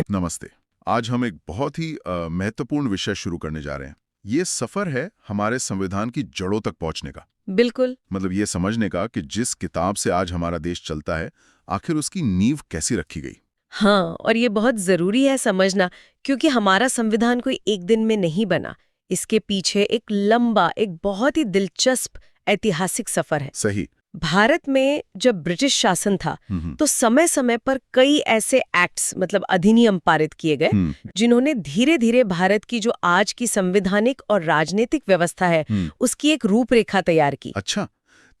नमस्ते। आज हम एक बहुत ही महत्वपूर्ण विषय शुरू करने जा रहे हैं। ये सफर है हमारे संविधान की जड़ों तक पहुंचने का। बिल्कुल। मतलब ये समझने का कि जिस किताब से आज हमारा देश चलता है, आखिर उसकी नींव कैसी रखी गई। हाँ, और ये बहुत जरूरी है समझना, क्योंकि हमारा संविधान कोई एक दिन में नहीं बना। इसके पीछे एक लंबा, एक बहुत ही दिलचस्प ऐतिहासिक सफर है। सही। भारत में जब ब्रिटिश शासन था तो समय समय पर कई ऐसे एक्ट्स मतलब अधिनियम पारित किए गए जिन्होंने धीरे धीरे भारत की जो आज की संवैधानिक और राजनीतिक व्यवस्था है उसकी एक रूपरेखा तैयार की। अच्छा,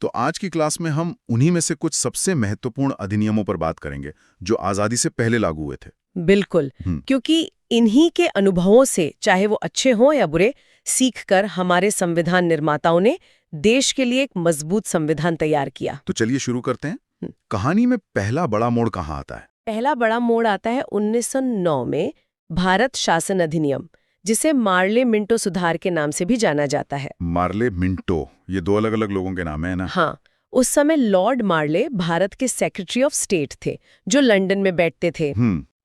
तो आज की क्लास में हम उन्हीं में से कुछ सबसे महत्वपूर्ण अधिनियमों पर बात करेंगे जो आजादी से पहले लागू हुए थे। बिल्कुल, क्योंकि इन्हीं के अनुभवों से, चाहे वो अच्छे हों या बुरे, सीखकर हमारे संविधान निर्माताओं ने देश के लिए एक मजबूत संविधान तैयार किया। तो चलिए शुरू करते हैं। कहानी में पहला बड़ा मोड़ कहाँ आता है? पहला बड़ा मोड़ आता है 1909 में भारत शासन अधिनियम, जिसे मार्ले मिंटो सुधार के नाम से भी जाना जाता है। मार्ले मिंटो, ये दो अलग अलग लोगों के नाम है ना? हाँ, उस समय लॉर्ड मार्ले भारत के सेक्रेटरी ऑफ स्टेट थे, जो लंदन में बैठते थे,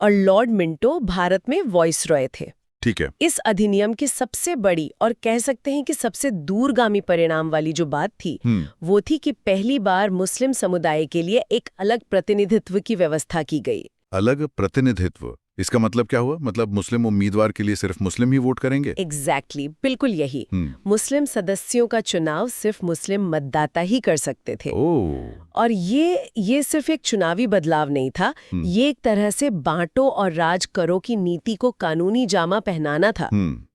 और लॉर्ड मिंटो भारत में वाइसरॉय थे। ठीक है। इस अधिनियम की सबसे बड़ी और कह सकते हैं कि सबसे दूरगामी परिणाम वाली जो बात थी वो थी कि पहली बार मुस्लिम समुदाय के लिए एक अलग प्रतिनिधित्व की व्यवस्था की गई। अलग प्रतिनिधित्व, इसका मतलब क्या हुआ? मतलब मुस्लिम उम्मीदवार के लिए सिर्फ मुस्लिम ही वोट करेंगे? एग्जैक्टली, बिल्कुल यही। मुस्लिम सदस्यों का चुनाव सिर्फ मुस्लिम मतदाता ही कर सकते थे। और ये सिर्फ एक चुनावी बदलाव नहीं था, ये एक तरह से बांटो और राज करो की नीति को कानूनी जामा पहनाना था।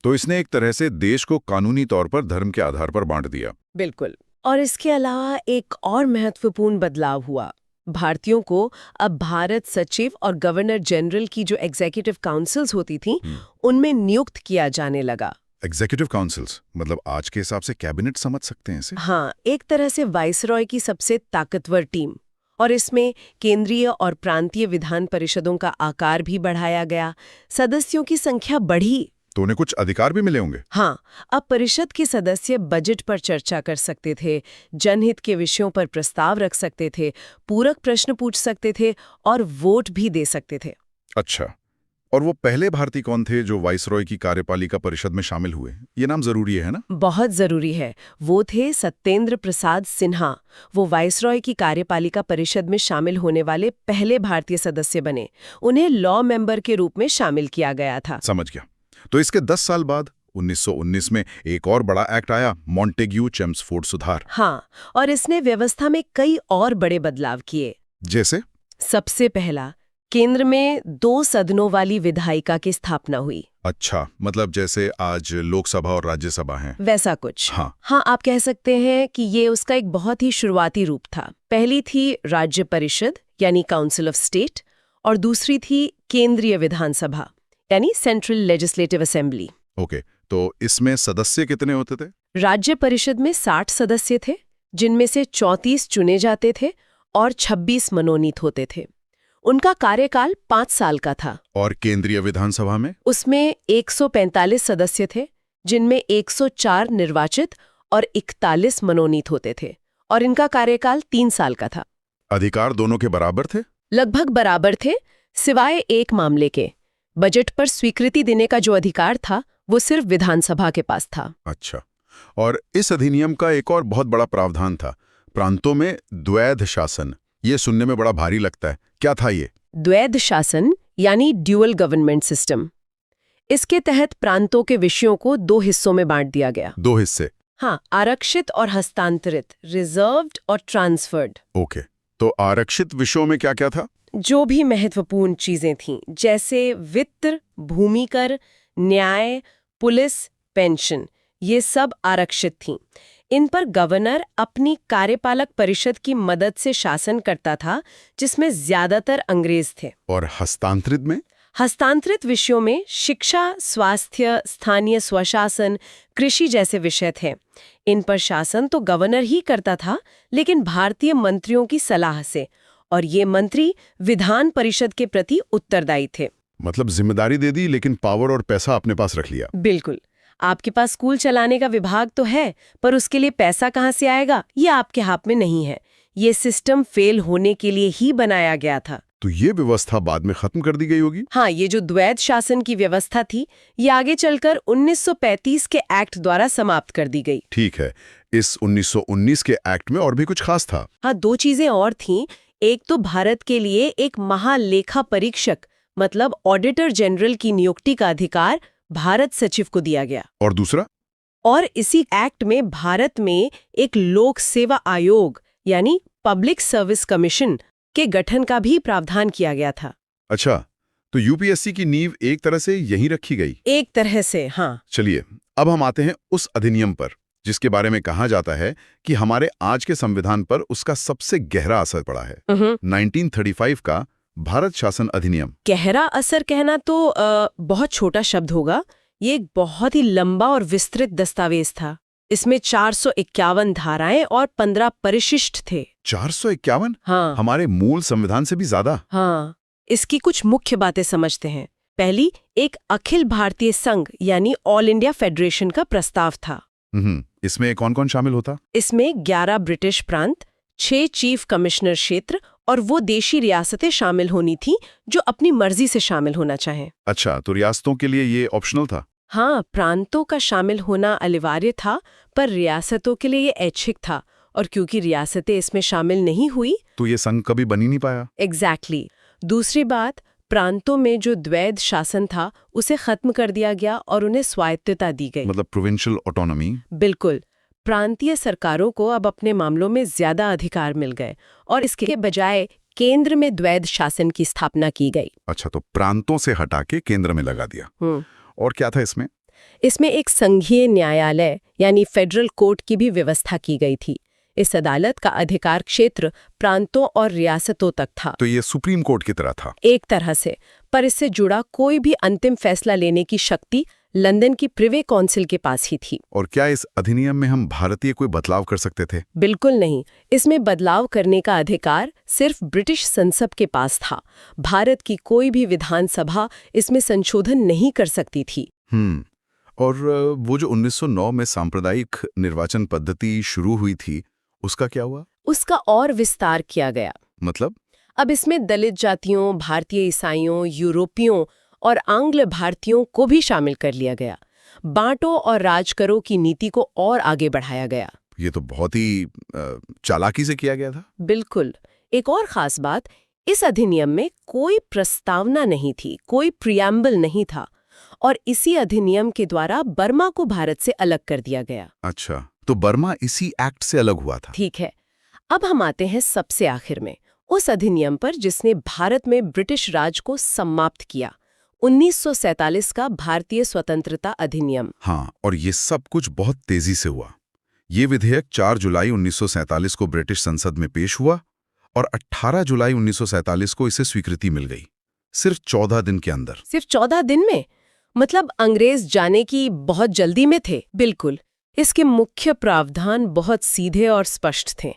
तो इसने एक तरह से देश को कानूनी तौर पर धर्म के आधार पर बांट दिया। बिल्कुल। और इसके अलावा एक और महत्वपूर्ण बदलाव हुआ। भारतीयों को अब भारत सचिव और गवर्नर जनरल की जो एग्जीक्यूटिव काउंसिल्स होती थीं, उनमें नियुक्त किया जाने लगा। एग्जीक्यूटिव काउंसिल्स मतलब आज के हिसाब से कैबिनेट समझ सकते हैं इसे? हाँ, एक तरह से वाइसरॉय की सबसे ताकतवर टीम। और इसमें केंद्रीय और प्रांतीय विधान परिषदों का आकार भी बढ़ाया गया, सदस्यों की संख्या बढ़ी। तो उन्हें कुछ अधिकार भी मिले होंगे? हाँ, अब परिषद के सदस्य बजट पर चर्चा कर सकते थे, जनहित के विषयों पर प्रस्ताव रख सकते थे, पूरक प्रश्न पूछ सकते थे और वोट भी दे सकते थे। अच्छा, और वो पहले भारतीय कौन थे जो वाइसरॉय की कार्यपालिका परिषद में शामिल हुए? ये नाम जरूरी है ना? बहुत जरूरी है। वो थे सत्येंद्र प्रसाद सिन्हा। वो वाइसरॉय की कार्यपालिका परिषद में शामिल होने वाले पहले भारतीय सदस्य बने। उन्हें लॉ मेंबर के रूप में शामिल किया गया था। समझ गया। तो इसके 10 साल बाद 1919 में एक और बड़ा एक्ट आया, मॉन्टेग्यू-चेम्सफोर्ड सुधार। हाँ, और इसने व्यवस्था में कई और बड़े बदलाव किए। जैसे? सबसे पहला, केंद्र में 2 सदनों वाली विधायिका की स्थापना हुई। अच्छा, मतलब जैसे आज लोकसभा और राज्यसभा हैं। वैसा कुछ। हाँ, आप कह सकते हैं कि ये उसका एक बहुत ही शुरुआती रूप था। पहली थी राज्य परिषद यानी काउंसिल ऑफ स्टेट, और दूसरी थी केंद्रीय विधानसभा यानी सेंट्रल लेजिस्लेटिव असेंबली। ओके, तो इसमें सदस्य कितने होते थे? राज्य परिषद में 60 सदस्य थे, जिनमें से 34 चुने जाते थे और 26 मनोनीत होते थे। उनका कार्यकाल 5 साल का था। और केंद्रीय विधानसभा में? उसमें 145 सदस्य थे, जिनमें 104 निर्वाचित और 41 मनोनीत होते थे, और इनका कार्यकाल 3 साल का था। अधिकार दोनों के बराबर थे? लगभग बराबर थे, सिवाय एक मामले के। बजट पर स्वीकृति देने का जो अधिकार था वो सिर्फ विधानसभा के पास था। अच्छा, और इस अधिनियम का एक और बहुत बड़ा प्रावधान था, प्रांतों में द्वैध शासन। ये सुनने में बड़ा भारी लगता है, क्या था ये? द्वैध शासन यानी ड्यूअल गवर्नमेंट सिस्टम। इसके तहत प्रांतों के विषयों को 2 हिस्सों में बांट दिया गया। 2 हिस्से? हाँ, आरक्षित और हस्तांतरित, रिजर्व्ड और ट्रांसफर्ड। ओके, तो आरक्षित विषयों में क्या क्या था? जो भी महत्वपूर्ण चीजें थीं, जैसे वित्त, भूमि कर, न्याय, पुलिस, पेंशन, ये सब आरक्षित थीं। इन पर गवर्नर अपनी कार्यपालक परिषद की मदद से शासन करता था, जिसमें ज्यादातर अंग्रेज थे। और हस्तांतरित में? हस्तांतरित विषयों में शिक्षा, स्वास्थ्य, स्थानीय स्वशासन, कृषि जैसे विषय थे। इन पर शासन तो गवर्नर ही करता था, लेकिन भारतीय मंत्रियों की सलाह से, और ये मंत्री विधान परिषद के प्रति उत्तरदायी थे। मतलब जिम्मेदारी दे दी, लेकिन पावर और पैसा अपने पास रख लिया। बिल्कुल। आपके पास स्कूल चलाने का विभाग तो है, पर उसके लिए पैसा कहाँ से आएगा, ये आपके हाथ में नहीं है। ये सिस्टम फेल होने के लिए ही बनाया गया था। तो ये व्यवस्था बाद में खत्म कर दी गई होगी? हाँ, ये जो द्वैध शासन की व्यवस्था थी, ये आगे चलकर 1935 के एक्ट द्वारा समाप्त कर दी गई। ठीक है। इस 1919 के एक्ट में और भी कुछ खास था? हाँ, दो चीजें और थीं। एक तो भारत के लिए एक महालेखा परीक्षक मतलब ऑडिटर जनरल की नियुक्ति का अधिकार भारत सचिव को दिया गया। और दूसरा? और इसी एक्ट में भारत में एक लोक सेवा आयोग यानी पब्लिक सर्विस कमीशन के गठन का भी प्रावधान किया गया था। अच्छा, तो यूपीएससी की नींव एक तरह से यहीं रखी गई? एक तरह से, हाँ। चलिए, अब हम आते हैं उस अधिनियम पर जिसके बारे में कहा जाता है कि हमारे आज के संविधान पर उसका सबसे गहरा असर पड़ा है। 1935 का भारत शासन अधिनियम। गहरा असर कहना तो बहुत छोटा शब्द होगा। ये एक बहुत ही लंबा और विस्तृत दस्तावेज था। इसमें 451 धाराएं और 15 परिशिष्ट थे। 451? हाँ। हमारे मूल संविधान से भी ज्यादा। हाँ, इसकी कुछ मुख्य बातें समझते हैं। पहली, एक अखिल भारतीय संघ यानी ऑल इंडिया फेडरेशन का प्रस्ताव था। इसमें कौन-कौन शामिल होता? इसमें 11 ब्रिटिश प्रांत, 6 चीफ कमिश्नर क्षेत्र और वो देशी रियासतें शामिल होनी थी जो अपनी मर्जी से शामिल होना चाहें। अच्छा, तो रियासतों के लिए ये ऑप्शनल था? हाँ, प्रांतों का शामिल होना अनिवार्य था, पर रियासतों के लिए ये ऐच्छिक था। और क्योंकि रियासतें इसमें शामिल नहीं हुई तो ये संघ कभी बन ही नहीं पाया। एग्जैक्टली। दूसरी बात, प्रांतों में जो द्वैध शासन था उसे खत्म कर दिया गया और उन्हें स्वायत्तता दी गई। मतलब प्रोविंशियल ऑटोनॉमी। बिल्कुल। प्रांतीय सरकारों को अब अपने मामलों में ज्यादा अधिकार मिल गए और इसके बजाय केंद्र में द्वैध शासन की स्थापना की गई। अच्छा, तो प्रांतों से हटा के केंद्र में लगा दिया। और क्या था इसमें? इसमें एक संघीय न्यायालय यानी फेडरल कोर्ट की भी व्यवस्था की गई थी। इस अदालत का अधिकार क्षेत्र प्रांतों और रियासतों तक था। तो ये सुप्रीम कोर्ट की तरह था? एक तरह से, पर इससे जुड़ा कोई भी अंतिम फैसला लेने की शक्ति लंदन की प्रिवे काउंसिल के पास ही थी। और क्या इस अधिनियम में हम भारतीय कोई बदलाव कर सकते थे? बिल्कुल नहीं। इसमें बदलाव करने का अधिकार सिर्फ ब्रिटिश संसद के पास था। भारत की कोई भी विधानसभा इसमें संशोधन नहीं कर सकती थी। और वो जो 1909 में सांप्रदायिक निर्वाचन पद्धति शुरू हुई थी, उसका क्या हुआ? उसका और विस्तार किया गया। मतलब? अब इसमें दलित जातियों, भारतीय ईसाइयों, यूरोपियों और आंग्ल भारतीयों को भी शामिल कर लिया गया। बांटो और राज करो की नीति को और आगे बढ़ाया गया। ये तो बहुत ही चालाकी से किया गया था। बिल्कुल। एक और खास बात, इस अधिनियम में कोई प्रस्तावना नहीं थी, कोई प्रियम्बल नहीं था और इसी अधिनियम के द्वारा बर्मा को भारत से अलग कर दिया गया। अच्छा, तो बर्मा इसी एक्ट से अलग हुआ था। ठीक है। अब हम आते हैं सबसे आखिर में, उस अधिनियम पर जिसने भारत में ब्रिटिश राज को समाप्त किया, 1947 का भारतीय स्वतंत्रता अधिनियम। हाँ, और ये सब कुछ बहुत तेजी से हुआ। ये विधेयक 4 जुलाई 1947 को ब्रिटिश संसद में पेश हुआ और 18 जुलाई 1947 को इसे स्वीकृति मिल गई, सिर्फ 14 दिन के अंदर। सिर्फ 14 दिन में? मतलब अंग्रेज जाने की बहुत जल्दी में थे। बिल्कुल। इसके मुख्य प्रावधान बहुत सीधे और स्पष्ट थे।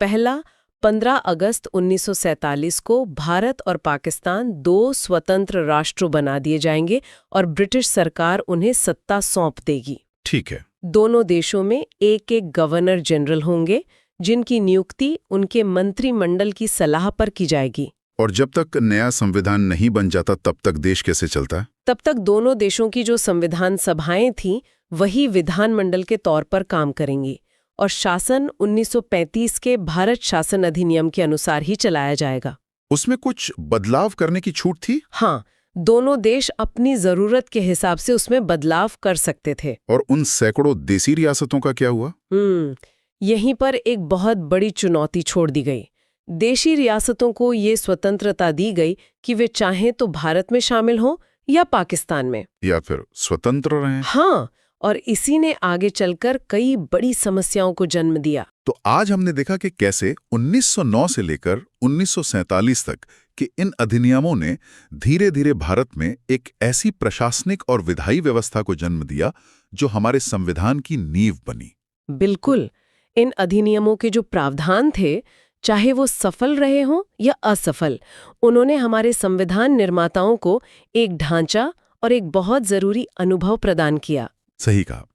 पहला, 15 अगस्त 1947 को भारत और पाकिस्तान 2 स्वतंत्र राष्ट्र बना दिए जाएंगे और ब्रिटिश सरकार उन्हें सत्ता सौंप देगी। ठीक है। दोनों देशों में एक एक गवर्नर जनरल होंगे जिनकी नियुक्ति उनके मंत्रिमंडल की सलाह पर की जाएगी। और जब तक नया संविधान नहीं बन जाता तब तक देश कैसे चलता है? तब तक दोनों देशों की जो संविधान सभाएं थीं वही विधानमंडल के तौर पर काम करेंगी और शासन 1935 के भारत शासन अधिनियम के अनुसार ही चलाया जाएगा। उसमें कुछ बदलाव करने की छूट थी? हाँ, दोनों देश अपनी जरूरत के हिसाब से उसमें बदलाव कर सकते थे। और उन सैकड़ों देसी रियासतों का क्या हुआ? यहीं पर एक बहुत बड़ी चुनौती छोड़ दी गई। देशी रियासतों को ये स्वतंत्रता दी गई कि वे चाहें तो भारत में शामिल हों या पाकिस्तान में, या फिर स्वतंत्र रहें। हाँ, और इसी ने आगे चलकर कई बड़ी समस्याओं को जन्म दिया। तो आज हमने देखा कि कैसे 1909 से लेकर 1947 तक के इन अधिनियमों ने धीरे धीरे भारत में एक ऐसी प्रशासनिक और विधायी व्यवस्था को जन्म दिया जो हमारे संविधान की नींव बनी। बिल्कुल। इन अधिनियमों के जो प्रावधान थे, चाहे वो सफल रहे हों या असफल, उन्होंने हमारे संविधान निर्माताओं को एक ढांचा और एक बहुत जरूरी अनुभव प्रदान किया। सही कहा।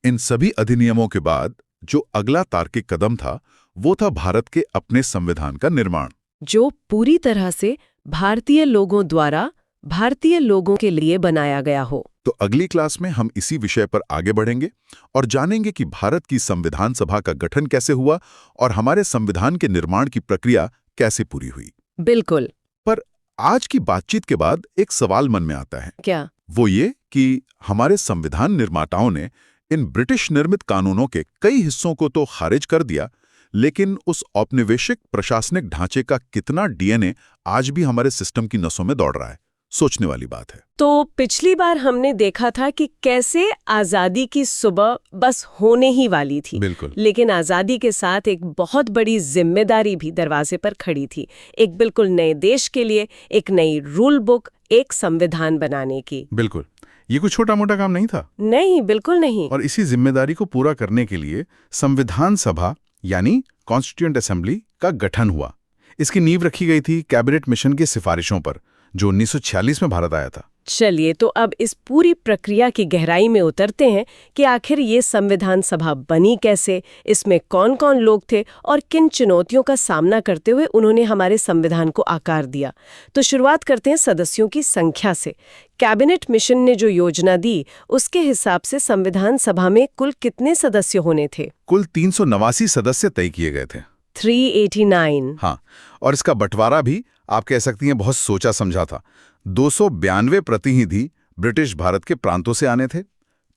इन सभी अधिनियमों के बाद जो अगला तार्किक कदम था वो था भारत के अपने संविधान का निर्माण, जो पूरी तरह से भारतीय लोगों द्वारा भारतीय लोगों के लिए बनाया गया हो। तो अगली क्लास में हम इसी विषय पर आगे बढ़ेंगे और जानेंगे कि भारत की संविधान सभा का गठन कैसे हुआ और हमारे संविधान के निर्माण की प्रक्रिया कैसे पूरी हुई। बिल्कुल। पर आज की बातचीत के बाद एक सवाल मन में आता है। क्या? वो ये कि हमारे संविधान निर्माताओं ने इन ब्रिटिश निर्मित कानूनों के कई हिस्सों को तो खारिज कर दिया, लेकिन उस औपनिवेशिक प्रशासनिक ढांचे का कितना डीएनए आज भी हमारे सिस्टम की नसों में दौड़ रहा है, सोचने वाली बात है। तो पिछली बार हमने देखा था कि कैसे आजादी की सुबह बस होने ही वाली थी। बिल्कुल। लेकिन आजादी के साथ एक बहुत बड़ी जिम्मेदारी भी दरवाजे पर खड़ी थी, एक बिल्कुल नए देश के लिए, एक नई रूल बुक, एक संविधान बनाने की। बिल्कुल, ये कोई छोटा मोटा काम नहीं था। नहीं, बिल्कुल नहीं। और इसी जिम्मेदारी को पूरा करने के लिए संविधान सभा यानी कॉन्स्टिट्यूएंट असेंबली का गठन हुआ। इसकी नींव रखी गई थी कैबिनेट मिशन की सिफारिशों पर, जो 1946 में भारत आया था। चलिए, तो अब इस पूरी प्रक्रिया की गहराई में उतरते हैं कि आखिर ये संविधान सभा बनी कैसे, इसमें कौन कौन लोग थे और किन चुनौतियों का सामना करते हुए उन्होंने हमारे संविधान को आकार दिया। तो शुरुआत करते हैं सदस्यों की संख्या से। कैबिनेट मिशन ने जो योजना दी, उसके हिसाब से संविधान सभा में कुल कितने सदस्य होने थे? कुल 389 सदस्य तय किए गए थे। 389। हाँ, और इसका बंटवारा भी आप कह सकती हैं बहुत सोचा समझा था। 292 प्रतिनिधि ब्रिटिश भारत के प्रांतों से आने थे,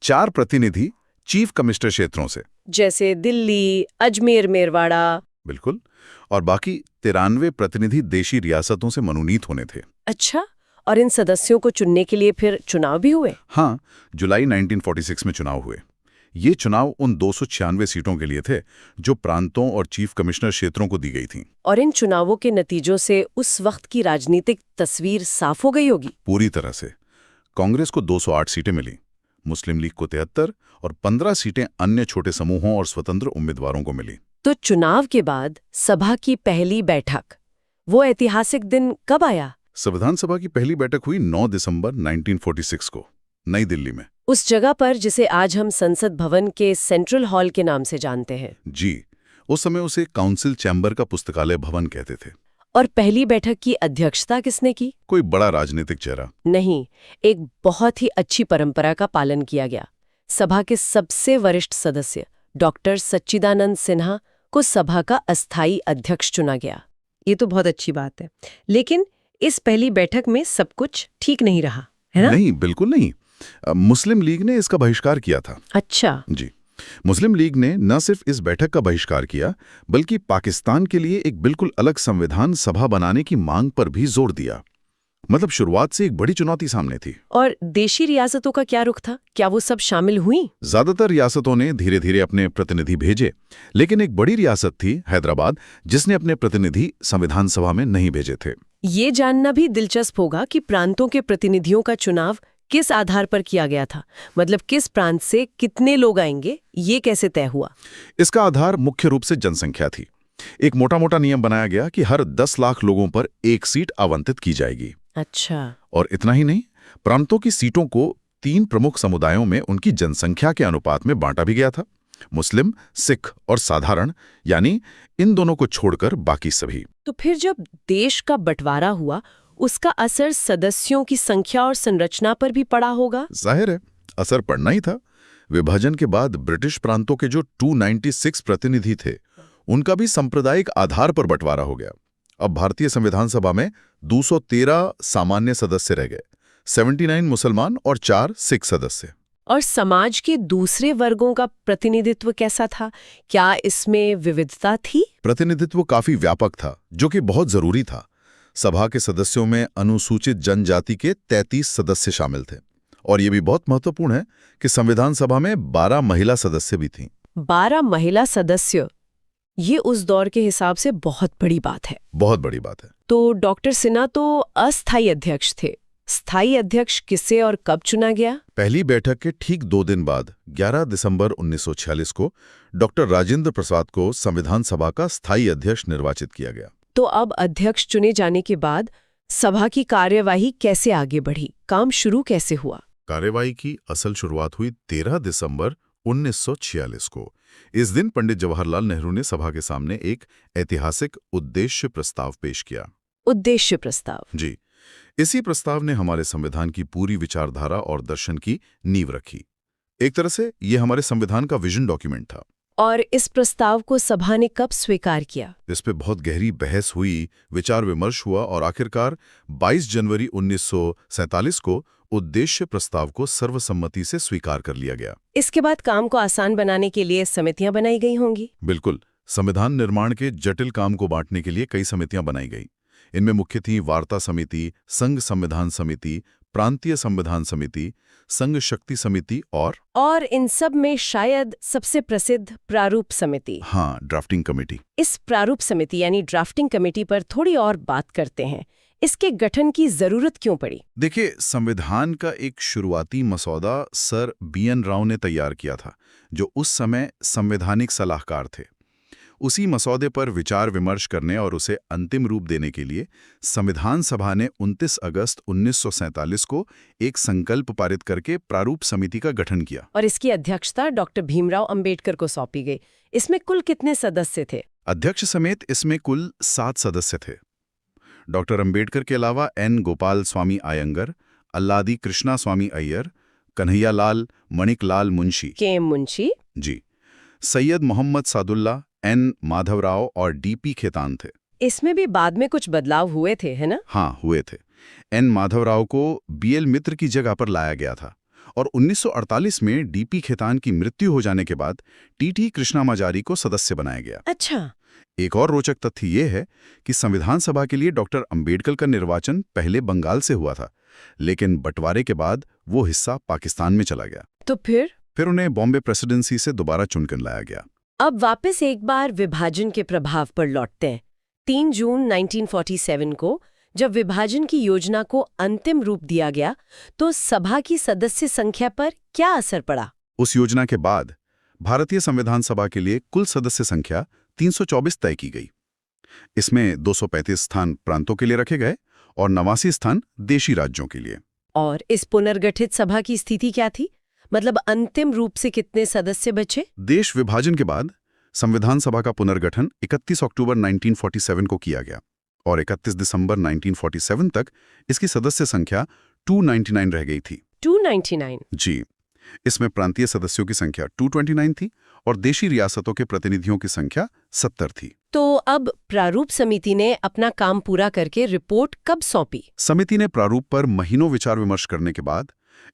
4 प्रतिनिधि चीफ कमिश्नर क्षेत्रों से, जैसे दिल्ली, अजमेर, मेरवाड़ा। बिल्कुल, और बाकी 93 प्रतिनिधि देशी रियासतों से मनोनीत होने थे। अच्छा, और इन सदस्यों को चुनने के लिए फिर चुनाव भी हुए? हाँ, जुलाई 1946 में चुनाव हुए। ये चुनाव उन 296 सीटों के लिए थे जो प्रांतों और चीफ कमिश्नर क्षेत्रों को दी गई थीं। और इन चुनावों के नतीजों से उस वक्त की राजनीतिक तस्वीर साफ हो गई होगी। पूरी तरह से। कांग्रेस को 208 सीटें मिली, मुस्लिम लीग को 73 और 15 सीटें अन्य छोटे समूहों और स्वतंत्र उम्मीदवारों को मिली। तो चुनाव के बाद सभा की पहली बैठक, वो ऐतिहासिक दिन कब आया? संविधान सभा की पहली बैठक हुई 9 दिसंबर 1946 को नई दिल्ली में, उस जगह पर जिसे आज हम संसद भवन के सेंट्रल हॉल के नाम से जानते हैं। जी, उस समय उसे काउंसिल चैम्बर का पुस्तकालय भवन कहते थे। और पहली बैठक की अध्यक्षता किसने की? कोई बड़ा राजनीतिक चेहरा नहीं, एक बहुत ही अच्छी परंपरा का पालन किया गया। सभा के सबसे वरिष्ठ सदस्य डॉक्टर सच्चिदानंद सिन्हा को सभा का अस्थायी अध्यक्ष चुना गया। ये तो बहुत अच्छी बात है। लेकिन इस पहली बैठक में सब कुछ ठीक नहीं रहा, है ना? नहीं, बिल्कुल नहीं। मुस्लिम लीग ने इसका बहिष्कार किया था। अच्छा। जी, मुस्लिम लीग ने न सिर्फ इस बैठक का बहिष्कार किया, बल्कि पाकिस्तान के लिए एक बिल्कुल अलग संविधान सभा बनाने की मांग पर भी जोर दिया। मतलब शुरुआत से एक बड़ी चुनौती सामने थी। और देशी रियासतों का क्या रुख था? क्या वो सब शामिल हुई? ज्यादातर रियासतों ने धीरे धीरे अपने प्रतिनिधि भेजे, लेकिन एक बड़ी रियासत थी हैदराबाद, जिसने अपने प्रतिनिधि संविधान सभा में नहीं भेजे थे। ये जानना भी दिलचस्प होगा कि प्रांतों के प्रतिनिधियों का चुनाव किस आधार पर किया गया था। मतलब किस प्रांत से कितने लोग आएंगे, ये कैसे तय हुआ? इसका आधार मुख्य रूप से जनसंख्या थी। एक मोटा मोटा नियम बनाया गया कि हर 10 लाख लोगों पर एक सीट आवंटित की जाएगी। अच्छा। और इतना ही नहीं, प्रांतों की सीटों को 3 प्रमुख समुदायों में उनकी जनसंख्या के अनुपात में बांटा भी गया था। मुस्लिम, सिख और साधारण, यानी इन दोनों को छोड़कर बाकी सभी। तो फिर जब देश का बंटवारा हुआ, उसका असर सदस्यों की संख्या और संरचना पर भी पड़ा होगा? जाहिर है, असर पड़ना ही था। विभाजन के बाद ब्रिटिश प्रांतों के जो 296 प्रतिनिधि थे, उनका भी सांप्रदायिक आधार पर बंटवारा हो गया। अब भारतीय संविधान सभा में 213 सामान्य सदस्य रह गए, 79 मुसलमान और 4 सिख सदस्य। और समाज के दूसरे वर्गों का प्रतिनिधित्व कैसा था? क्या इसमें विविधता थी? प्रतिनिधित्व काफी व्यापक था, जो कि बहुत जरूरी था। सभा के सदस्यों में अनुसूचित जनजाति के 33 सदस्य शामिल थे, और ये भी बहुत महत्वपूर्ण है कि संविधान सभा में 12 महिला सदस्य भी थीं। 12 महिला सदस्य, ये उस दौर के हिसाब से बहुत बड़ी बात है। बहुत बड़ी बात है। तो डॉक्टर सिन्हा तो अस्थायी अध्यक्ष थे। स्थायी अध्यक्ष किसे और कब चुना गया? पहली बैठक के ठीक 2 दिन बाद 11 दिसंबर 1946 को डॉक्टर राजेंद्र प्रसाद को संविधान सभा का स्थायी अध्यक्ष निर्वाचित किया गया। तो अब अध्यक्ष चुने जाने के बाद सभा की कार्यवाही कैसे आगे बढ़ी? काम शुरू कैसे हुआ? कार्यवाही की असल शुरुआत हुई 13 दिसंबर 1946 को। इस दिन पंडित जवाहरलाल नेहरू ने सभा के सामने एक ऐतिहासिक उद्देश्य प्रस्ताव पेश किया। उद्देश्य प्रस्ताव। जी, इसी प्रस्ताव ने हमारे संविधान की पूरी विचारधारा और दर्शन की नींव रखी। एक तरह से ये हमारे संविधान का विजन डॉक्यूमेंट था। और इस प्रस्ताव को सभा ने कब स्वीकार किया? इस पे बहुत गहरी बहस हुई, विचार विमर्श हुआ और आखिरकार 22 जनवरी 1947 को उद्देश्य प्रस्ताव को सर्वसम्मति से स्वीकार कर लिया गया। इसके बाद काम को आसान बनाने के लिए समितियां बनाई गई होंगी। बिल्कुल, संविधान निर्माण के जटिल काम को बांटने के लिए कई समितियां बनाई गई। इनमें मुख्य थीं वार्ता समिति, संघ संविधान समिति, प्रांतीय संविधान समिति, संघ शक्ति समिति और इन सब में शायद सबसे प्रसिद्ध प्रारूप समिति। हाँ, ड्राफ्टिंग कमेटी। इस प्रारूप समिति यानी ड्राफ्टिंग कमेटी पर थोड़ी और बात करते हैं। इसके गठन की जरूरत क्यों पड़ी? देखिए, संविधान का एक शुरुआती मसौदा सर BN राव ने तैयार किया था, जो उस समय संवैधानिक सलाहकार थे। उसी मसौदे पर विचार विमर्श करने और उसे अंतिम रूप देने के लिए संविधान सभा ने 29 अगस्त 1947 को एक संकल्प पारित करके प्रारूप समिति का गठन किया। और इसकी अध्यक्षता डॉक्टर भीमराव अंबेडकर को सौंपी गई। इसमें कुल कितने सदस्य थे? अध्यक्ष समेत इसमें कुल 7 सदस्य थे। डॉक्टर अंबेडकर के अलावा N. गोपाल स्वामी आयंगर, अल्लादी कृष्णा स्वामी अय्यर, कन्हैयालाल मणिकलाल मुंशी के मुंशी जी, सैयद मोहम्मद सादुल्ला, N. माधवराव और DP खेतान थे। इसमें भी बाद में कुछ बदलाव हुए थे, है ना? हाँ, हुए थे। N. माधवराव को BL मित्र की जगह पर लाया गया था और 1948 में DP खेतान की मृत्यु हो जाने के बाद TT कृष्णामाचारी को सदस्य बनाया गया। अच्छा। एक और रोचक तथ्य ये है कि संविधान सभा के लिए डॉक्टर अंबेडकर का निर्वाचन पहले बंगाल से हुआ था, लेकिन बंटवारे के बाद वो हिस्सा पाकिस्तान में चला गया। तो फिर उन्हें बॉम्बे प्रेसिडेंसी से दोबारा चुनकर लाया गया। अब वापस एक बार विभाजन के प्रभाव पर लौटते हैं। 3 जून 1947 को जब विभाजन की योजना को अंतिम रूप दिया गया, तो सभा की सदस्य संख्या पर क्या असर पड़ा? उस योजना के बाद भारतीय संविधान सभा के लिए कुल सदस्य संख्या 324 तय की गई। इसमें 235 स्थान प्रांतों के लिए रखे गए और 89 स्थान देशी राज्यों के लिए। और इस पुनर्गठित सभा की स्थिति क्या थी? मतलब अंतिम रूप से कितने सदस्य बचे? देश विभाजन के बाद संविधान सभा का पुनर्गठन 31 अक्टूबर 1947 को किया गया और 31 दिसंबर 1947 तक इसकी सदस्य संख्या 299 रह गई थी। 299? जी, इसमें प्रांतीय सदस्यों की संख्या 229 थी और देशी रियासतों के प्रतिनिधियों की संख्या 70 थी। तो अब प्रारूप समिति ने अपना काम पूरा करके रिपोर्ट कब सौंपी? समिति ने प्रारूप पर महीनों विचार विमर्श करने के बाद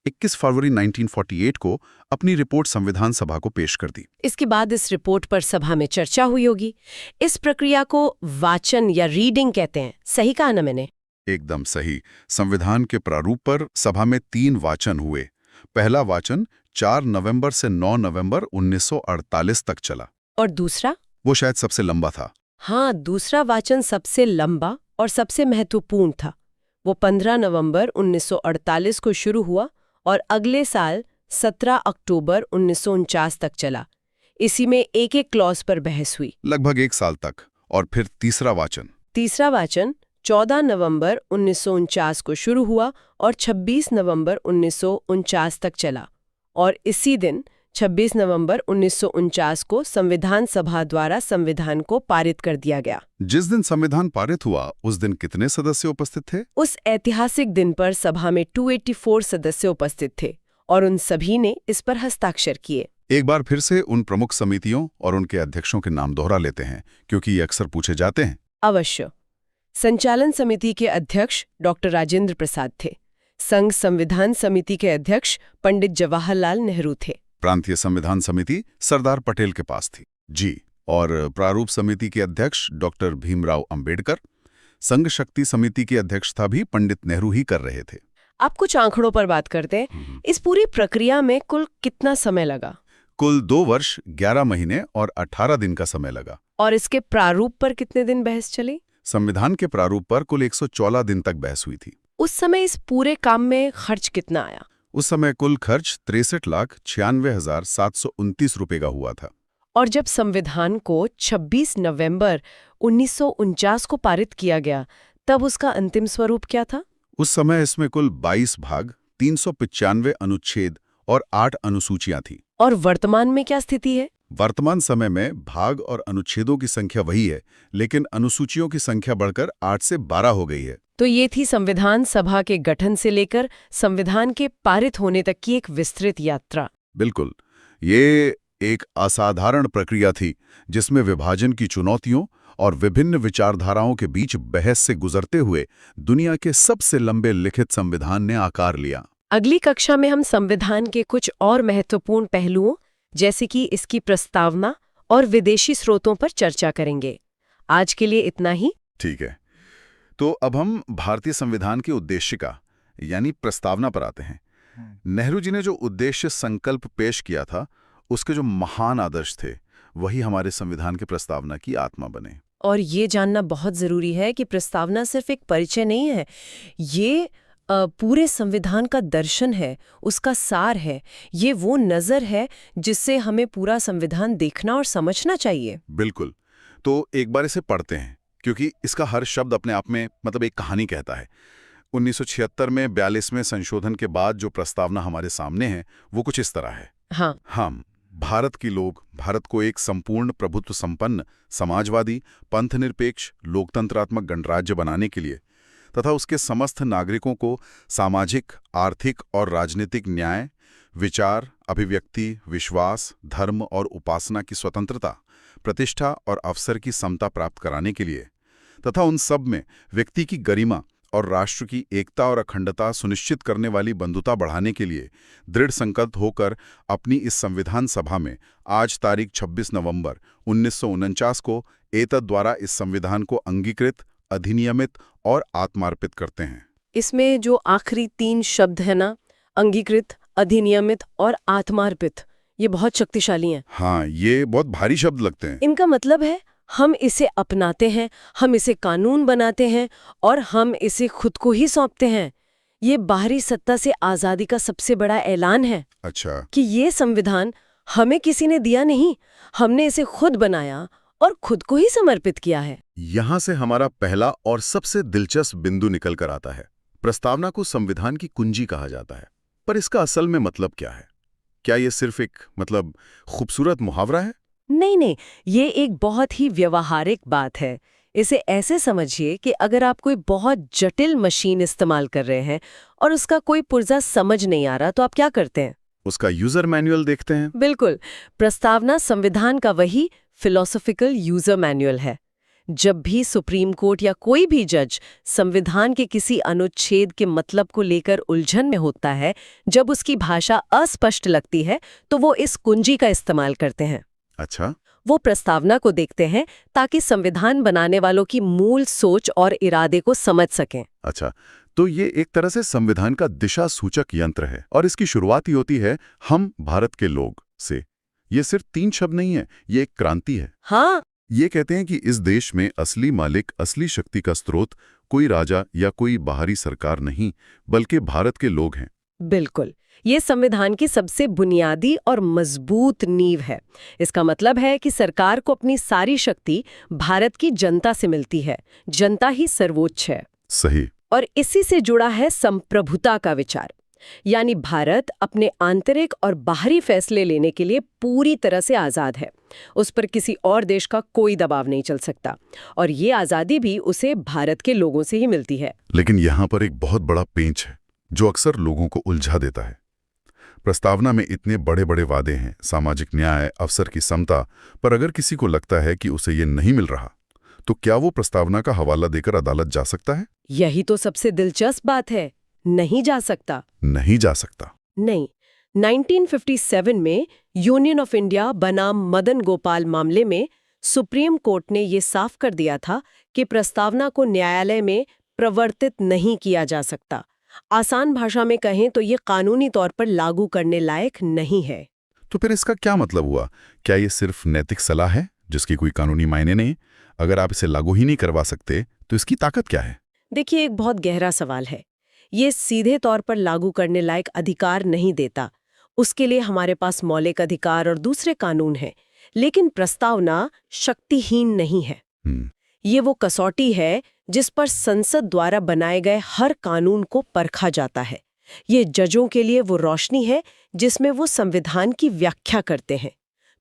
21 फरवरी 1948 को अपनी रिपोर्ट संविधान सभा को पेश कर दी। इसके बाद इस रिपोर्ट पर सभा में चर्चा हुई होगी। इस प्रक्रिया को वाचन या रीडिंग कहते हैं, सही कहा ना मैंने? एकदम सही। संविधान के प्रारूप पर सभा में 3 वाचन हुए। पहला वाचन 4 नवंबर से 9 नवंबर 1948 तक चला। और दूसरा? वो शायद सबसे लंबा था। हाँ, दूसरा वाचन सबसे लंबा और सबसे महत्वपूर्ण था। वो 15 नवंबर 1948 को शुरू हुआ और अगले साल 17 अक्टूबर 1949 तक चला। इसी में एक-एक क्लॉज पर बहस हुई लगभग 1 साल तक। और फिर तीसरा वाचन 14 नवंबर 1949 को शुरू हुआ और 26 नवंबर 1949 तक चला। और इसी दिन 26 नवंबर 1949 को संविधान सभा द्वारा संविधान को पारित कर दिया गया। जिस दिन संविधान पारित हुआ उस दिन कितने सदस्य उपस्थित थे? उस ऐतिहासिक दिन पर सभा में 284 सदस्य उपस्थित थे और उन सभी ने इस पर हस्ताक्षर किए। एक बार फिर से उन प्रमुख समितियों और उनके अध्यक्षों के नाम दोहरा लेते हैं, क्योंकि ये अक्सर पूछे जाते हैं। अवश्य। संचालन समिति के अध्यक्ष डॉक्टर राजेंद्र प्रसाद थे। संघ संविधान समिति के अध्यक्ष पंडित जवाहरलाल नेहरू थे। प्रांतीय संविधान समिति सरदार पटेल के पास थी। जी। और प्रारूप समिति के अध्यक्ष डॉक्टर भीमराव अंबेडकर। संघ शक्ति समिति की अध्यक्षता भी पंडित नेहरू ही कर रहे थे। आप कुछ आंकड़ों पर बात करते हैं। इस पूरी प्रक्रिया में कुल कितना समय लगा? कुल 2 वर्ष 11 महीने और 18 दिन का समय लगा। और इसके प्रारूप पर कितने दिन बहस चली? संविधान के प्रारूप पर कुल 114 दिन तक बहस हुई थी। उस समय इस पूरे काम में खर्च कितना आया? उस समय कुल खर्च 63,96,729 रुपए का हुआ था। और जब संविधान को 26 नवंबर 1949 को पारित किया गया, तब उसका अंतिम स्वरूप क्या था? उस समय इसमें कुल 22 भाग, 395 अनुच्छेद और 8 अनुसूचियां थी। और वर्तमान में क्या स्थिति है? वर्तमान समय में भाग और अनुच्छेदों की संख्या वही है, लेकिन अनुसूचियों की संख्या बढ़कर 8 से 12 हो गई है। तो ये थी संविधान सभा के गठन से लेकर संविधान के पारित होने तक की एक विस्तृत यात्रा। बिल्कुल, ये एक असाधारण प्रक्रिया थी जिसमें विभाजन की चुनौतियों और विभिन्न विचारधाराओं के बीच बहस से गुजरते हुए दुनिया के सबसे लंबे लिखित संविधान ने आकार लिया। अगली कक्षा में हम संविधान के कुछ और महत्वपूर्ण पहलुओं जैसे कि इसकी प्रस्तावना और विदेशी स्रोतों पर चर्चा करेंगे। आज के लिए इतना ही। ठीक है, तो अब हम भारतीय संविधान के उद्देश्य यानी प्रस्तावना पर आते हैं। नेहरू जी ने जो उद्देश्य संकल्प पेश किया था, उसके जो महान आदर्श थे, वही हमारे संविधान के प्रस्तावना की आत्मा बने। और ये जानना बहुत जरूरी है कि प्रस्तावना सिर्फ एक परिचय नहीं है, ये पूरे संविधान का दर्शन है, उसका सार है। ये वो नज़र है जिससे हमें पूरा संविधान देखना और समझना चाहिए। बिल्कुल, तो एक बार इसे पढ़ते हैं, क्योंकि इसका हर शब्द अपने आप में मतलब एक कहानी कहता है। 1976 में 42वें संशोधन के बाद जो प्रस्तावना हमारे सामने है, वो कुछ इस तरह है। हाँ, हम भारत के लोग भारत को एक संपूर्ण प्रभुत्व संपन्न, समाजवादी, पंथनिरपेक्ष, लोकतंत्रात्मक गणराज्य बनाने के लिए तथा उसके समस्त नागरिकों को सामाजिक, आर्थिक और राजनीतिक न्याय, विचार, अभिव्यक्ति, विश्वास, धर्म और उपासना की स्वतंत्रता, प्रतिष्ठा और अवसर की समता प्राप्त कराने के लिए तथा उन सब में व्यक्ति की गरिमा और राष्ट्र की एकता और अखंडता सुनिश्चित करने वाली बंधुता बढ़ाने के लिए दृढ़ संकल्प होकर अपनी इस संविधान सभा में आज तारीख 26 नवंबर 1949 को एतद द्वारा इस संविधान को अंगीकृत, अधिनियमित और आत्मार्पित करते हैं। इसमें जो आखिरी 3 शब्द है ना, अंगीकृत, अधिनियमित और आत्मार्पित, ये बहुत शक्तिशाली हैं। हाँ, ये बहुत भारी शब्द लगते हैं। इनका मतलब है हम इसे अपनाते हैं, हम इसे कानून बनाते हैं और हम इसे खुद को ही सौंपते हैं। ये बाहरी सत्ता से आज़ादी का सबसे बड़ा ऐलान है। अच्छा, कि ये संविधान हमें किसी ने दिया नहीं, हमने इसे खुद बनाया और खुद को ही समर्पित किया है। यहाँ से हमारा पहला और सबसे दिलचस्प बिंदु निकल कर आता है। प्रस्तावना को संविधान की कुंजी कहा जाता है, पर इसका असल में मतलब क्या है? क्या ये सिर्फ एक खूबसूरत मुहावरा है? नहीं, ये एक बहुत ही व्यवहारिक बात है। इसे ऐसे समझिए कि अगर आप कोई बहुत जटिल मशीन इस्तेमाल कर रहे हैं और उसका कोई पुर्जा समझ नहीं आ रहा, तो आप क्या करते हैं? उसका यूजर मैनुअल देखते हैं। बिल्कुल, प्रस्तावना संविधान का वही फिलॉसफिकल यूजर मैनुअल है। जब भी सुप्रीम कोर्ट या कोई भी जज संविधान के किसी अनुच्छेद के मतलब को लेकर उलझन में होता है, जब उसकी भाषा अस्पष्ट लगती है, तो वो इस कुंजी का इस्तेमाल करते हैं। अच्छा, वो प्रस्तावना को देखते हैं ताकि संविधान बनाने वालों की मूल सोच और इरादे को समझ सकें। अच्छा, तो ये एक तरह से संविधान का दिशा सूचक यंत्र है और इसकी शुरुआत ही होती है हम भारत के लोग से। ये सिर्फ 3 शब्द नहीं है, ये एक क्रांति है। हाँ, ये कहते हैं कि इस देश में असली मालिक, असली शक्ति का स्रोत कोई राजा या कोई बाहरी सरकार नहीं, बल्कि भारत के लोग हैं। बिल्कुल, ये संविधान की सबसे बुनियादी और मजबूत नींव है। इसका मतलब है कि सरकार को अपनी सारी शक्ति भारत की जनता से मिलती है। जनता ही सर्वोच्च है। सही। और इसी से जुड़ा है संप्रभुता का विचार, यानी भारत अपने आंतरिक और बाहरी फैसले लेने के लिए पूरी तरह से आज़ाद है। उस पर किसी और देश का कोई दबाव नहीं चल सकता, और ये आज़ादी भी उसे भारत के लोगों से ही मिलती है। लेकिन यहाँ पर एक बहुत बड़ा पेंच है जो अक्सर लोगों को उलझा देता है। प्रस्तावना में इतने बड़े बड़े वादे हैं, सामाजिक न्याय, अवसर की समता, पर अगर किसी को लगता है कि उसे ये नहीं मिल रहा, तो क्या वो प्रस्तावना का हवाला देकर अदालत जा सकता है? यही तो सबसे दिलचस्प बात है। नहीं जा सकता। नहीं जा सकता। नहीं। 1957 में यूनियन ऑफ इंडिया बनाम मदन गोपाल मामले में सुप्रीम कोर्ट ने ये साफ कर दिया था कि प्रस्तावना को न्यायालय में प्रवर्तित नहीं किया जा सकता। आसान भाषा में कहें तो ये कानूनी तौर पर लागू करने लायक नहीं है। तो फिर इसका क्या मतलब हुआ? क्या ये सिर्फ नैतिक सलाह है जिसकी कोई कानूनी मायने नहीं? अगर आप इसे लागू ही नहीं करवा सकते तो इसकी ताकत क्या है? देखिए, एक बहुत गहरा सवाल है। ये सीधे तौर पर लागू करने लायक अधिकार नहीं देता। उसके लिए हमारे पास मौलिक अधिकार और दूसरे कानून हैं। लेकिन प्रस्तावना शक्तिहीन नहीं है। ये वो कसौटी है जिस पर संसद द्वारा बनाए गए हर कानून को परखा जाता है। ये जजों के लिए वो रोशनी है जिसमें वो संविधान की व्याख्या करते हैं।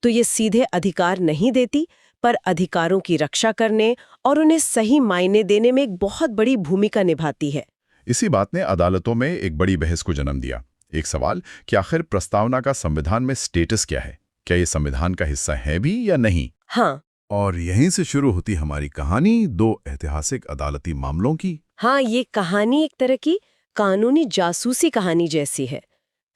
तो ये सीधे अधिकार नहीं देती, पर अधिकारों की रक्षा करने और उन्हें सही मायने देने में एक बहुत बड़ी भूमिका निभाती है। इसी बात ने अदालतों में एक बड़ी बहस को जन्म दिया। एक सवाल कि आखिर प्रस्तावना का संविधान में स्टेटस क्या है? क्या ये संविधान का हिस्सा है भी या नहीं? हाँ, और यहीं से शुरू होती हमारी कहानी दो ऐतिहासिक अदालती मामलों की। हाँ, ये कहानी एक तरह की कानूनी जासूसी कहानी जैसी है।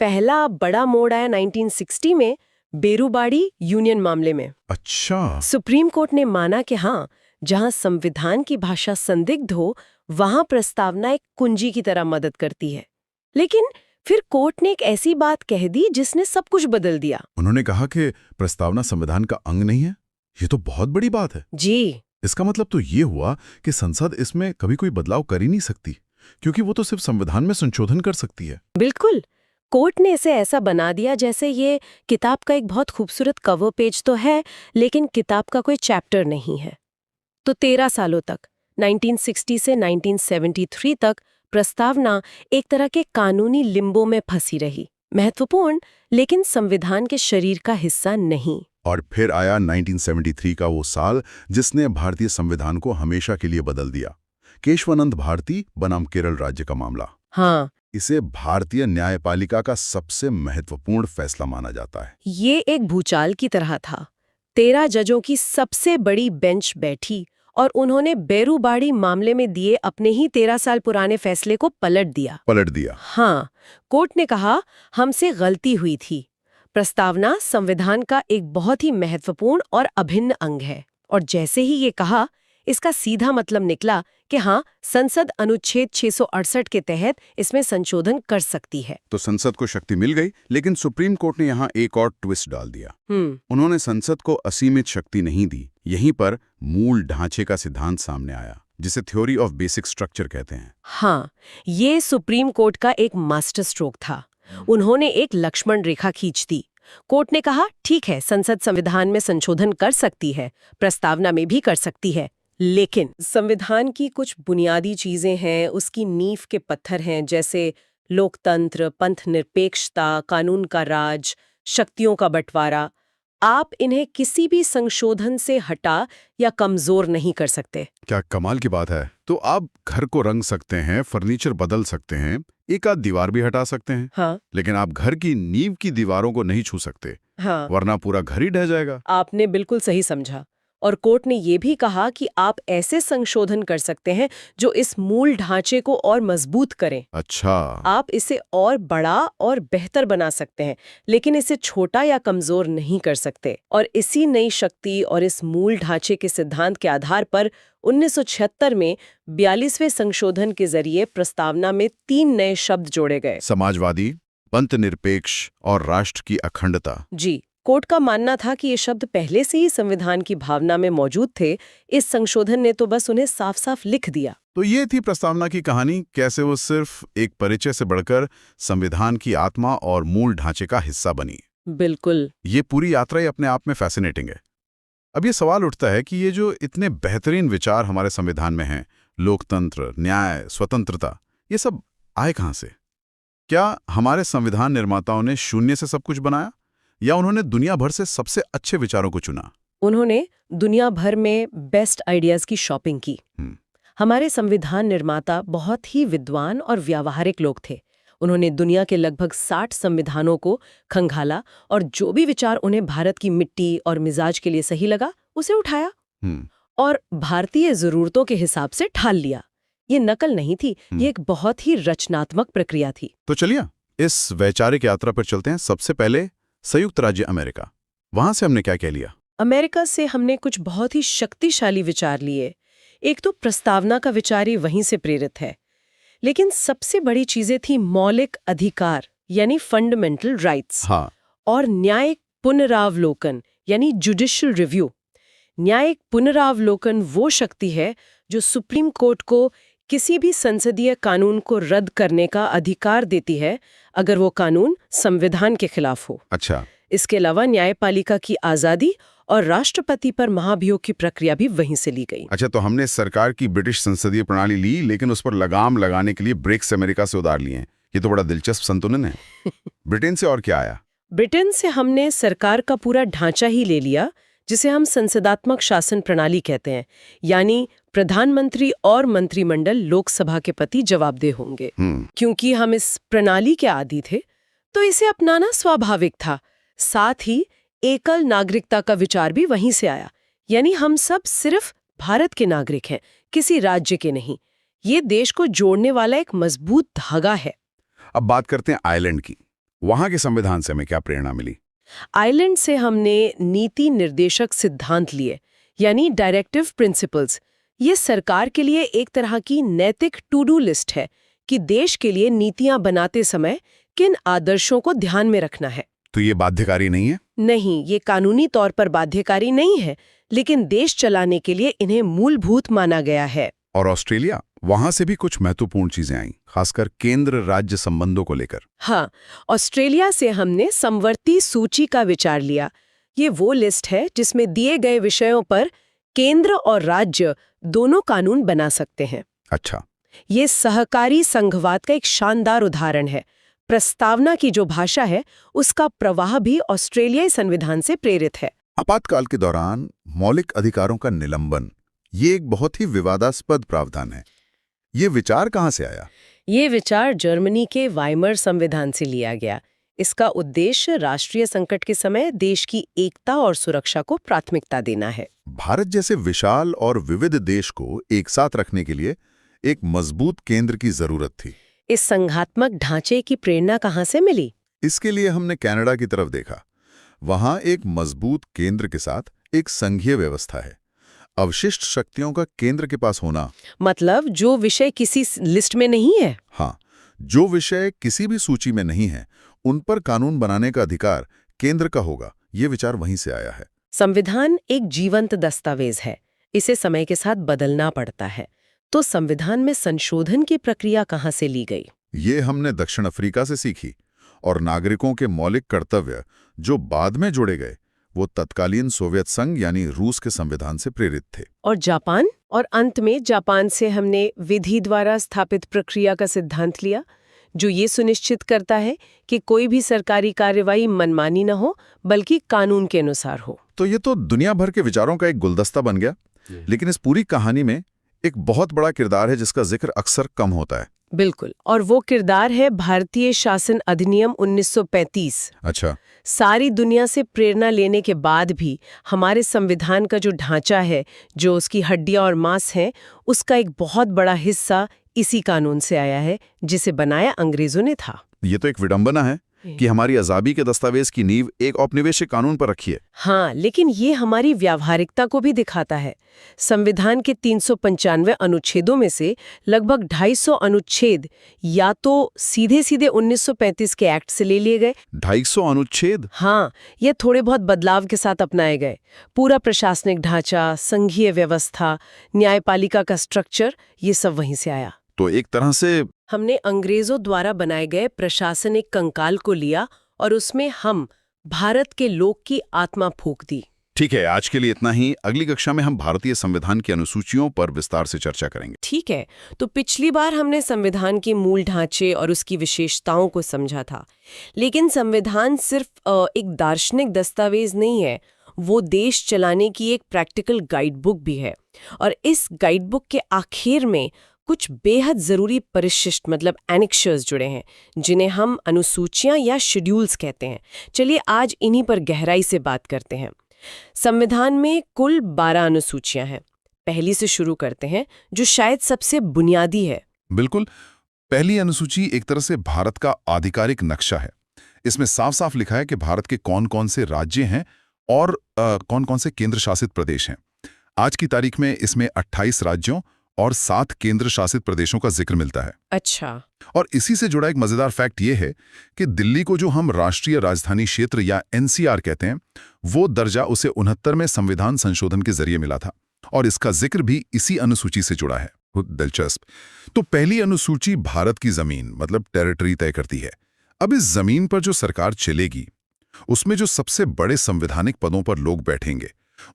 पहला बड़ा मोड़ आया 1960 में बेरूबाड़ी यूनियन मामले में। अच्छा, सुप्रीम कोर्ट ने माना कि हाँ, जहां संविधान की भाषा संदिग्ध हो, वहां प्रस्तावना एक कुंजी की तरह मदद करती है। लेकिन फिर कोर्ट ने एक ऐसी बात कह दी जिसने सब कुछ बदल दिया। उन्होंने कहा कि प्रस्तावना संविधान का अंग नहीं है। ये तो बहुत बड़ी बात है। जी, इसका मतलब तो ये हुआ कि संसद इसमें कभी कोई बदलाव कर ही नहीं सकती, क्योंकि वो तो सिर्फ संविधान में संशोधन कर सकती है। बिल्कुल। कोर्ट ने इसे ऐसा बना दिया जैसे ये किताब का एक बहुत खूबसूरत कवर पेज तो है, लेकिन किताब का कोई चैप्टर नहीं है। तो 13 सालों तक, 1960 से 1973 तक, प्रस्तावना एक तरह के कानूनी लिम्बो में फंसी रही। महत्वपूर्ण, लेकिन संविधान के शरीर का हिस्सा नहीं। और फिर आया 1973 का वो साल जिसने भारतीय संविधान को हमेशा के लिए बदल दिया। केशवानंद भारती बनाम केरल राज्य का मामला। हाँ, इसे भारतीय न्यायपालिका का सबसे महत्वपूर्ण फैसला माना जाता है। ये एक भूचाल की तरह था। 13 जजों की सबसे बड़ी बेंच बैठी और उन्होंने बेरूबाड़ी मामले में दिए अपने ही 13 साल पुराने फैसले को पलट दिया। हाँ, कोर्ट ने कहा, हमसे गलती हुई थी। प्रस्तावना संविधान का एक बहुत ही महत्वपूर्ण और अभिन्न अंग है। और जैसे ही ये कहा, इसका सीधा मतलब निकला कि हाँ, संसद अनुच्छेद 668 के तहत इसमें संशोधन कर सकती है। तो संसद को शक्ति मिल गई, लेकिन सुप्रीम कोर्ट ने यहाँ एक और ट्विस्ट डाल दिया। उन्होंने संसद को असीमित शक्ति नहीं दी। यहीं पर मूल ढांचे का सिद्धांत सामने आया, जिसे थ्योरी ऑफ बेसिक स्ट्रक्चर कहते हैं। हाँ, ये सुप्रीम कोर्ट का एक मास्टर स्ट्रोक था। उन्होंने एक लक्ष्मण रेखा खींच दी। कोर्ट ने कहा, ठीक है, संसद संविधान में संशोधन कर सकती है, प्रस्तावना में भी कर सकती है, लेकिन संविधान की कुछ बुनियादी चीजें हैं, उसकी नींव के पत्थर हैं, जैसे लोकतंत्र, पंथ निरपेक्षता, कानून का राज, शक्तियों का बंटवारा। आप इन्हें किसी भी संशोधन से हटा या कमजोर नहीं कर सकते। क्या कमाल की बात है। तो आप घर को रंग सकते हैं, फर्नीचर बदल सकते हैं, एक आध दीवार भी हटा सकते हैं। हाँ, लेकिन आप घर की नींव की दीवारों को नहीं छू सकते, हाँ, वरना पूरा घर ही ढह जाएगा। आपने बिल्कुल सही समझा। और कोर्ट ने ये भी कहा कि आप ऐसे संशोधन कर सकते हैं जो इस मूल ढांचे को और मजबूत करें। अच्छा, आप इसे और बड़ा और बेहतर बना सकते हैं, लेकिन इसे छोटा या कमजोर नहीं कर सकते। और इसी नई शक्ति और इस मूल ढांचे के सिद्धांत के आधार पर 1976 में 42वें संशोधन के जरिए प्रस्तावना में 3 नए शब्द जोड़े गए। समाजवादी, पंथ निरपेक्ष और राष्ट्र की अखंडता। जी, कोर्ट का मानना था कि ये शब्द पहले से ही संविधान की भावना में मौजूद थे। इस संशोधन ने तो बस उन्हें साफ साफ लिख दिया। तो ये थी प्रस्तावना की कहानी, कैसे वो सिर्फ एक परिचय से बढ़कर संविधान की आत्मा और मूल ढांचे का हिस्सा बनी। बिल्कुल। ये पूरी यात्रा ही अपने आप में फैसिनेटिंग है। अब ये सवाल उठता है कि ये जो इतने बेहतरीन विचार हमारे संविधान में हैं, लोकतंत्र, न्याय, स्वतंत्रता, ये सब आए कहाँ से? क्या हमारे संविधान निर्माताओं ने शून्य से सब कुछ बनाया, या उन्होंने दुनिया भर से सबसे अच्छे विचारों को चुना? उन्होंने दुनिया भर में बेस्ट आइडियाज की शॉपिंग की। हमारे संविधान निर्माता बहुत ही विद्वान और व्यावहारिक लोग थे। उन्होंने दुनिया के लगभग 60 संविधानों को खंगाला और जो भी विचार उन्हें भारत की मिट्टी और मिजाज के लिए सही लगा, उसे उठाया और भारतीय जरूरतों के हिसाब से ढाल लिया। ये नकल नहीं थी, ये एक बहुत ही रचनात्मक प्रक्रिया थी। तो चलिए इस वैचारिक यात्रा पर चलते हैं। सबसे पहले संयुक्त राज्य अमेरिका, वहां से हमने क्या कह लिया? अमेरिका से हमने कुछ बहुत ही शक्तिशाली विचार लिए। एक तो प्रस्तावना का विचार ही वहीं से प्रेरित है, लेकिन सबसे बड़ी चीजें थी मौलिक अधिकार यानी फंडामेंटल राइट्स। हाँ। और न्यायिक पुनरावलोकन यानी जुडिशियल रिव्यू। न्यायिक पुनरावलोकन वो शक्ति है जो सुप्रीम कोर्ट को किसी भी संसदीय कानून को रद्द करने का अधिकार देती है अगर वो कानून संविधान के खिलाफ हो। अच्छा। इसके अलावा न्यायपालिका की आजादी और राष्ट्रपति पर महाभियोग की प्रक्रिया भी वहीं से ली गई। अच्छा, तो हमने सरकार की ब्रिटिश संसदीय प्रणाली ली, लेकिन उस पर लगाम लगाने के लिए ब्रेक्स अमेरिका से उधार लिए हैं। ये तो बड़ा दिलचस्प संतुलन है। ब्रिटेन से और क्या आया? ब्रिटेन से हमने सरकार का पूरा ढांचा ही ले लिया, जिसे हम संसदात्मक शासन प्रणाली कहते हैं, यानी प्रधानमंत्री और मंत्रिमंडल लोकसभा के प्रति जवाबदेह होंगे। क्योंकि हम इस प्रणाली के आदी थे, तो इसे अपनाना स्वाभाविक था। साथ ही एकल नागरिकता का विचार भी वहीं से आया, यानी हम सब सिर्फ भारत के नागरिक हैं, किसी राज्य के नहीं। ये देश को जोड़ने वाला एक मजबूत धागा है। अब बात करते हैं आयरलैंड की। वहां के संविधान से हमें क्या प्रेरणा मिली? आयरलैंड से हमने नीति निर्देशक सिद्धांत लिए, यानी डायरेक्टिव प्रिंसिपल्स। ये सरकार के लिए एक तरह की नैतिक टू डू लिस्ट है कि देश के लिए नीतियां बनाते समय किन आदर्शों को ध्यान में रखना है। तो ये बाध्यकारी नहीं है? नहीं, ये कानूनी तौर पर बाध्यकारी नहीं है, लेकिन देश चलाने के लिए इन्हें मूलभूत माना गया है। और ऑस्ट्रेलिया, वहां से भी कुछ महत्वपूर्ण चीजें आईं, खासकर केंद्र राज्य संबंधों को लेकर। हाँ, ऑस्ट्रेलिया से हमने समवर्ती सूची का विचार लिया। ये वो लिस्ट है जिसमें दिए गए विषयों पर केंद्र और राज्य दोनों कानून बना सकते हैं। अच्छा। ये सहकारी संघवाद का एक शानदार उदाहरण है। प्रस्तावना की जो भाषा है, उसका प्रवाह भी ऑस्ट्रेलियाई संविधान से प्रेरित है। आपातकाल के दौरान मौलिक अधिकारों का निलंबन, ये एक बहुत ही विवादास्पद प्रावधान है। ये विचार कहाँ से आया? ये विचार जर्मनी के वाइमर संविधान से लिया गया। इसका उद्देश्य राष्ट्रीय संकट के समय देश की एकता और सुरक्षा को प्राथमिकता देना है। भारत जैसे विशाल और विविध देश को एक साथ रखने के लिए एक मजबूत केंद्र की जरूरत थी। इस संघात्मक ढांचे की प्रेरणा कहाँ से मिली? इसके लिए हमने कनाडा की तरफ देखा। वहां एक मजबूत केंद्र के साथ एक संघीय व्यवस्था है। अवशिष्ट शक्तियों का केंद्र के पास होना, मतलब जो विषय किसी लिस्ट में नहीं है। हाँ, जो विषय किसी भी सूची में नहीं है, उन पर कानून बनाने का अधिकार केंद्र का होगा। ये विचार वहीं से आया है। संविधान एक जीवंत दस्तावेज है, इसे समय के साथ बदलना पड़ता है। तो संविधान में संशोधन की प्रक्रिया कहाँ से ली गई? ये हमने दक्षिण अफ्रीका से सीखी, और नागरिकों के मौलिक कर्तव्य जो बाद में जोड़े गए, वो तत्कालीन सोवियत संघ यानी रूस के संविधान से प्रेरित थे। और जापान? और अंत में जापान से हमने विधि द्वारा स्थापित प्रक्रिया का सिद्धांत लिया, जो ये सुनिश्चित करता है कि कोई भी सरकारी कार्यवाही मनमानी न हो, बल्कि कानून के अनुसार हो। तो ये तो दुनिया भर के विचारों का एक गुलदस्ता बन गया। लेकिन इस पूरी कहानी में एक बहुत बड़ा किरदार है जिसका जिक्र अक्सर कम होता है। बिल्कुल, और वो किरदार है भारतीय शासन अधिनियम 1935। अच्छा। सारी दुनिया से प्रेरणा लेने के बाद भी हमारे संविधान का जो ढांचा है, जो उसकी हड्डियां और मांस हैं, उसका एक बहुत बड़ा हिस्सा इसी कानून से आया है, जिसे बनाया अंग्रेजों ने था। ये तो एक विडंबना है कि हमारी आजादी के दस्तावेज की नींव एक औपनिवेशिक कानून पर रखी है। हाँ, लेकिन ये हमारी व्यावहारिकता को भी दिखाता है। संविधान के 395 अनुच्छेदों में से लगभग 250 अनुच्छेद या तो सीधे सीधे 1935 के एक्ट से ले लिए गए। 250 अनुच्छेद? हाँ, ये थोड़े बहुत बदलाव के साथ अपनाए गए। पूरा प्रशासनिक ढांचा, संघीय व्यवस्था, न्यायपालिका का स्ट्रक्चर, ये सब वहीं से आया। तो एक तरह से हमने अंग्रेजों द्वारा बनाए गए प्रशासनिक कंकाल को लिया और उसमें हम भारत के लोक की आत्मा फूंक दी। ठीक है, आज के लिए इतना ही। अगली कक्षा में हम भारतीय संविधान की अनुसूचियों पर विस्तार से चर्चा करेंगे। ठीक है, तो पिछली बार हमने संविधान के मूल ढांचे और उसकी विशेषताओं को समझा था, लेकिन संविधान सिर्फ एक दार्शनिक दस्तावेज नहीं है, वो देश चलाने की एक प्रैक्टिकल गाइड बुक भी है। और इस गाइड बुक के आखिर में कुछ बेहद जरूरी परिशिष्ट मतलब एनेक्शर्स जुड़े हैं, जिन्हें हम अनुसूचियां या शेड्यूल्स कहते हैं। चलिए आज इन्हीं पर गहराई से बात करते हैं। संविधान में कुल 12 अनुसूचियां हैं। पहली से शुरू करते हैं, जो शायद सबसे बुनियादी है। बिल्कुल। पहली अनुसूची एक तरह से भारत का आधिकारिक नक्शा है। इसमें साफ साफ लिखा है कि भारत के कौन कौन से राज्य हैं और कौन कौन से केंद्र शासित प्रदेश हैं। आज की तारीख में इसमें 28 राज्यों और 7 केंद्र शासित प्रदेशों का जिक्र मिलता है। अच्छा। और इसी से जुड़ा एक मजेदार फैक्ट ये है कि दिल्ली को जो हम राष्ट्रीय राजधानी क्षेत्र या एनसीआर कहते हैं, वो दर्जा उसे 69 में संविधान संशोधन के जरिए मिला था, और इसका जिक्र भी इसी अनुसूची से जुड़ा है। दिलचस्प। तो पहली अनुसूची भारत की जमीन मतलब टेरिटरी तय करती है। अब इस जमीन पर जो सरकार चलेगी, उसमें जो सबसे बड़े संवैधानिक पदों पर लोग बैठेंगे,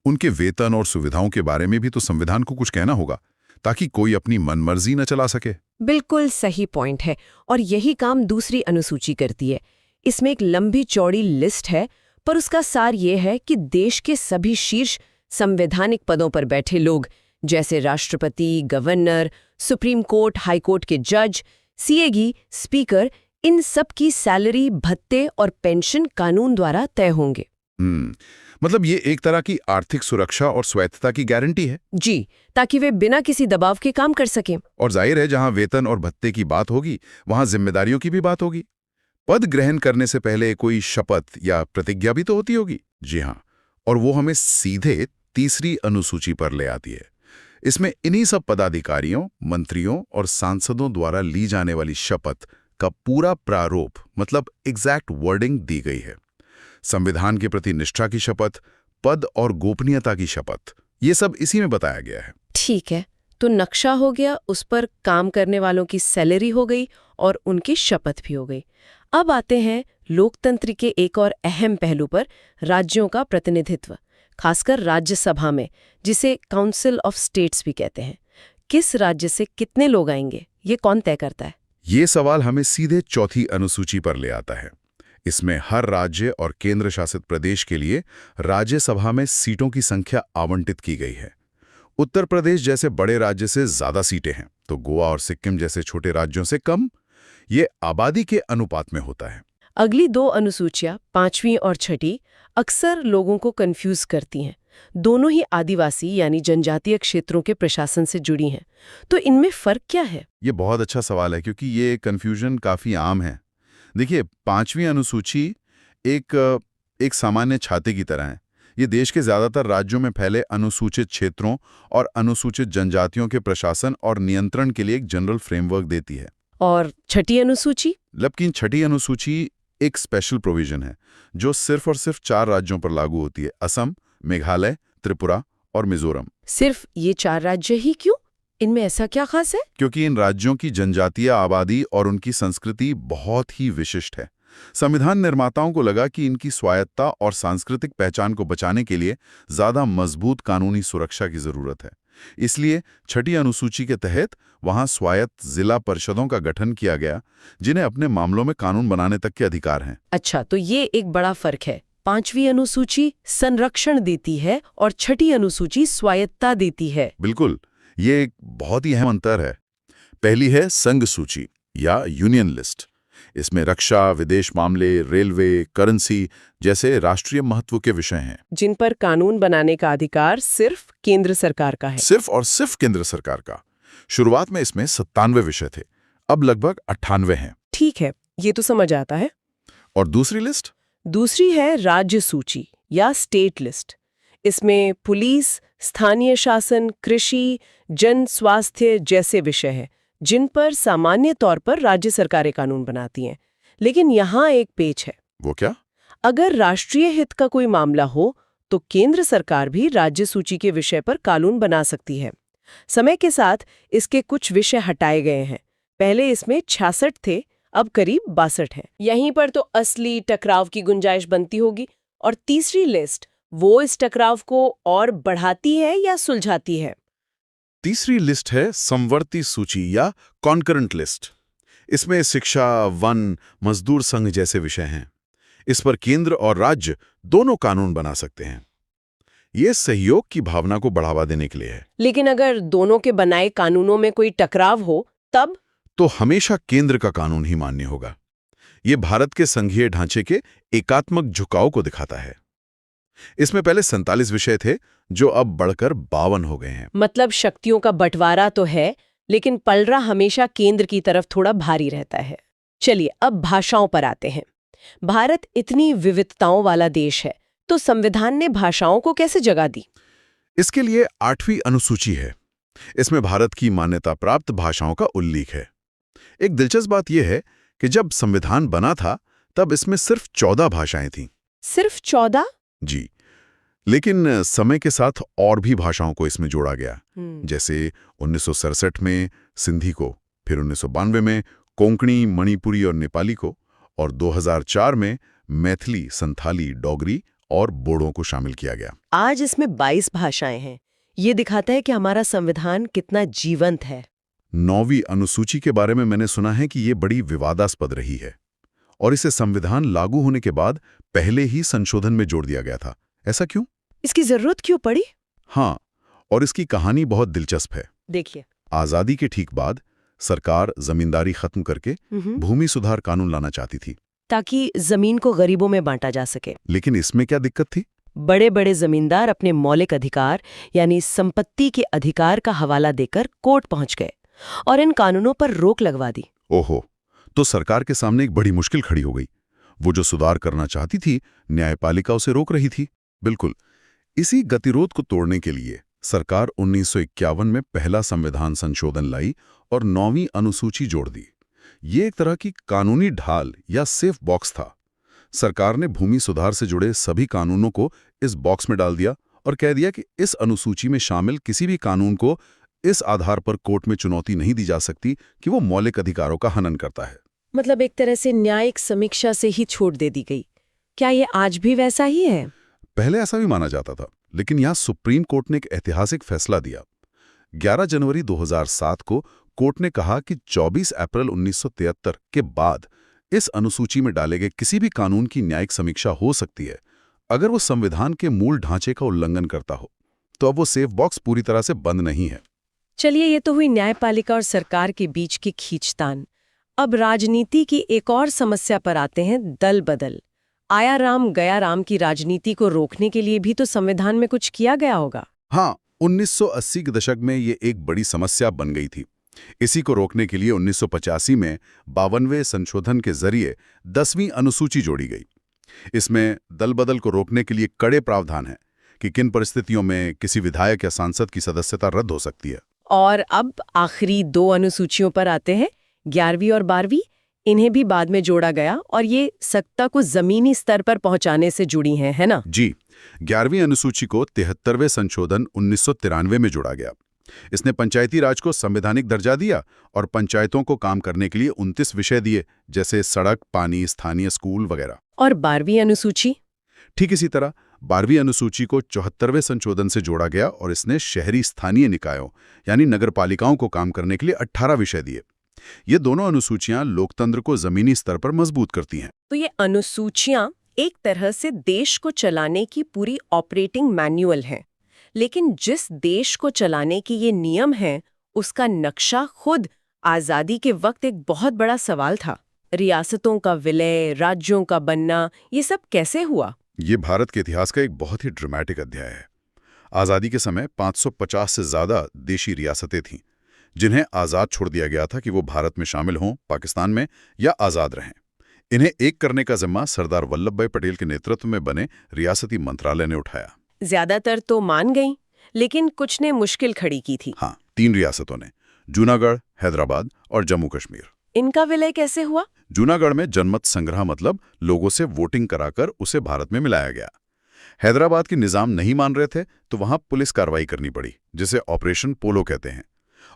उनके वेतन और सुविधाओं के बारे में भी तो संविधान को कुछ कहना होगा, ताकि कोई अपनी मनमर्जी न चला सके। बिल्कुल सही पॉइंट है, और यही काम दूसरी अनुसूची करती है। इसमें एक लंबी चौड़ी लिस्ट है, पर उसका सार ये है कि देश के सभी शीर्ष संवैधानिक पदों पर बैठे लोग, जैसे राष्ट्रपति, governor, supreme court, high court के जज, सीएगी, स्पीकर, इन सब की सैलरी, भत्ते और पेंशन कानून द्वारा तय होंगे। मतलब ये एक तरह की आर्थिक सुरक्षा और स्वायत्तता की गारंटी है। जी, ताकि वे बिना किसी दबाव के काम कर सकें। और जाहिर है, जहां वेतन और भत्ते की बात होगी, वहां जिम्मेदारियों की भी बात होगी। पद ग्रहण करने से पहले कोई शपथ या प्रतिज्ञा भी तो होती होगी। जी हाँ, और वो हमें सीधे तीसरी अनुसूची पर ले आती है। इसमें इन्हीं सब पदाधिकारियों, मंत्रियों और सांसदों द्वारा ली जाने वाली शपथ का पूरा प्रारूप, मतलब एग्जैक्ट वर्डिंग दी गई है। संविधान के प्रति निष्ठा की शपथ, पद और गोपनीयता की शपथ, ये सब इसी में बताया गया है। ठीक है, तो नक्शा हो गया, उस पर काम करने वालों की सैलरी हो गई और उनकी शपथ भी हो गई। अब आते हैं लोकतंत्र के एक और अहम पहलू पर, राज्यों का प्रतिनिधित्व, खासकर राज्यसभा में, जिसे काउंसिल ऑफ स्टेट्स भी कहते हैं। किस राज्य से कितने लोग आएंगे, ये कौन तय करता है? ये सवाल हमें सीधे चौथी अनुसूची पर ले आता है। इसमें हर राज्य और केंद्र शासित प्रदेश के लिए राज्यसभा में सीटों की संख्या आवंटित की गई है। उत्तर प्रदेश जैसे बड़े राज्य से ज्यादा सीटें हैं, तो गोवा और सिक्किम जैसे छोटे राज्यों से कम। ये आबादी के अनुपात में होता है। अगली दो अनुसूचियां, 5वीं और 6ठी, अक्सर लोगों को कंफ्यूज करती हैं। दोनों ही आदिवासी यानी जनजातीय क्षेत्रों के प्रशासन से जुड़ी हैं। तो इनमें फर्क क्या है? ये बहुत अच्छा सवाल है, क्योंकि ये कन्फ्यूजन काफी आम है। देखिए, 5वीं अनुसूची एक सामान्य छाते की तरह है। ये देश के ज्यादातर राज्यों में फैले अनुसूचित क्षेत्रों और अनुसूचित जनजातियों के प्रशासन और नियंत्रण के लिए एक जनरल फ्रेमवर्क देती है। और 6ठी अनुसूची? लेकिन 6ठी अनुसूची एक स्पेशल प्रोविजन है, जो सिर्फ और सिर्फ 4 राज्यों पर लागू होती है: असम, मेघालय, त्रिपुरा और मिजोरम। सिर्फ ये 4 राज्य ही क्यों? इनमें ऐसा क्या खास है? क्योंकि इन राज्यों की जनजातीय आबादी और उनकी संस्कृति बहुत ही विशिष्ट है। संविधान निर्माताओं को लगा कि इनकी स्वायत्तता और सांस्कृतिक पहचान को बचाने के लिए ज्यादा मजबूत कानूनी सुरक्षा की जरूरत है। इसलिए 6ठी अनुसूची के तहत वहां स्वायत्त जिला परिषदों का गठन किया गया, जिन्हें अपने मामलों में कानून बनाने तक के अधिकार हैं। अच्छा, तो ये एक बड़ा फर्क है। 5वीं अनुसूची संरक्षण देती है और 6ठी अनुसूची स्वायत्तता देती है। बिल्कुल, ये एक बहुत ही अहम अंतर है। पहली है संघ सूची या यूनियन लिस्ट। इसमें रक्षा, विदेश मामले, रेलवे, करेंसी जैसे राष्ट्रीय महत्व के विषय हैं, जिन पर कानून बनाने का अधिकार सिर्फ केंद्र सरकार का है। सिर्फ और सिर्फ केंद्र सरकार का। शुरुआत में इसमें 97 विषय थे, अब लगभग 98 हैं। ठीक है, ये तो समझ आता है। और दूसरी लिस्ट? दूसरी है राज्य सूची या स्टेट लिस्ट। इसमें पुलिस, स्थानीय शासन, कृषि, जन स्वास्थ्य जैसे विषय हैं, जिन पर सामान्य तौर पर राज्य सरकारें कानून बनाती हैं। लेकिन यहाँ एक पेच है। वो क्या? अगर राष्ट्रीय हित का कोई मामला हो, तो केंद्र सरकार भी राज्य सूची के विषय पर कानून बना सकती है। समय के साथ इसके कुछ विषय हटाए गए हैं। पहले इसमें 66 थे, अब करीब 62 हैं। यहीं पर तो असली टकराव की गुंजाइश बनती होगी। और तीसरी लिस्ट, वो इस टकराव को और बढ़ाती है या सुलझाती है? तीसरी लिस्ट है समवर्ती सूची या कॉन्करेंट लिस्ट। इसमें शिक्षा, वन, मजदूर संघ जैसे विषय हैं। इस पर केंद्र और राज्य दोनों कानून बना सकते हैं। ये सहयोग की भावना को बढ़ावा देने के लिए है। लेकिन अगर दोनों के बनाए कानूनों में कोई टकराव हो, तब? तो हमेशा केंद्र का कानून ही मान्य होगा। ये भारत के संघीय ढांचे के एकात्मक झुकाव को दिखाता है। इसमें पहले 47 विषय थे, जो अब बढ़कर 52 हो गए हैं। मतलब शक्तियों का बंटवारा तो है, लेकिन पलड़ा हमेशा केंद्र की तरफ थोड़ा भारी रहता है। चलिए, अब भाषाओं पर आते हैं। भारत इतनी विविधताओं वाला देश है, तो संविधान ने भाषाओं को कैसे जगह दी? इसके लिए 8वीं अनुसूची है। इसमें भारत की मान्यता प्राप्त भाषाओं का उल्लेख है। एक दिलचस्प बात यह है कि जब संविधान बना था, तब इसमें सिर्फ 14 भाषाएं थीं। सिर्फ 14? जी, लेकिन समय के साथ और भी भाषाओं को इसमें जोड़ा गया। जैसे 1967 में सिंधी को, फिर 1992 में कोंकणी, मणिपुरी और नेपाली को, और 2004 में मैथिली, संथाली, डोगरी और बोडो को शामिल किया गया। आज इसमें 22 भाषाएं हैं। ये दिखाता है कि हमारा संविधान कितना जीवंत है। 9वीं अनुसूची के बारे में मैंने सुना है कि ये बड़ी विवादास्पद रही है। और इसे संविधान लागू होने के बाद पहले ही संशोधन में जोड़ दिया गया था। ऐसा क्यों? इसकी जरूरत क्यों पड़ी? हाँ, और इसकी कहानी बहुत दिलचस्प है। देखिए। आजादी के ठीक बाद सरकार जमींदारी खत्म करके भूमि सुधार कानून लाना चाहती थी, ताकि जमीन को गरीबों में बांटा जा सके। लेकिन इसमें क्या दिक्कत थी? बड़े बड़े जमींदार अपने मौलिक अधिकार यानी संपत्ति के अधिकार का हवाला देकर कोर्ट पहुंच गए और इन कानूनों पर रोक लगवा दी। ओहो, तो सरकार के सामने एक बड़ी मुश्किल खड़ी हो गई। वो जो सुधार करना चाहती थी, न्यायपालिका उसे रोक रही थी। बिल्कुल, इसी गतिरोध को तोड़ने के लिए सरकार 1951 में पहला संविधान संशोधन लाई और 9वीं अनुसूची जोड़ दी। ये एक तरह की कानूनी ढाल या सेफ बॉक्स था। सरकार ने भूमि सुधार से जुड़े सभी कानूनों को इस बॉक्स में डाल दिया और कह दिया कि इस अनुसूची में शामिल किसी भी कानून को इस आधार पर कोर्ट में चुनौती नहीं दी जा सकती कि वो मौलिक अधिकारों का हनन करता है। मतलब एक तरह से न्यायिक समीक्षा से ही छूट दे दी गई। क्या ये आज भी वैसा ही है? पहले ऐसा भी माना जाता था, लेकिन यहाँ सुप्रीम कोर्ट ने एक ऐतिहासिक फैसला दिया। 11 जनवरी 2007 को कोर्ट ने कहा कि 24 अप्रैल 1973 के बाद इस अनुसूची में डाले गए किसी भी कानून की न्यायिक समीक्षा हो सकती है अगर वो संविधान के मूल ढांचे का उल्लंघन करता हो। तो अब वो सेफ बॉक्स पूरी तरह से बंद नहीं है। चलिए, ये तो हुई न्यायपालिका और सरकार के बीच की खींचतान। अब राजनीति की एक और समस्या पर आते हैं, दल बदल। आया राम गया राम की राजनीति को रोकने के लिए भी तो संविधान में कुछ किया गया होगा। हाँ, 1980 के दशक में ये एक बड़ी समस्या बन गई थी। इसी को रोकने के लिए 1985 में 52वें संशोधन के जरिए 10वीं अनुसूची जोड़ी गई। इसमें दल बदल को रोकने के लिए कड़े प्रावधान हैं कि किन परिस्थितियों में किसी विधायक या सांसद की सदस्यता रद्द हो सकती है। और अब आखिरी 2 अनुसूचियों पर आते हैं, 11वीं और 12वीं। इन्हें भी बाद में जोड़ा गया और ये सत्ता को जमीनी स्तर पर पहुंचाने से जुड़ी हैं, है ना? जी, 11वीं अनुसूची को 73वें संशोधन 1993 में जोड़ा गया। इसने पंचायती राज को संवैधानिक दर्जा दिया और पंचायतों को काम करने के लिए 29 विषय दिए, जैसे सड़क, पानी, स्थानीय स्कूल वगैरह। और 12वीं अनुसूची? ठीक इसी तरह 12वीं अनुसूची को 74वें संशोधन से जोड़ा गया और इसने शहरी स्थानीय निकायों यानी नगरपालिकाओं को काम करने के लिए 18 विषय दिए। ये दोनों अनुसूचियां लोकतंत्र को जमीनी स्तर पर मजबूत करती हैं। तो ये अनुसूचियां एक तरह से देश को चलाने की पूरी ऑपरेटिंग मैन्युअल है। लेकिन जिस देश को चलाने के ये नियम हैं, उसका नक्शा खुद आजादी के वक्त एक बहुत बड़ा सवाल था। रियासतों का विलय, राज्यों का बनना, ये सब कैसे हुआ? ये भारत के इतिहास का एक बहुत ही ड्रामेटिक अध्याय है। आजादी के समय 550 से ज्यादा देशी रियासतें थीं, जिन्हें आजाद छोड़ दिया गया था कि वो भारत में शामिल हों, पाकिस्तान में, या आजाद रहें। इन्हें एक करने का जिम्मा सरदार वल्लभ भाई पटेल के नेतृत्व में बने रियासती मंत्रालय ने उठाया। ज्यादातर तो मान गई, लेकिन कुछ ने मुश्किल खड़ी की थी। हाँ, 3 रियासतों ने, जूनागढ़, हैदराबाद और जम्मू कश्मीर। इनका विलय कैसे हुआ? जूनागढ़ में जनमत संग्रह मतलब लोगों से वोटिंग कराकर उसे भारत में मिलाया गया। हैदराबाद के निजाम नहीं मान रहे थे तो वहां पुलिस कार्रवाई करनी पड़ी, जिसे ऑपरेशन पोलो कहते हैं।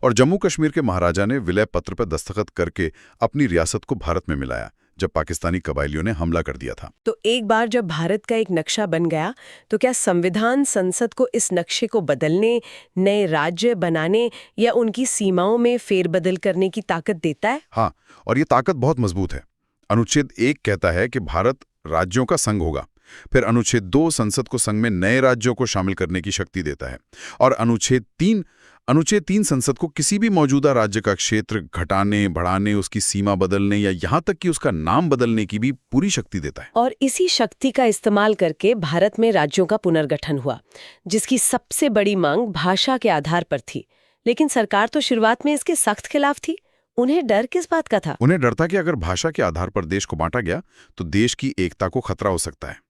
और जम्मू कश्मीर के महाराजा ने विलय पत्र पर दस्तखत करके अपनी रियासत को भारत में मिलाया जब पाकिस्तानी कबायलियों ने हमला कर दिया था। तो एक बार जब भारत का एक नक्शा बन गया, तो क्या संविधान संसद को इस नक्शे को बदलने, नए राज्य बनाने या उनकी सीमाओं में फेरबदल करने की ताकत देता है? हाँ, और ये ताकत बहुत मजबूत है। अनुच्छेद 1 कहता है कि भारत राज्यों का संघ होगा। फिर अनुच्छेद 2 संसद को संघ में नए राज्यों को शामिल करने की शक्ति देता है। और अनुच्छेद 3 संसद को किसी भी मौजूदा राज्य का क्षेत्र घटाने, बढ़ाने, उसकी सीमा बदलने या यहाँ तक कि उसका नाम बदलने की भी पूरी शक्ति देता है। और इसी शक्ति का इस्तेमाल करके भारत में राज्यों का पुनर्गठन हुआ, जिसकी सबसे बड़ी मांग भाषा के आधार पर थी। लेकिन सरकार तो शुरुआत में इसके सख्त खिलाफ थी। उन्हें डर किस बात का था? उन्हें डर था कि अगर भाषा के आधार पर देश को बांटा गया तो देश की एकता को खतरा हो सकता है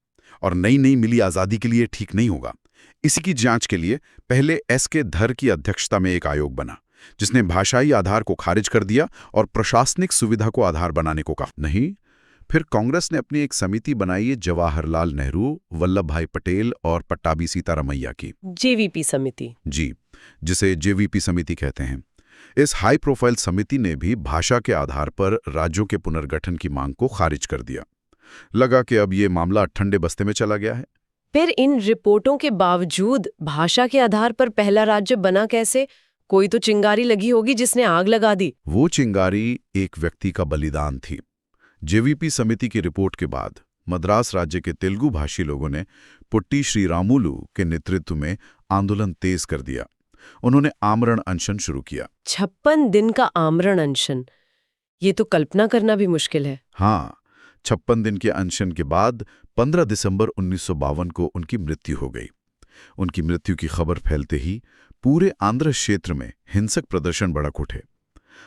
और नई मिली आजादी के लिए ठीक नहीं होगा। इसी की जांच के लिए पहले एस.के. धर की अध्यक्षता में एक आयोग बना, जिसने भाषाई आधार को खारिज कर दिया और प्रशासनिक सुविधा को आधार बनाने को कहा। नहीं, फिर कांग्रेस ने अपनी एक समिति बनाई है, जवाहरलाल नेहरू, वल्लभ भाई पटेल और पट्टाभी सीतारामैया की जेवीपी समिति। जी, जिसे जेवीपी समिति कहते हैं। इस हाई प्रोफाइल समिति ने भी भाषा के आधार पर राज्यों के पुनर्गठन की मांग को खारिज कर दिया। लगा कि अब ये मामला ठंडे बस्ते में चला गया है। फिर इन रिपोर्टों के बावजूद भाषा के आधार पर पहला राज्य बना कैसे? कोई तो चिंगारी लगी होगी जिसने आग लगा दी। वो चिंगारी एक व्यक्ति का बलिदान थी, जेवीपी समिति की रिपोर्ट के बाद मद्रास राज्य के तेलुगु भाषी लोगों ने पुट्टी श्रीरामुलु के नेतृत्व में आंदोलन तेज कर दिया। उन्होंने आमरण अनशन शुरू किया। 56 दिन का आमरण अनशन, ये तो कल्पना करना भी मुश्किल है। हाँ, 56 दिन के अनशन के बाद 15 दिसंबर 1952 को उनकी मृत्यु हो गई। उनकी मृत्यु की खबर फैलते ही पूरे आंध्र क्षेत्र में हिंसक प्रदर्शन भड़क उठे।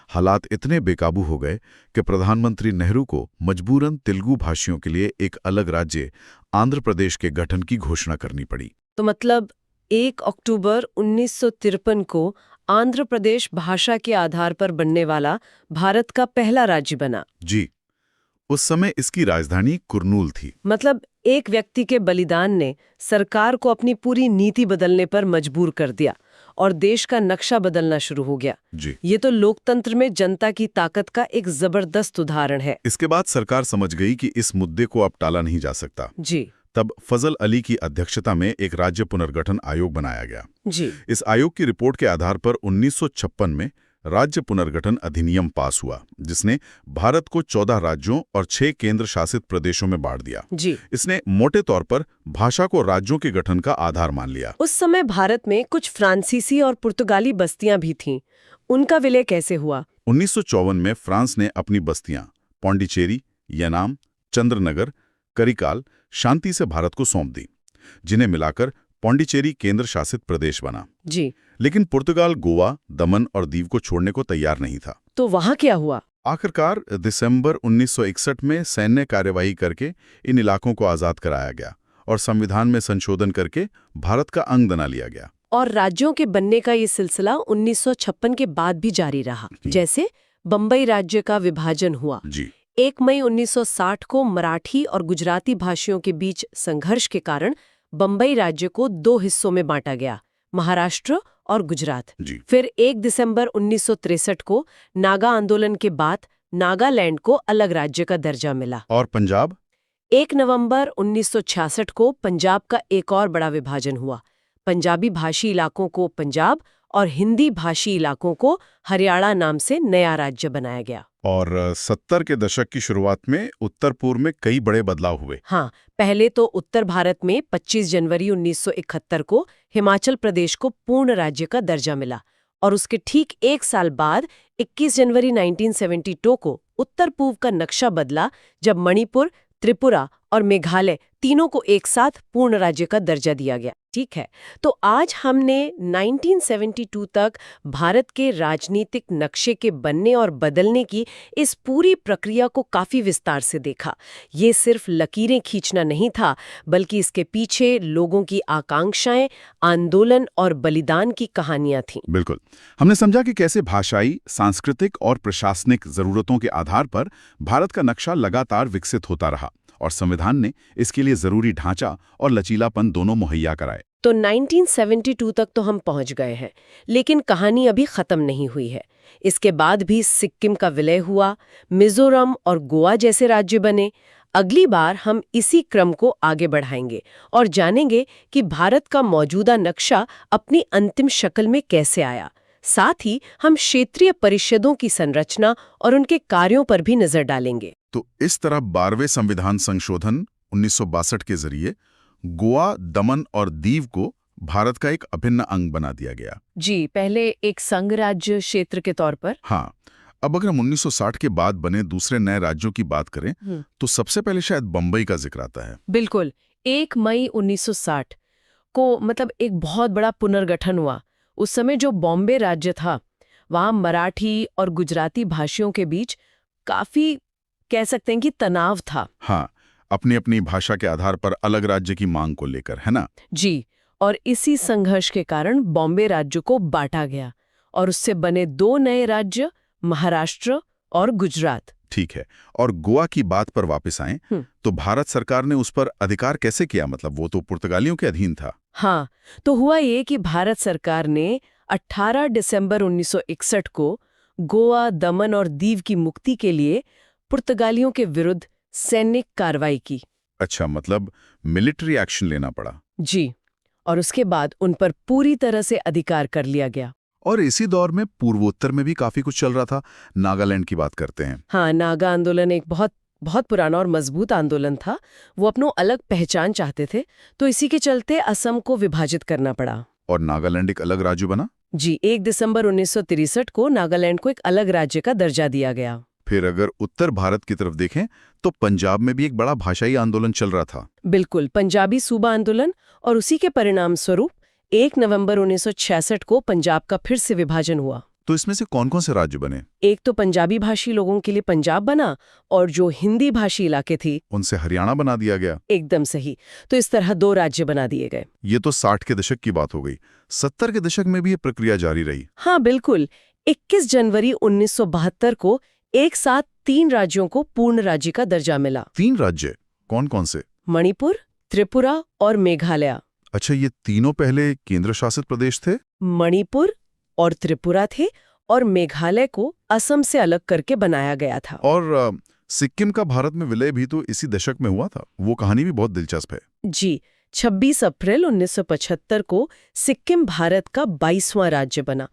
हालात इतने बेकाबू हो गए कि प्रधानमंत्री नेहरू को मजबूरन तेलुगु भाषियों के लिए एक अलग राज्य आंध्र प्रदेश के गठन की घोषणा करनी पड़ी। तो मतलब 1 अक्टूबर 1953 को आंध्र प्रदेश भाषा के आधार पर बनने वाला भारत का पहला राज्य बना। जी, उस समय इसकी राजधानी कुरनूल थी। मतलब एक व्यक्ति के बलिदान ने सरकार को अपनी पूरी नीति बदलने पर मजबूर कर दिया और देश का नक्शा बदलना शुरू हो गया। जी, ये तो लोकतंत्र में जनता की ताकत का एक जबरदस्त उदाहरण है। इसके बाद सरकार समझ गई कि इस मुद्दे को अब टाला नहीं जा सकता। जी तब फजल अली की अध्यक्षता में एक राज्य पुनर्गठन आयोग बनाया गया। जी इस आयोग की रिपोर्ट के आधार पर 1956 में राज्य पुनर्गठन अधिनियम पास हुआ, जिसने भारत को 14 राज्यों और 6 केंद्र शासित प्रदेशों में बांट दिया। जी इसने मोटे तौर पर भाषा को राज्यों के गठन का आधार मान लिया। उस समय भारत में कुछ फ्रांसीसी और पुर्तगाली बस्तियां भी थीं। उनका विलय कैसे हुआ? 1954 में फ्रांस ने अपनी बस्तियां पौंडीचेरी, यनाम, चंद्रनगर, करिकाल शांति से भारत को सौंप दी, जिन्हें मिलाकर पौंडीचेरी केंद्र शासित प्रदेश बना। जी लेकिन पुर्तगाल गोवा, दमन और दीव को छोड़ने को तैयार नहीं था। तो वहां क्या हुआ? आखिरकार दिसंबर 1961 में सैन्य कार्यवाही करके इन इलाकों को आजाद कराया गया और संविधान में संशोधन करके भारत का अंग बना लिया गया। और राज्यों के बनने का ये सिलसिला 1956 के बाद भी जारी रहा। जैसे बम्बई राज्य का विभाजन हुआ। जी 1 मई 1960 को मराठी और गुजराती भाषियों के बीच संघर्ष के कारण बम्बई राज्य को 2 हिस्सों में बांटा गया, महाराष्ट्र और गुजरात। जी फिर 1 दिसंबर 1963 को नागा आंदोलन के बाद नागालैंड को अलग राज्य का दर्जा मिला। और पंजाब? 1 नवंबर 1966 को पंजाब का एक और बड़ा विभाजन हुआ। पंजाबी भाषी इलाकों को पंजाब और हिंदी भाषी इलाकों को हरियाणा नाम से नया राज्य बनाया गया। और 70 के दशक की शुरुआत में उत्तर पूर्व में कई बड़े बदलाव हुए। हाँ, पहले तो उत्तर भारत में 25 जनवरी 1971 को हिमाचल प्रदेश को पूर्ण राज्य का दर्जा मिला और उसके ठीक 1 साल बाद 21 जनवरी 1972 को उत्तर पूर्व का नक्शा बदला, जब मणिपुर, त्रिपुरा और मेघालय तीनों को एक साथ पूर्ण राज्य का दर्जा दिया गया। ठीक है, तो आज हमने 1972 तक भारत के राजनीतिक नक्शे के बनने और बदलने की इस पूरी प्रक्रिया को काफी विस्तार से देखा। ये सिर्फ लकीरें खींचना नहीं था, बल्कि इसके पीछे लोगों की आकांक्षाएं, आंदोलन और बलिदान की कहानियां थीं। बिल्कुल, हमने समझा कि कैसे भाषाई, सांस्कृतिक और प्रशासनिक जरूरतों के आधार पर भारत का नक्शा लगातार विकसित होता रहा और संविधान ने इसके लिए जरूरी ढांचा और लचीलापन दोनों मुहैया कराए। तो 1972 तक तो हम पहुंच गए हैं, लेकिन कहानी अभी खत्म नहीं हुई है। इसके बाद भी सिक्किम का विलय हुआ, मिजोरम और गोवा जैसे राज्य बने। अगली बार हम इसी क्रम को आगे बढ़ाएंगे और जानेंगे कि भारत का मौजूदा नक्शा अपनी अंतिम शक्ल में कैसे आया। साथ ही हम क्षेत्रीय परिषदों की संरचना और उनके कार्यों पर भी नजर डालेंगे। तो इस तरह 12वें संविधान संशोधन 1962 के जरिए गोवा, दमन और दीव को भारत का एक अभिन्न अंग बना दिया गया। जी, पहले एक संघ राज्य क्षेत्र के तौर पर। हाँ, अब अगर हम 1960 के बाद बने दूसरे नए राज्यों की बात करें तो सबसे पहले शायद बम्बई का जिक्र आता है। बिल्कुल, 1 मई 1960 को मतलब एक बहुत बड़ा पुनर्गठन हुआ। उस समय जो बॉम्बे राज्य था, वहाँ मराठी और गुजराती भाषियों के बीच काफी, कह सकते हैं कि तनाव था। हाँ, अपनी अपनी भाषा के आधार पर अलग राज्य की मांग को लेकर, है ना? जी, और इसी संघर्ष के कारण बॉम्बे राज्य को बांटा गया और उससे बने 2 नए राज्य, महाराष्ट्र और गुजरात। ठीक है, और गोवा की बात पर वापस आएं तो भारत सरकार ने उस पर अधिकार कैसे किया? मतलब वो तो पुर्तगालियों के अधीन था। हाँ, तो हुआ ये कि भारत सरकार ने 18 दिसंबर 1961 को गोवा, दमन और दीव की मुक्ति के लिए पुर्तगालियों के विरुद्ध सैनिक कार्रवाई की। अच्छा, मतलब मिलिट्री एक्शन लेना पड़ा। जी, और उसके बाद उन पर पूरी तरह से अधिकार कर लिया गया। और इसी दौर में पूर्वोत्तर में भी काफी कुछ चल रहा था। नागालैंड की बात करते हैं। हाँ, नागा आंदोलन एक बहुत बहुत पुराना और मजबूत आंदोलन था। वो अपनों अलग पहचान चाहते थे, तो इसी के चलते असम को विभाजित करना पड़ा। और नागालैंड एक अलग राज्य बना। जी, 1 दिसंबर 1963 को नागालैंड को एक अलग राज्य का दर्जा दिया गया। फिर अगर उत्तर भारत की तरफ देखें तो पंजाब में भी एक बड़ा भाषाई आंदोलन चल रहा था। बिल्कुल, पंजाबी सूबा आंदोलन, और उसी के परिणाम स्वरूप 1 नवंबर 1966 को पंजाब का फिर से विभाजन हुआ। तो इसमें से कौन-कौन से राज्य बने? एक तो पंजाबी भाषी लोगों के लिए पंजाब बना, और जो हिंदी भाषी इलाके थी उनसे हरियाणा बना दिया गया। एकदम सही। तो इस तरह 2 राज्य बना दिए गए। ये तो 60 के दशक की बात हो गई। 70 के दशक में भी ये प्रक्रिया जारी रही। हाँ बिल्कुल, 21 जनवरी 1972 को एक साथ 3 राज्यों को पूर्ण राज्य का दर्जा मिला। 3 राज्य कौन-कौन से? मणिपुर, त्रिपुरा और मेघालय। अच्छा, ये तीनों पहले केंद्र शासित प्रदेश थे? मणिपुर और त्रिपुरा थे, और मेघालय को असम से अलग करके बनाया गया था। और सिक्किम का भारत में विलय भी तो इसी दशक में हुआ था। वो कहानी भी बहुत दिलचस्प है। जी, 26 अप्रैल 1975 को सिक्किम भारत का 22वां राज्य बना।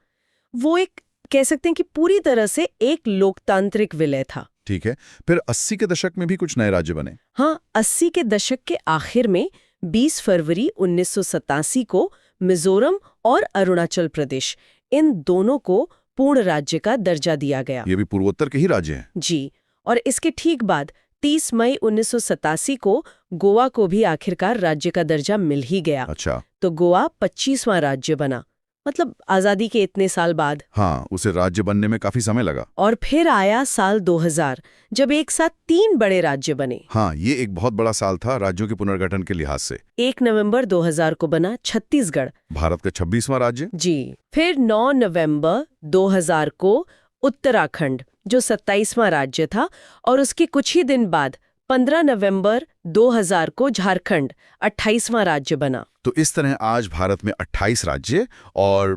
वो एक कह सकते हैं कि पूरी तरह से एक लोकतांत्रिक विलय था। ठीक है, फिर 80 के दशक में भी कुछ नए राज्य बने। हाँ, 80 के दशक के आखिर में 20 फरवरी 1987 को मिजोरम और अरुणाचल प्रदेश, इन दोनों को पूर्ण राज्य का दर्जा दिया गया। ये भी पूर्वोत्तर के ही राज्य हैं। जी, और इसके ठीक बाद 30 मई 1987 को गोवा को भी आखिरकार राज्य का दर्जा मिल ही गया। अच्छा। तो गोवा 25वां राज्य बना, मतलब आजादी के इतने साल बाद। हाँ, उसे राज्य बनने में काफी समय लगा। और फिर आया साल 2000, जब एक साथ 3 बड़े राज्य बने। हाँ, ये एक बहुत बड़ा साल था राज्यों के पुनर्गठन के लिहाज से। 1 नवंबर 2000 को बना छत्तीसगढ़, भारत का 26वां राज्य। जी। फिर 9 नवंबर 2000 को उत्तराखंड, जो 27वां राज्य था, और उसके कुछ ही दिन बाद 15 नवंबर 2000 को झारखंड 28वां राज्य बना। तो इस तरह आज भारत में 28 राज्य और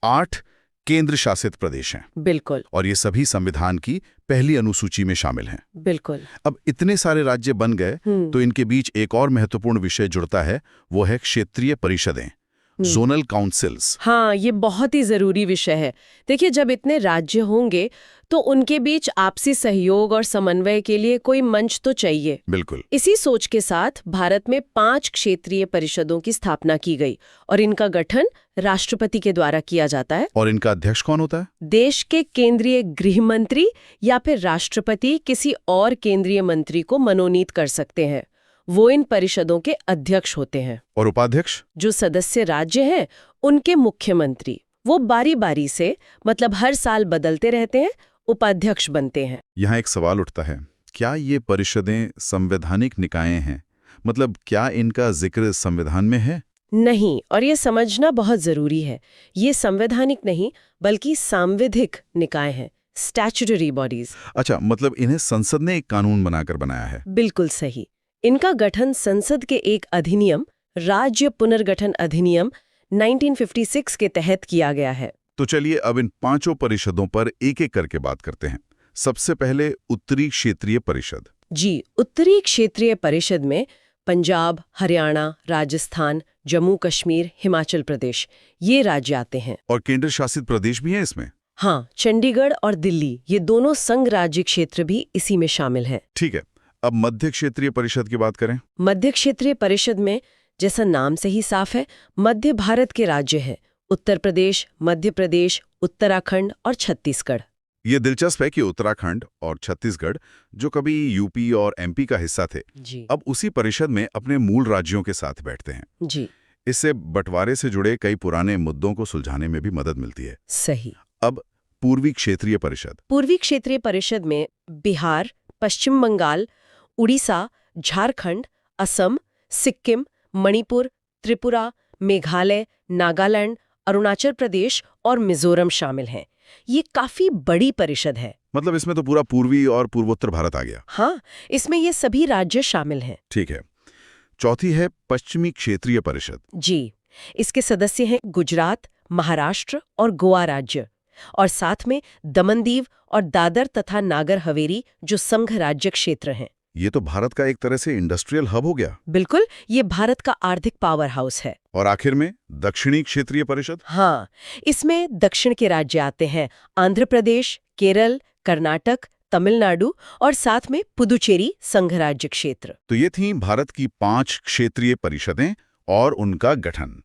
8 केंद्र शासित प्रदेश हैं। बिल्कुल और ये सभी संविधान की पहली अनुसूची में शामिल हैं। बिल्कुल। अब इतने सारे राज्य बन गए तो इनके बीच एक और महत्वपूर्ण विषय जुड़ता है, वो है क्षेत्रीय परिषदें, जोनल काउंसिल्स। हाँ, ये बहुत ही जरूरी विषय है। देखिए, जब इतने राज्य होंगे तो उनके बीच आपसी सहयोग और समन्वय के लिए कोई मंच तो चाहिए। बिल्कुल। इसी सोच के साथ भारत में 5 क्षेत्रीय परिषदों की स्थापना की गई, और इनका गठन राष्ट्रपति के द्वारा किया जाता है। और इनका अध्यक्ष कौन होता है? देश के केंद्रीय गृह मंत्री या फिर राष्ट्रपति किसी और केंद्रीय मंत्री को मनोनीत कर सकते हैं। वो इन परिषदों के अध्यक्ष होते हैं। और उपाध्यक्ष? जो सदस्य राज्य हैं उनके मुख्यमंत्री, वो बारी-बारी से, मतलब हर साल बदलते रहते हैं, उपाध्यक्ष बनते हैं। यहाँ एक सवाल उठता है, क्या ये परिषदें संवैधानिक निकाय हैं? मतलब क्या इनका जिक्र संविधान में है? नहीं, और ये समझना बहुत जरूरी है। ये संवैधानिक नहीं बल्कि सांविधिक निकाय हैं, स्टैट्यूटरी बॉडीज। अच्छा, मतलब इन्हें संसद ने एक कानून बनाकर बनाया है। बिल्कुल सही। इनका गठन संसद के एक अधिनियम, राज्य पुनर्गठन अधिनियम 1956 के तहत किया गया है। तो चलिए अब इन 5 परिषदों पर एक-एक करके बात करते हैं। सबसे पहले उत्तरी क्षेत्रीय परिषद। जी, उत्तरी क्षेत्रीय परिषद में पंजाब, हरियाणा, राजस्थान, जम्मू कश्मीर, हिमाचल प्रदेश, ये राज्य आते हैं। और केंद्र शासित प्रदेश भी हैं इसमें? हाँ, चंडीगढ़ और दिल्ली, ये दोनों संघ राज्य क्षेत्र भी इसी में शामिल हैं। ठीक है, अब मध्य क्षेत्रीय परिषद की बात करें। मध्य क्षेत्रीय परिषद में, जैसा नाम से ही साफ है, मध्य भारत के राज्य हैं, उत्तर प्रदेश, मध्य प्रदेश, उत्तराखंड और छत्तीसगढ़। ये दिलचस्प है कि उत्तराखंड और छत्तीसगढ़, जो कभी यूपी और एमपी का हिस्सा थे, जी अब उसी परिषद में अपने मूल राज्यों के साथ बैठते हैं। जी, इससे बंटवारे से जुड़े कई पुराने मुद्दों को सुलझाने में भी मदद मिलती है। सही। अब पूर्वी क्षेत्रीय परिषद। पूर्वी क्षेत्रीय परिषद में बिहार, पश्चिम बंगाल, उड़ीसा, झारखंड, असम, सिक्किम, मणिपुर, त्रिपुरा, मेघालय, नागालैंड, अरुणाचल प्रदेश और मिजोरम शामिल हैं। ये काफी बड़ी परिषद है। मतलब इसमें तो पूरा पूर्वी और पूर्वोत्तर भारत आ गया। हाँ, इसमें ये सभी राज्य शामिल हैं। ठीक है। चौथी है पश्चिमी क्षेत्रीय परिषद। जी, इसके सदस्य हैं गुजरात, महाराष्ट्र और गोवा राज्य, और साथ में दमन दीव और दादर तथा नागर हवेली, जो संघ राज्य क्षेत्र हैं। ये तो भारत का एक तरह से इंडस्ट्रियल हब हो गया। बिल्कुल, ये भारत का आर्थिक पावर हाउस है। और आखिर में दक्षिणी क्षेत्रीय परिषद। हाँ, इसमें दक्षिण के राज्य आते हैं, आंध्र प्रदेश, केरल, कर्नाटक, तमिलनाडु और साथ में पुदुचेरी संघ राज्य क्षेत्र। तो ये थीं भारत की 5 क्षेत्रीय परिषदें और उनका गठन।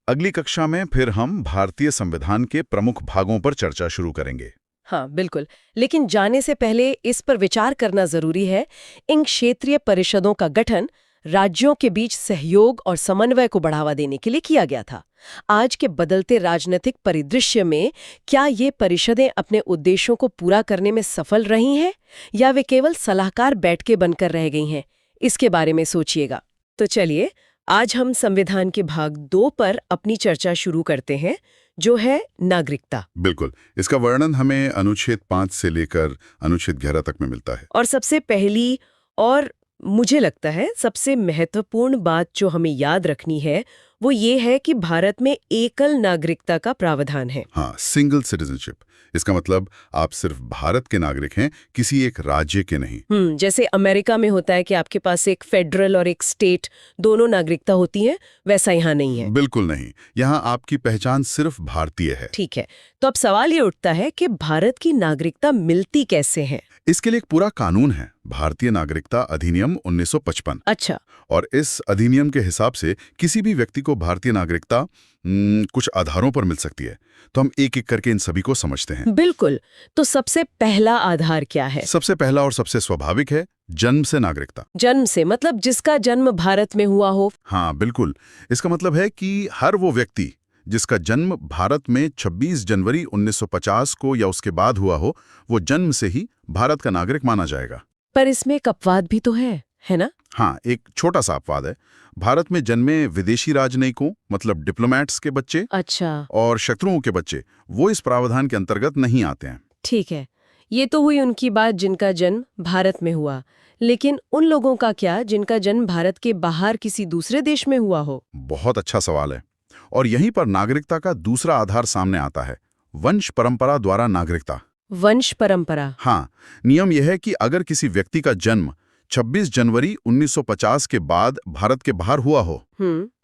अगली कक्षा में फिर हम भारतीय संविधान के प्रमुख भागों पर चर्चा शुरू करेंगे। हाँ बिल्कुल, लेकिन जाने से पहले इस पर विचार करना जरूरी है, इन क्षेत्रीय परिषदों का गठन राज्यों के बीच सहयोग और समन्वय को बढ़ावा देने के लिए किया गया था। आज के बदलते राजनीतिक परिदृश्य में क्या ये परिषदें अपने उद्देश्यों को पूरा करने में सफल रही हैं या वे केवल सलाहकार बैठकें बनकर रह गई हैं? इसके बारे में सोचिएगा। तो चलिए आज हम संविधान के भाग 2 पर अपनी चर्चा शुरू करते हैं, जो है नागरिकता। बिल्कुल, इसका वर्णन हमें अनुच्छेद 5 से लेकर अनुच्छेद 11 तक में मिलता है। और सबसे पहली और मुझे लगता है सबसे महत्वपूर्ण बात जो हमें याद रखनी है वो ये है कि भारत में एकल नागरिकता का प्रावधान है। हाँ, सिंगल सिटीजनशिप। इसका मतलब आप सिर्फ भारत के नागरिक हैं, किसी एक राज्य के नहीं। जैसे अमेरिका में होता है कि आपके पास एक फेडरल और एक स्टेट दोनों नागरिकता होती है, वैसा यहाँ नहीं है। बिल्कुल नहीं, यहाँ आपकी पहचान सिर्फ भारतीय है। ठीक है, तो अब सवाल ये उठता है कि भारत की नागरिकता मिलती कैसे है? इसके लिए एक पूरा कानून है, भारतीय नागरिकता अधिनियम 1955। अच्छा। और इस अधिनियम के हिसाब से किसी भी व्यक्ति को भारतीय नागरिकता कुछ आधारों पर मिल सकती है। तो हम एक एक करके इन सभी को समझते हैं। बिल्कुल, तो सबसे पहला आधार क्या है? सबसे पहला और सबसे स्वाभाविक है जन्म से नागरिकता। जन्म से मतलब जिसका जन्म भारत में हुआ हो? हाँ बिल्कुल, इसका मतलब है कि हर वो व्यक्ति जिसका जन्म भारत में 26 जनवरी 1950 को या उसके बाद हुआ हो, वो जन्म से ही भारत का नागरिक माना जाएगा। पर इसमें एक अपवाद भी तो है ना? हाँ, एक छोटा सा अपवाद है। भारत में जन्मे विदेशी राजनयिकों मतलब डिप्लोमैट्स के बच्चे अच्छा, और शत्रुओं के बच्चे वो इस प्रावधान के अंतर्गत नहीं आते हैं। ठीक है, ये तो हुई उनकी बात जिनका जन्म भारत में हुआ, लेकिन उन लोगों का क्या जिनका जन्म भारत के बाहर किसी दूसरे देश में हुआ हो? बहुत अच्छा सवाल है। और यहीं पर नागरिकता का दूसरा आधार सामने आता है, वंश परंपरा द्वारा नागरिकता। वंश परंपरा? हाँ, नियम यह है कि अगर किसी व्यक्ति का जन्म 26 जनवरी 1950 के बाद भारत के बाहर हुआ हो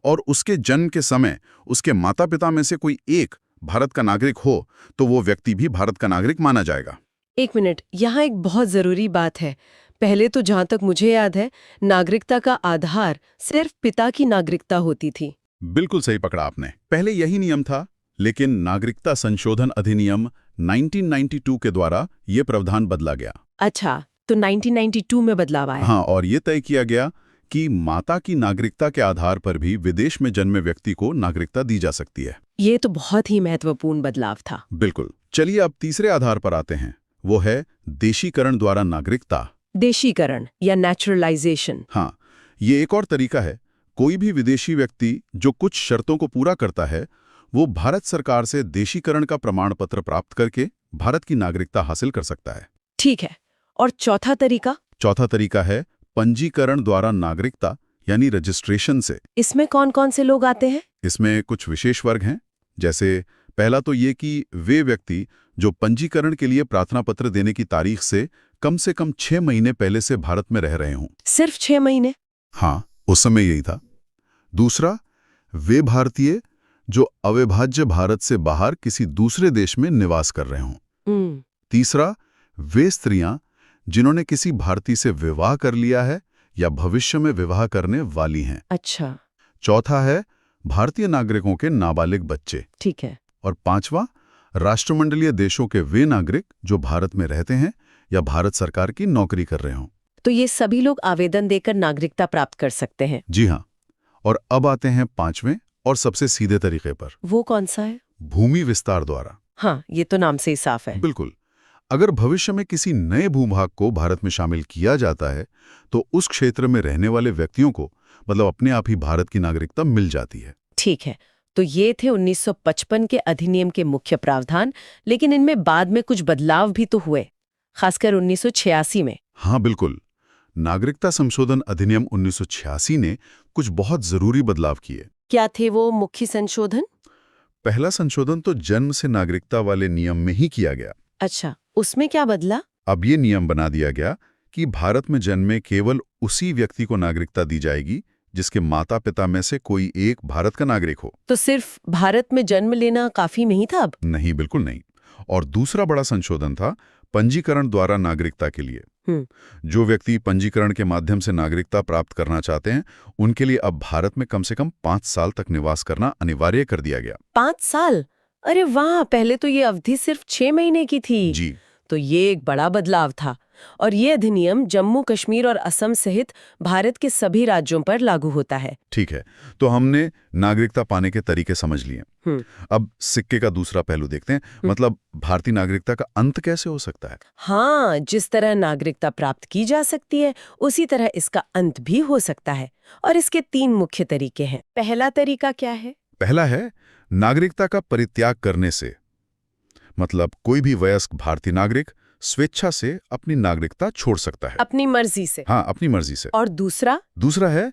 और उसके जन्म के समय उसके माता पिता में से कोई एक भारत का नागरिक हो, तो वो व्यक्ति भी भारत का नागरिक माना जाएगा। एक मिनट, यहाँ एक बहुत जरूरी बात है। पहले तो जहाँ तक मुझे याद है, नागरिकता का आधार सिर्फ पिता की नागरिकता होती थी। बिल्कुल सही पकड़ा आपने। पहले यही नियम था, लेकिन नागरिकता संशोधन अधिनियम 1992 के द्वारा ये प्रावधान बदला गया। अच्छा, तो 1992 में बदलाव आया? हाँ, और ये तय किया गया कि माता की नागरिकता के आधार पर भी विदेश में जन्मे व्यक्ति को नागरिकता दी जा सकती है। ये तो बहुत ही महत्वपूर्ण बदलाव था। बिल्कुल। चलिए अब तीसरे आधार पर आते हैं, वो है देशीकरण द्वारा नागरिकता। देशीकरण या नेचुरलाइजेशन? हाँ, ये एक और तरीका है। कोई भी विदेशी व्यक्ति जो कुछ शर्तों को पूरा करता है, वो भारत सरकार से देशीकरण का प्रमाण पत्र प्राप्त करके भारत की नागरिकता हासिल कर सकता है। ठीक है, और चौथा तरीका? चौथा तरीका है पंजीकरण द्वारा नागरिकता यानी रजिस्ट्रेशन से। इसमें कौन कौन से लोग आते हैं? इसमें कुछ विशेष वर्ग हैं, जैसे पहला तो ये कि वे व्यक्ति जो पंजीकरण के लिए प्रार्थना पत्र देने की तारीख से कम 6 महीने पहले से भारत में रह रहे हों। सिर्फ 6 महीने? हाँ, उस समय यही था। दूसरा, वे भारतीय जो अविभाज्य भारत से बाहर किसी दूसरे देश में निवास कर रहे हों। तीसरा, वे स्त्रियां जिन्होंने किसी भारतीय से विवाह कर लिया है या भविष्य में विवाह करने वाली हैं। अच्छा। चौथा है भारतीय नागरिकों के नाबालिग बच्चे। ठीक है। और पांचवा, राष्ट्रमंडलीय देशों के वे नागरिक जो भारत में रहते हैं या भारत सरकार की नौकरी कर रहे हों। तो ये सभी लोग आवेदन देकर नागरिकता प्राप्त कर सकते हैं? जी हाँ। और अब आते हैं पांचवें और सबसे सीधे तरीके पर। वो कौन सा है? भूमि विस्तार द्वारा। हाँ, ये तो नाम से ही साफ है। बिल्कुल। अगर भविष्य में किसी नए भूभाग को भारत में शामिल किया जाता है, तो उस क्षेत्र में रहने वाले व्यक्तियों को मतलब अपने आप ही भारत की नागरिकता मिल जाती है। ठीक है, तो ये थे 1955 के अधिनियम के मुख्य प्रावधान, लेकिन इनमें बाद में कुछ बदलाव भी तो हुए, खासकर 1986 में। हाँ बिल्कुल, नागरिकता संशोधन अधिनियम 1986 ने कुछ बहुत जरूरी बदलाव किए। क्या थे वो मुख्य संशोधन? पहला संशोधन तो जन्म से नागरिकता वाले नियम में ही किया गया। अच्छा, उसमें क्या बदला? अब ये नियम बना दिया गया कि भारत में जन्मे केवल उसी व्यक्ति को नागरिकता दी जाएगी जिसके माता पिता में से कोई एक भारत का नागरिक हो। तो सिर्फ भारत में जन्म लेना काफी नहीं था अब? नहीं, बिल्कुल नहीं। और दूसरा बड़ा संशोधन था पंजीकरण द्वारा नागरिकता के लिए। जो व्यक्ति पंजीकरण के माध्यम से नागरिकता प्राप्त करना चाहते हैं, उनके लिए अब भारत में कम से कम 5 साल तक निवास करना अनिवार्य कर दिया गया। 5 साल? अरे वाह, पहले तो ये अवधि सिर्फ 6 महीने की थी। जी। तो ये एक बड़ा बदलाव था। और ये अधिनियम जम्मू कश्मीर और असम सहित भारत के सभी राज्यों पर लागू होता है। ठीक है, तो हमने नागरिकता पाने के तरीके समझ लिए। अब सिक्के का दूसरा पहलू देखते हैं, मतलब भारतीय नागरिकता का अंत कैसे हो सकता है? हाँ, जिस तरह नागरिकता प्राप्त की जा सकती है, उसी तरह इसका अंत भी हो सकता है। और इसके 3 मुख्य तरीके हैं। पहला तरीका क्या है? पहला है नागरिकता का परित्याग करने से, मतलब कोई भी वयस्क भारतीय नागरिक स्वेच्छा से अपनी नागरिकता छोड़ सकता है। अपनी मर्जी से? हाँ, अपनी मर्जी से। और दूसरा है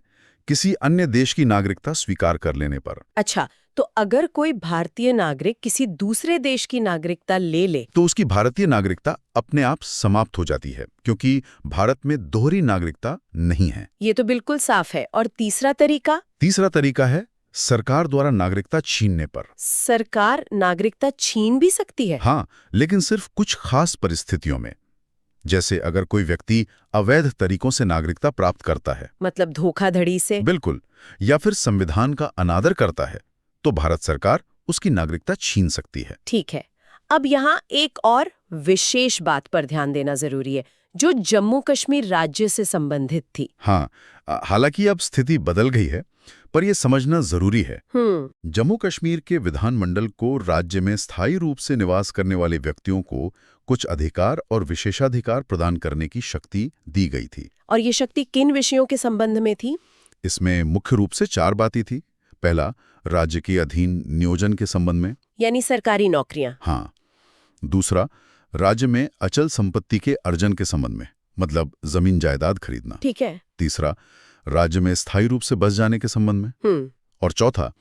किसी अन्य देश की नागरिकता स्वीकार कर लेने पर। अच्छा, तो अगर कोई भारतीय नागरिक किसी दूसरे देश की नागरिकता ले तो उसकी भारतीय नागरिकता अपने आप समाप्त हो जाती है, क्योंकि भारत में दोहरी नागरिकता नहीं है। ये तो बिल्कुल साफ है। और तीसरा तरीका है सरकार द्वारा नागरिकता छीनने पर। सरकार नागरिकता छीन भी सकती है? हाँ, लेकिन सिर्फ कुछ खास परिस्थितियों में। जैसे अगर कोई व्यक्ति अवैध तरीकों से नागरिकता प्राप्त करता है, मतलब धोखाधड़ी से? बिल्कुल, या फिर संविधान का अनादर करता है, तो भारत सरकार उसकी नागरिकता छीन सकती है। ठीक है। अब यहाँ एक और विशेष बात पर ध्यान देना जरूरी है, जो जम्मू कश्मीर राज्य से संबंधित थी। हाँ, हालांकि अब स्थिति बदल गई है, पर यह समझना जरूरी है। जम्मू कश्मीर के विधानमंडल को राज्य में स्थायी रूप से निवास करने वाले व्यक्तियों को कुछ अधिकार और विशेषाधिकार प्रदान करने की शक्ति दी गई थी। और ये शक्ति किन विषयों के संबंध में थी? इसमें मुख्य रूप से 4 बातें थी। पहला, राज्य के अधीन नियोजन के संबंध में, यानी सरकारी नौकरियां। हाँ। दूसरा, राज्य में अचल संपत्ति के अर्जन के संबंध में, मतलब जमीन जायदाद खरीदना। ठीक है। तीसरा, राज्य में स्थायी रूप से बस जाने के संबंध में। और चौथा,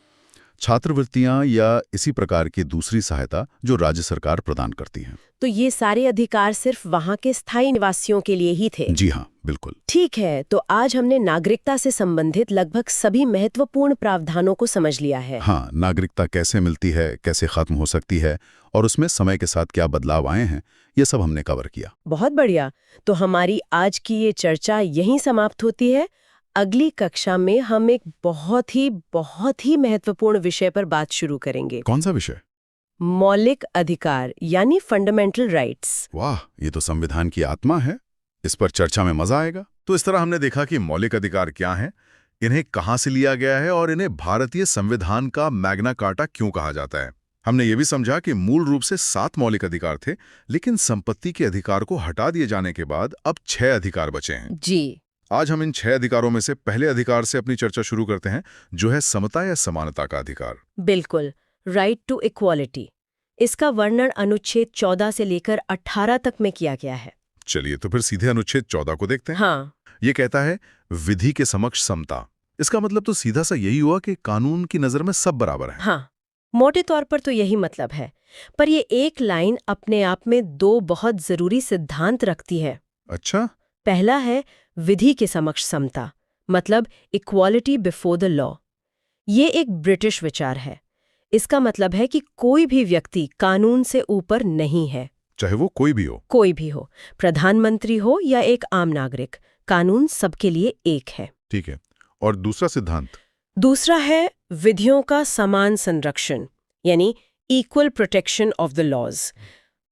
छात्रवृत्तियां या इसी प्रकार की दूसरी सहायता जो राज्य सरकार प्रदान करती है। तो ये सारे अधिकार सिर्फ वहाँ के स्थायी निवासियों के लिए ही थे? जी हाँ, बिल्कुल। ठीक है, तो आज हमने नागरिकता से संबंधित लगभग सभी महत्वपूर्ण प्रावधानों को समझ लिया है। हाँ, नागरिकता कैसे मिलती है, कैसे खत्म हो सकती है, और उसमें समय के साथ क्या बदलाव आए हैं, ये सब हमने कवर किया। बहुत बढ़िया। तो हमारी आज की ये चर्चा यहीं समाप्त होती है। अगली कक्षा में हम एक बहुत ही महत्वपूर्ण विषय पर बात शुरू करेंगे। कौन सा विषय? मौलिक अधिकार, यानी फंडामेंटल राइट्स। वाह, ये तो संविधान की आत्मा है। इस पर चर्चा में मजा आएगा। तो इस तरह हमने देखा कि मौलिक अधिकार क्या हैं, इन्हें कहां से लिया गया है और इन्हें भारतीय संविधान का मैग्ना कार्टा क्यों कहा जाता है। हमने ये भी समझा कि मूल रूप से 7 मौलिक अधिकार थे, लेकिन संपत्ति के अधिकार को हटा दिए जाने के बाद अब 6 अधिकार बचे हैं। जी। आज हम इन 6 अधिकारों में से पहले अधिकार से अपनी चर्चा शुरू करते हैं, जो है समता या समानता का अधिकार। बिल्कुल, राइट टू इक्वालिटी। इसका वर्णन अनुच्छेद 14 से लेकर 18 तक में किया गया है। चलिए तो फिर सीधे अनुच्छेद 14 को देखते हैं। हाँ। ये कहता है विधि के समक्ष समता। इसका मतलब तो सीधा सा यही हुआ कि कानून की नजर में सब बराबर है। हाँ, मोटे तौर पर तो यही मतलब है, पर ये एक लाइन अपने आप में 2 बहुत जरूरी सिद्धांत रखती है। अच्छा। पहला है विधि के समक्ष समता, मतलब इक्वालिटी बिफोर द लॉ। ये एक ब्रिटिश विचार है। इसका मतलब है कि कोई भी व्यक्ति कानून से ऊपर नहीं है, चाहे वो कोई भी हो, प्रधानमंत्री हो या एक आम नागरिक, कानून सबके लिए एक है। ठीक है। और दूसरा सिद्धांत? दूसरा है विधियों का समान संरक्षण, यानी equal protection of the laws.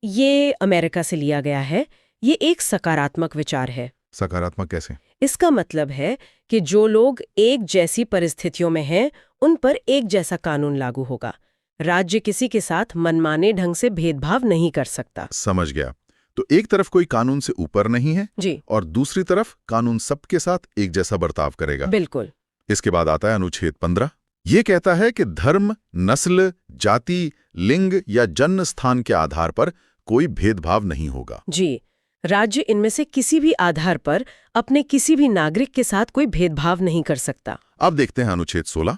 ये अमेरिका से लिया गया है। ये एक सकारात्मक विचार है। सकारात्मक कैसे? इसका मतलब है कि जो लोग एक जैसी परिस्थितियों में हैं, उन पर एक जैसा कानून लागू होगा। राज्य किसी के साथ मनमाने ढंग से भेदभाव नहीं कर सकता। समझ गया। तो एक तरफ कोई कानून से ऊपर नहीं है जी, और दूसरी तरफ कानून सबके साथ एक जैसा बर्ताव करेगा। बिल्कुल। इसके बाद आता है अनुच्छेद 15। ये कहता है कि धर्म, नस्ल, जाति, लिंग या जन्म स्थान के आधार पर कोई भेदभाव नहीं होगा। जी, राज्य इनमें से किसी भी आधार पर अपने किसी भी नागरिक के साथ कोई भेदभाव नहीं कर सकता। अब देखते हैं अनुच्छेद 16।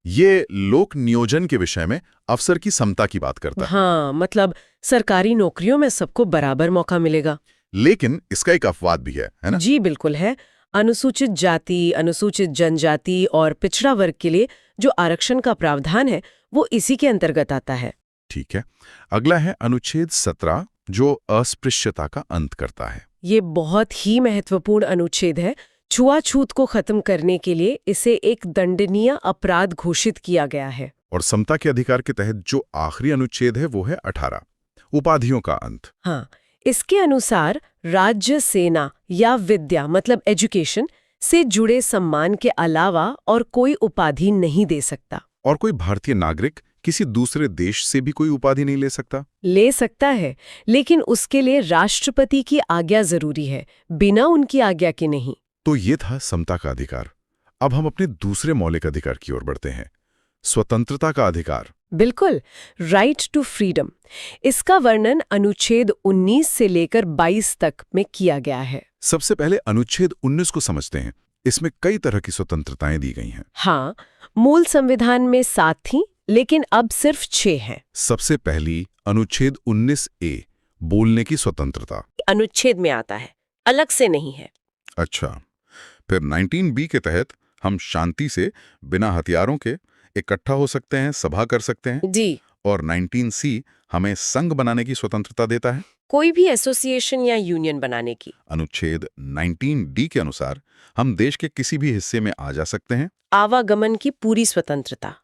ये लोक नियोजन के विषय में अफसर की समता की बात करता है। हाँ, मतलब सरकारी नौकरियों में सबको बराबर मौका मिलेगा। लेकिन इसका एक अपवाद भी है ना? जी बिल्कुल है। अनुसूचित जाति, अनुसूचित जनजाति और पिछड़ा वर्ग के लिए जो आरक्षण का प्रावधान है, वो इसी के अंतर्गत आता है। ठीक है। अगला है अनुच्छेद 17, जो अस्पृश्यता का अंत करता है। ये बहुत ही महत्वपूर्ण अनुच्छेद है। छुआछूत को खत्म करने के लिए इसे एक दंडनीय अपराध घोषित किया गया है। और समता के अधिकार के तहत जो आखिरी अनुच्छेद है वो है 18, उपाधियों का अंत। हाँ, इसके अनुसार राज्य, सेना या विद्या मतलब एजुकेशन से जुड़े सम्मान के अलावा और कोई उपाधि नहीं दे सकता। और कोई भारतीय नागरिक किसी दूसरे देश से भी कोई उपाधि नहीं ले सकता? ले सकता है, लेकिन उसके लिए राष्ट्रपति की आज्ञा जरूरी है, बिना उनकी आज्ञा के नहीं। तो ये था समता का अधिकार। अब हम अपने दूसरे मौलिक अधिकार की ओर बढ़ते हैं, स्वतंत्रता का अधिकार। बिल्कुल, राइट टू फ्रीडम। इसका वर्णन अनुच्छेद 19 से लेकर 22 तक में किया गया है। सबसे पहले अनुच्छेद 19 को समझते हैं। इसमें कई तरह की स्वतंत्रताएं दी गई हैं। हाँ, मूल संविधान में 7 थीं, लेकिन अब सिर्फ 6 हैं। सबसे पहली अनुच्छेद 19A, बोलने की स्वतंत्रता। अनुच्छेद में आता है, अलग से नहीं है। अच्छा, फिर 19B के तहत हम शांति से बिना हथियारों के इकट्ठा हो सकते हैं, सभा कर सकते हैं। जी, और 19C हमें संघ बनाने की स्वतंत्रता देता है। कोई भी एसोसिएशन या यूनियन बनाने की। अनुच्छेद 19D के अनुसार हम देश के किसी भी हिस्से में आ जा सकते हैं। आवागमन की पूरी स्वतंत्रता।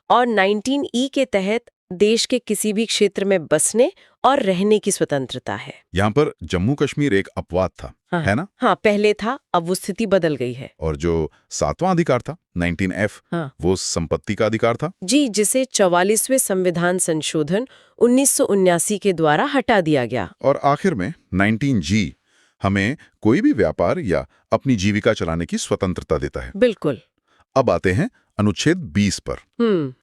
और 19E के तहत देश के किसी भी क्षेत्र में बसने और रहने की स्वतंत्रता है। यहाँ पर जम्मू कश्मीर एक अपवाद था, हाँ, है ना? हाँ, पहले था, अब वो स्थिति बदल गई है। और जो 7वां अधिकार था 19F, हाँ, वो संपत्ति का अधिकार था। जी, जिसे 44वें संविधान संशोधन 1979 के द्वारा हटा दिया गया। और आखिर में 19G हमें कोई भी व्यापार या अपनी जीविका चलाने की स्वतंत्रता देता है। बिल्कुल। अब आते हैं अनुच्छेद 20 पर।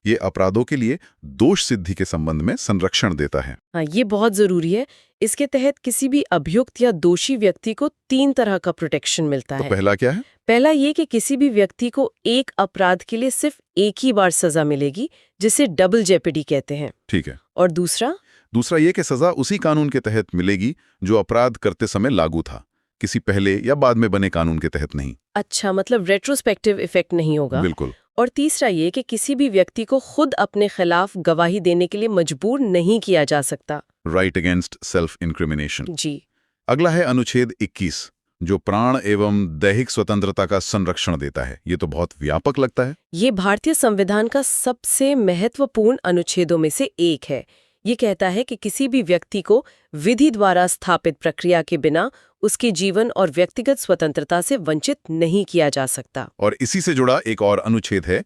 ये अपराधों के लिए दोष सिद्धि के संबंध में संरक्षण देता है। हाँ, ये बहुत जरूरी है। इसके तहत किसी भी अभियुक्त या दोषी व्यक्ति को 3 तरह का प्रोटेक्शन मिलता तो है। पहला क्या है? पहला ये कि किसी भी व्यक्ति को एक अपराध के लिए सिर्फ एक ही बार सजा मिलेगी, जिसे डबल जेपेडी कहते हैं। ठीक है। और दूसरा ये कि सजा उसी कानून के तहत मिलेगी जो अपराध करते समय लागू था, किसी पहले या बाद में बने कानून के तहत नहीं। अच्छा, मतलब रेट्रोस्पेक्टिव इफेक्ट नहीं होगा। बिल्कुल। और तीसरा ये कि किसी भी व्यक्ति को खुद अपने खिलाफ गवाही देने के लिए मजबूर नहीं किया जा सकता। Right against self incrimination. जी। अगला है अनुच्छेद 21, जो प्राण एवं दैहिक स्वतंत्रता का संरक्षण देता है। ये तो बहुत व्यापक लगता है। ये भारतीय संविधान का सबसे महत्वपूर्ण अनुच्छेदों में से एक है। ये कहता है कि किसी भी व्यक्ति को विधि द्वारा स्थापित प्रक्रिया के बिना उसके जीवन और व्यक्तिगत स्वतंत्रता से वंचित नहीं किया जा सकता। और इसी से जुड़ा एक और अनुच्छेद है,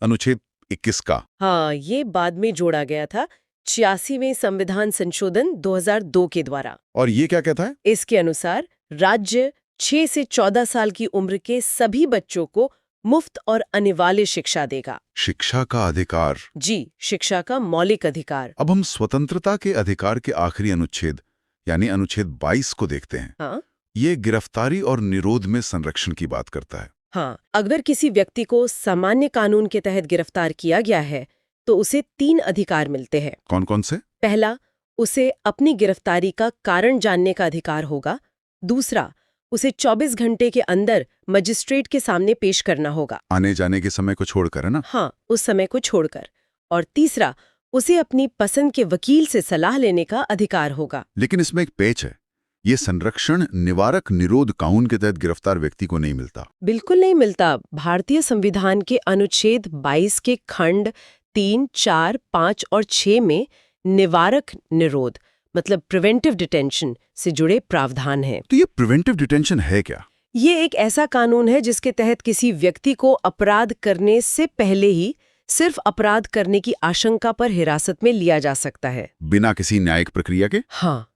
अनुच्छेद 21 का। हाँ, ये बाद में जोड़ा गया था 86वें संविधान संशोधन 2002 के द्वारा। और ये क्या कहता है? इसके अनुसार राज्य 6 से 14 साल की उम्र के सभी बच्चों को मुफ्त और अनिवार्य शिक्षा देगा। शिक्षा का अधिकार। जी, शिक्षा का मौलिक अधिकार। अब हम स्वतंत्रता के अधिकार के आखिरी अनुच्छेद यानी अनुच्छेद 22 को देखते हैं। हाँ, ये गिरफ्तारी और निरोध में संरक्षण की बात करता है। हाँ, अगर किसी व्यक्ति को सामान्य कानून के तहत गिरफ्तार किया गया है तो उसे 3 अधिकार मिलते हैं। कौन कौन से? पहला, उसे अपनी गिरफ्तारी का कारण जानने का अधिकार होगा। दूसरा, उसे 24 घंटे के अंदर मजिस्ट्रेट के सामने पेश करना होगा। आने जाने के समय को छोड़कर, है ना? हाँ, उस समय को छोड़कर। और तीसरा, उसे अपनी पसंद के वकील से सलाह लेने का अधिकार होगा। लेकिन इसमें एक पेच है। ये संरक्षण निवारक निरोध कानून के तहत गिरफ्तार व्यक्ति को नहीं मिलता। बिल्कुल नहीं मिलता। भारतीय संविधान के अनुच्छेद 22 के खंड 3, 4, 5 और 6 में निवारक निरोध मतलब प्रिवेंटिव डिटेंशन से जुड़े प्रावधान हैं। तो ये प्रिवेंटिव डिटेंशन है क्या? ये एक ऐसा कानून है जिसके तहत किसी व्यक्ति को अपराध करने से पहले ही सिर्फ अपराध करने की आशंका पर हिरासत में लिया जा सकता है, बिना किसी न्यायिक प्रक्रिया के। हाँ,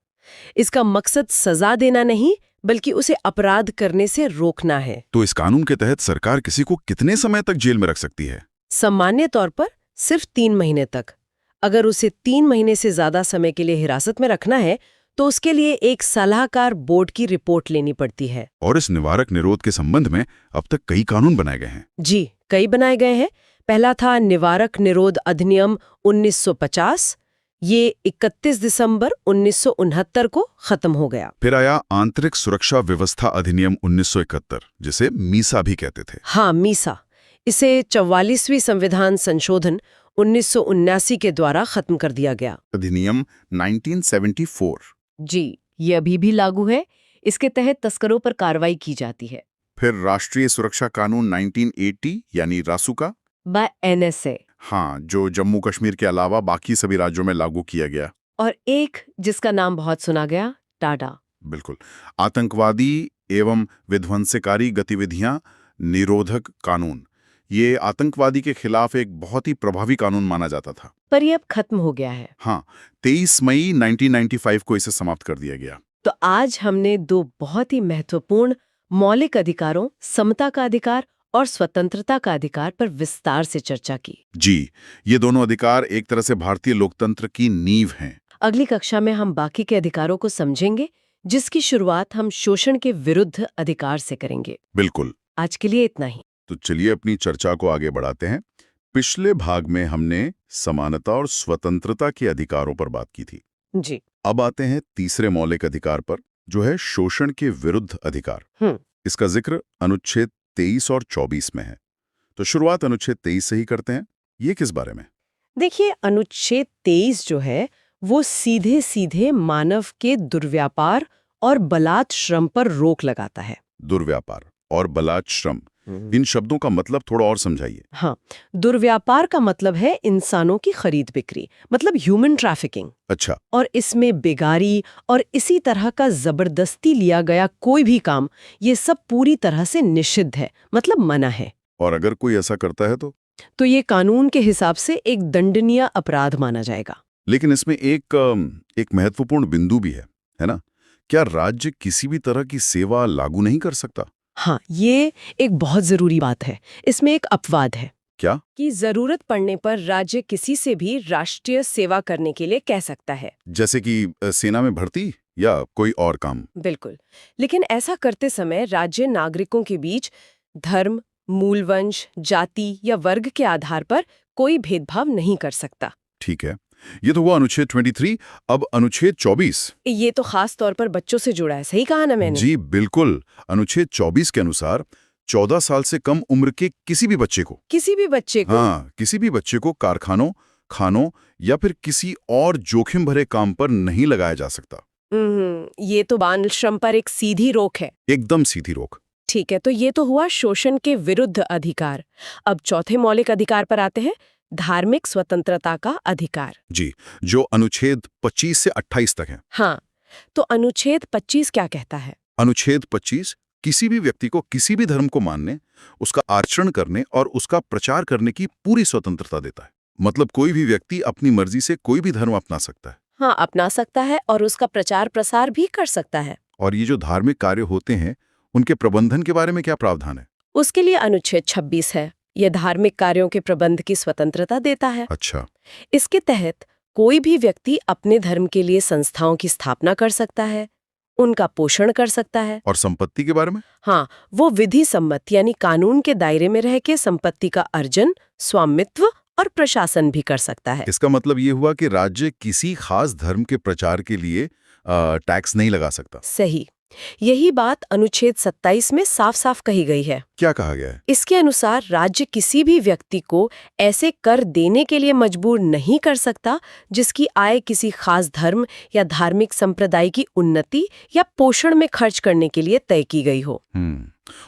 इसका मकसद सजा देना नहीं बल्कि उसे अपराध करने से रोकना है। तो इस कानून के तहत सरकार किसी को कितने समय तक जेल में रख सकती है? सामान्य तौर पर सिर्फ 3 महीने तक। अगर उसे 3 महीने से ज्यादा समय के लिए हिरासत में रखना है तो उसके लिए एक सलाहकार बोर्ड की रिपोर्ट लेनी पड़ती है। और इस निवारक निरोध के संबंध में अब तक कई कानून बनाए गए हैं। जी, कई बनाए गए हैं। पहला था निवारक निरोध अधिनियम 1950। ये 31 दिसंबर 1969 को खत्म हो गया। फिर आया आंतरिक सुरक्षा व्यवस्था अधिनियम 1971, जिसे मीसा भी कहते थे। हाँ, मीसा। इसे 44वीं संविधान संशोधन 1979 के द्वारा खत्म कर दिया गया। अधिनियम 1974 जी, ये अभी भी लागू है। इसके तहत तस्करों पर कार्रवाई की जाती है फिर राष्ट्रीय सुरक्षा कानून 1980 यानी रासुका, बाय NSA। हाँ, जो जम्मू कश्मीर के अलावा बाकी सभी राज्यों में लागू किया गया। और एक जिसका नाम बहुत सुना गया, टाडा। बिल्कुल, आतंकवादी एवं विध्वंसकारी गतिविधियां निरोधक कानून। ये आतंकवादी के खिलाफ एक बहुत ही प्रभावी कानून माना जाता था। पर ये अब खत्म हो गया है। हाँ, 23 मई 1995 को इसे समाप्त कर दिया गया। तो आज हमने दो बहुत ही महत्वपूर्ण मौलिक अधिकारों, समता का अधिकार और स्वतंत्रता का अधिकार पर विस्तार से चर्चा की। जी, ये दोनों अधिकार एक तरह से भारतीय लोकतंत्र की नींव हैं। अगली कक्षा में हम बाकी के अधिकारों को समझेंगे, जिसकी शुरुआत हम शोषण के विरुद्ध अधिकार से करेंगे। बिल्कुल। आज के लिए इतना ही। तो चलिए अपनी चर्चा को आगे बढ़ाते हैं। पिछले भाग में हमने समानता और स्वतंत्रता के अधिकारों पर बात की थी। जी। अब आते हैं तीसरे मौलिक अधिकार पर, जो है शोषण के विरुद्ध अधिकार। इसका जिक्र अनुच्छेद 23 और 24 में है। तो शुरुआत अनुच्छेद 23 से ही करते हैं। ये किस बारे में? देखिए, अनुच्छेद 23 जो है वो सीधे सीधे मानव के दुर्व्यापार और बलात् श्रम पर रोक लगाता है। दुर्व्यापार और बलात् श्रम, इन शब्दों का मतलब थोड़ा और समझाइए। हाँ, दुर्व्यापार का मतलब है इंसानों की खरीद बिक्री, मतलब ह्यूमन ट्रैफिकिंग। अच्छा। और इसमें बेगारी और इसी तरह का जबरदस्ती लिया गया कोई भी काम, ये सब पूरी तरह से निषिद्ध है, मतलब मना है। और अगर कोई ऐसा करता है तो ये कानून के हिसाब से एक दंडनीय अपराध माना जाएगा। लेकिन इसमें एक महत्वपूर्ण बिंदु भी है ना? क्या राज्य किसी भी तरह की सेवा लागू नहीं कर सकता? हाँ, ये एक बहुत जरूरी बात है। इसमें एक अपवाद है। क्या? कि जरूरत पड़ने पर राज्य किसी से भी राष्ट्रीय सेवा करने के लिए कह सकता है। जैसे कि सेना में भर्ती या कोई और काम? बिल्कुल। लेकिन ऐसा करते समय राज्य नागरिकों के बीच धर्म, मूलवंश, जाति या वर्ग के आधार पर कोई भेदभाव नहीं कर सकता। ठीक है, ये तो हुआ अनुच्छेद 23। अब अनुच्छेद 24। ये तो खास तौर पर बच्चों से जुड़ा है, सही कहा ना मैंने? जी बिल्कुल। अनुच्छेद 24 के अनुसार 14 साल से कम उम्र के किसी भी बच्चे को किसी भी बच्चे को कारखानों, खानों या फिर किसी और जोखिम भरे काम पर नहीं लगाया जा सकता। ये तो बाल श्रम पर एक सीधी रोक है। एकदम सीधी रोक। ठीक है, तो ये तो हुआ शोषण के विरुद्ध अधिकार। अब चौथे मौलिक अधिकार पर आते हैं, धार्मिक स्वतंत्रता का अधिकार। जी, जो अनुच्छेद 25 से 28 तक है। हाँ, तो अनुच्छेद 25 क्या कहता है? अनुच्छेद 25 किसी भी व्यक्ति को किसी भी धर्म को मानने, उसका आचरण करने और उसका प्रचार करने की पूरी स्वतंत्रता देता है। मतलब कोई भी व्यक्ति अपनी मर्जी से कोई भी धर्म अपना सकता है। हाँ, अपना सकता है और उसका प्रचार प्रसार भी कर सकता है। और ये जो धार्मिक कार्य होते हैं, उनके प्रबंधन के बारे में क्या प्रावधान है? उसके लिए अनुच्छेद 26 है। यह धार्मिक कार्यों के प्रबंध की स्वतंत्रता देता है। अच्छा। इसके तहत कोई भी व्यक्ति अपने धर्म के लिए संस्थाओं की स्थापना कर सकता है, उनका पोषण कर सकता है। और संपत्ति के बारे में? हाँ, वो विधि सम्मत यानी कानून के दायरे में रह के संपत्ति का अर्जन, स्वामित्व और प्रशासन भी कर सकता है। इसका मतलब ये हुआ कि राज्य किसी खास धर्म के प्रचार के लिए टैक्स नहीं लगा सकता। सही। यही बात अनुच्छेद 27 में साफ साफ कही गई है। क्या कहा गया है? इसके अनुसार राज्य किसी भी व्यक्ति को ऐसे कर देने के लिए मजबूर नहीं कर सकता जिसकी आय किसी खास धर्म या धार्मिक संप्रदाय की उन्नति या पोषण में खर्च करने के लिए तय की गई हो।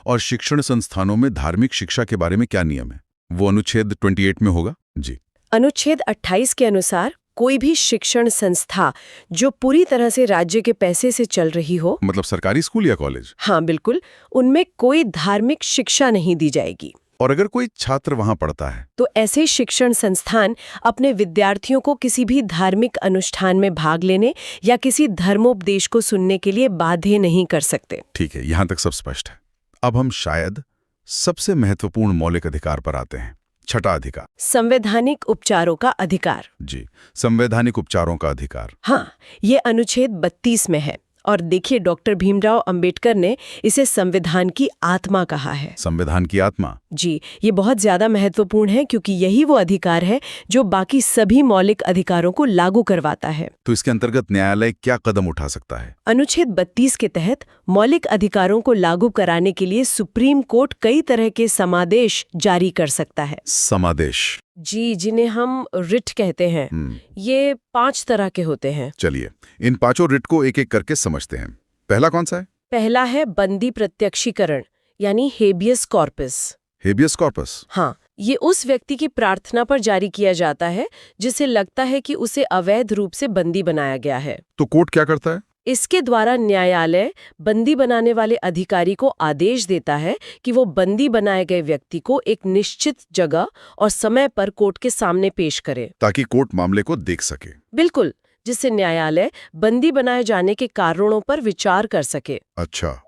और शिक्षण संस्थानों में धार्मिक शिक्षा के बारे में क्या नियम है? वो अनुच्छेद 28 में होगा। जी। अनुच्छेद 28 के अनुसार कोई भी शिक्षण संस्था जो पूरी तरह से राज्य के पैसे से चल रही हो, मतलब सरकारी स्कूल या कॉलेज? हाँ बिल्कुल, उनमें कोई धार्मिक शिक्षा नहीं दी जाएगी। और अगर कोई छात्र वहां पढ़ता है तो ऐसे शिक्षण संस्थान अपने विद्यार्थियों को किसी भी धार्मिक अनुष्ठान में भाग लेने या किसी धर्मोपदेश को सुनने के लिए बाध्य नहीं कर सकते। ठीक है, यहां तक सब स्पष्ट है। अब हम शायद सबसे महत्वपूर्ण मौलिक अधिकार पर आते हैं, छठा अधिकार, संवैधानिक उपचारों का अधिकार। जी, संवैधानिक उपचारों का अधिकार। हाँ, ये अनुच्छेद 32 में है और देखिए डॉक्टर भीमराव अंबेडकर ने इसे संविधान की आत्मा कहा है। संविधान की आत्मा? जी, ये बहुत ज्यादा महत्वपूर्ण है क्योंकि यही वो अधिकार है जो बाकी सभी मौलिक अधिकारों को लागू करवाता है। तो इसके अंतर्गत न्यायालय क्या कदम उठा सकता है? अनुच्छेद 32 के तहत मौलिक अधिकारों को लागू कराने के लिए सुप्रीम कोर्ट कई तरह के समादेश जारी कर सकता है। समादेश? जी, जिन्हें हम रिट कहते हैं, ये 5 तरह के होते हैं। चलिए इन पांचों रिट को एक एक करके समझते हैं। पहला कौन सा है? पहला है बंदी प्रत्यक्षीकरण, यानी हेबियस कॉर्पस। Habeas corpus. हाँ, ये उस व्यक्ति की प्रार्थना पर जारी किया जाता है जिसे लगता है कि उसे अवैध रूप से बंदी बनाया गया है। तो कोर्ट क्या करता है? इसके द्वारा न्यायालय बंदी बनाने वाले अधिकारी को आदेश देता है कि वो बंदी बनाए गए व्यक्ति को एक निश्चित जगह और समय पर कोर्ट के सामने पेश करे, ताकि कोर्ट मामले को देख सके। बिल्कुल, जिससे न्यायालय बंदी बनाए जाने के कारणों पर विचार कर सके। अच्छा,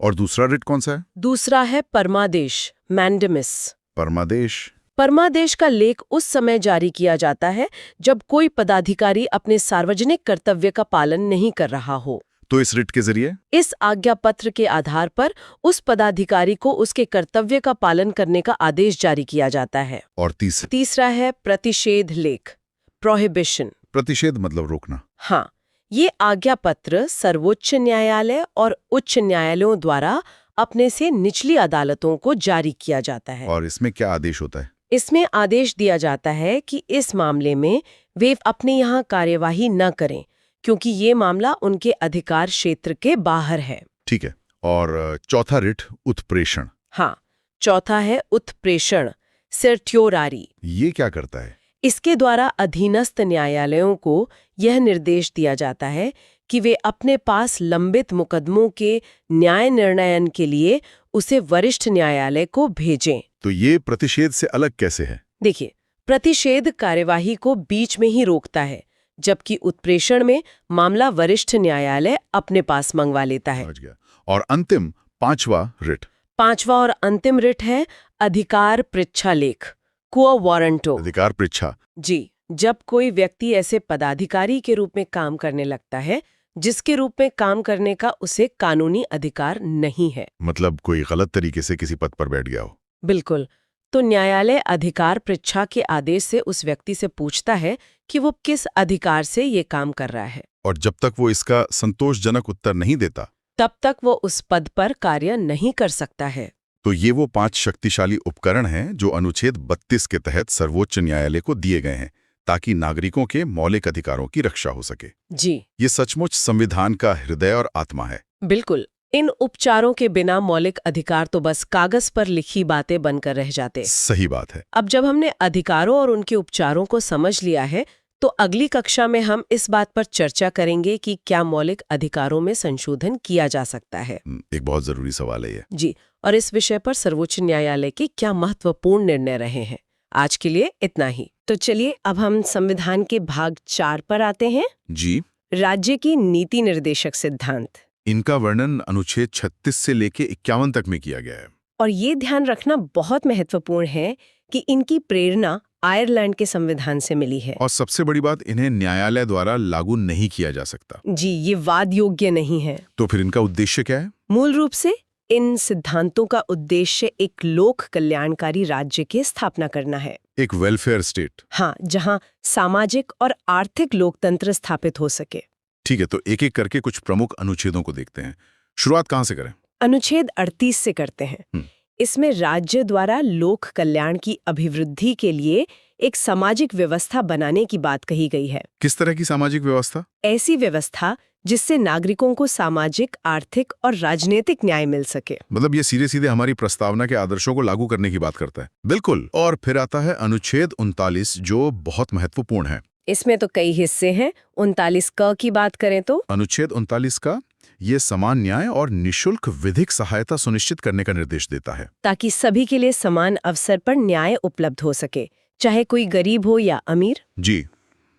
और दूसरा रिट कौन सा है? दूसरा है परमादेश, मैंडेमिस। परमादेश। परमादेश का लेख उस समय जारी किया जाता है जब कोई पदाधिकारी अपने सार्वजनिक कर्तव्य का पालन नहीं कर रहा हो। तो इस रिट के जरिए इस आज्ञा पत्र के आधार पर उस पदाधिकारी को उसके कर्तव्य का पालन करने का आदेश जारी किया जाता है। और तीसरा है प्रतिषेध लेख, प्रोहिबिशन। प्रतिषेध मतलब रोकना। हाँ, ये आज्ञा पत्र सर्वोच्च न्यायालय और उच्च न्यायालयों द्वारा अपने से निचली अदालतों को जारी किया जाता है। और इसमें क्या आदेश होता है? इसमें आदेश दिया जाता है कि इस मामले में वे अपने यहाँ कार्यवाही न करें, क्योंकि ये मामला उनके अधिकार क्षेत्र के बाहर है। ठीक है। और चौथा रिट उत्प्रेषण। हाँ, चौथा है उत्प्रेषण, सर्ट्योरारी। ये क्या करता है? इसके द्वारा अधीनस्थ न्यायालयों को यह निर्देश दिया जाता है कि वे अपने पास लंबित मुकदमों के न्याय निर्णयन के लिए उसे वरिष्ठ न्यायालय को भेजें। तो ये प्रतिषेध से अलग कैसे है? देखिए, प्रतिषेध कार्यवाही को बीच में ही रोकता है, जबकि उत्प्रेषण में मामला वरिष्ठ न्यायालय अपने पास मंगवा लेता है। समझ गया। और अंतिम पांचवा रिट। पांचवा और अंतिम रिट है अधिकार पृच्छा लेख, क्वो वारंटो। अधिकार पृच्छा। जी, जब कोई व्यक्ति ऐसे पदाधिकारी के रूप में काम करने लगता है जिसके रूप में काम करने का उसे कानूनी अधिकार नहीं है, मतलब कोई गलत तरीके से किसी पद पर बैठ गया हो। बिल्कुल, तो न्यायालय अधिकार पृच्छा के आदेश से उस व्यक्ति से पूछता है कि वो किस अधिकार से ये काम कर रहा है, और जब तक वो इसका संतोषजनक उत्तर नहीं देता तब तक वो उस पद पर कार्य नहीं कर सकता है। तो ये वो 5 शक्तिशाली उपकरण हैं जो अनुच्छेद 32 के तहत सर्वोच्च न्यायालय को दिए गए हैं, ताकि नागरिकों के मौलिक अधिकारों की रक्षा हो सके। जी, ये सचमुच संविधान का हृदय और आत्मा है। बिल्कुल। इन उपचारों के बिना मौलिक अधिकार तो बस कागज पर लिखी बातें बनकर रह जाते। सही बात है। अब जब हमने अधिकारों और उनके उपचारों को समझ लिया है, तो अगली कक्षा में हम इस बात पर चर्चा करेंगे कि क्या मौलिक अधिकारों में संशोधन किया जा सकता है। एक बहुत जरूरी सवाल है ये। जी, और इस विषय पर सर्वोच्च न्यायालय के क्या महत्वपूर्ण निर्णय रहे हैं। आज के लिए इतना ही। तो चलिए अब हम संविधान के भाग 4 पर आते हैं। जी। राज्य की नीति निर्देशक सिद्धांत। इनका वर्णन अनुच्छेद 36 से लेके 51 तक में किया गया है। और ये ध्यान रखना बहुत महत्वपूर्ण है कि इनकी प्रेरणा आयरलैंड के संविधान से मिली है। और सबसे बड़ी बात, इन्हें न्यायालय द्वारा लागू नहीं किया जा सकता। जी, ये वाद योग्य नहीं है। तो फिर इनका उद्देश्य क्या है? मूल रूप से इन सिद्धांतों का उद्देश्य एक लोक कल्याणकारी राज्य की स्थापना करना है। एक वेलफेयर स्टेट। हाँ, जहाँ सामाजिक और आर्थिक लोकतंत्र स्थापित हो सके। ठीक है, तो एक एक करके कुछ प्रमुख अनुच्छेदों को देखते हैं। शुरुआत कहाँ से करें? अनुच्छेद 38 से करते हैं। इसमें राज्य द्वारा लोक कल्याण की अभिवृद्धि के लिए एक सामाजिक व्यवस्था बनाने की बात कही गई है। किस तरह की सामाजिक व्यवस्था? ऐसी व्यवस्था जिससे नागरिकों को सामाजिक, आर्थिक और राजनीतिक न्याय मिल सके। मतलब ये सीधे सीधे हमारी प्रस्तावना के आदर्शों को लागू करने की बात करता है। बिल्कुल। और फिर आता है अनुच्छेद 39, जो बहुत महत्वपूर्ण है। इसमें तो कई हिस्से हैं। 39 क की बात करें तो अनुच्छेद 39 का ये समान न्याय और निशुल्क विधिक सहायता सुनिश्चित करने का निर्देश देता है, ताकि सभी के लिए समान अवसर पर न्याय उपलब्ध हो सके, चाहे कोई गरीब हो या अमीर। जी।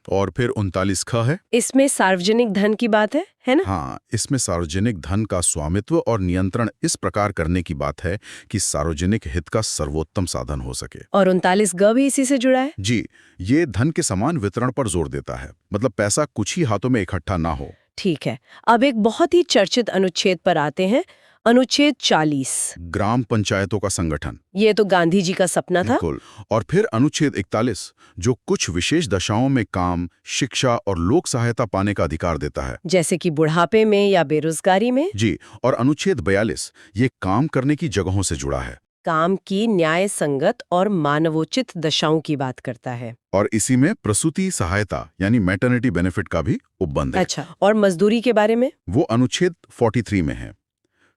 और फिर 39 ख है। इसमें सार्वजनिक धन की बात है ना? हाँ, इसमें सार्वजनिक धन का स्वामित्व और नियंत्रण इस प्रकार करने की बात है कि सार्वजनिक हित का सर्वोत्तम साधन हो सके। और 39 ग भी इसी से जुड़ा है। जी, ये धन के समान वितरण पर जोर देता है, मतलब पैसा कुछ ही हाथों में इकट्ठा ना हो। ठीक है, अब एक बहुत ही चर्चित अनुच्छेद पर आते हैं। अनुच्छेद 40, ग्राम पंचायतों का संगठन। ये तो गांधी जी का सपना था। बिल्कुल। और फिर अनुच्छेद 41, जो कुछ विशेष दशाओं में काम, शिक्षा और लोक सहायता पाने का अधिकार देता है, जैसे कि बुढ़ापे में या बेरोजगारी में। जी। और अनुच्छेद 42, ये काम करने की जगहों से जुड़ा है। काम की न्याय संगत और मानवोचित दशाओं की बात करता है। और इसी में प्रसूति सहायता यानी मैटरनिटी बेनिफिट का भी उपबंध है। अच्छा, और मजदूरी के बारे में? वो अनुच्छेद 43 में है।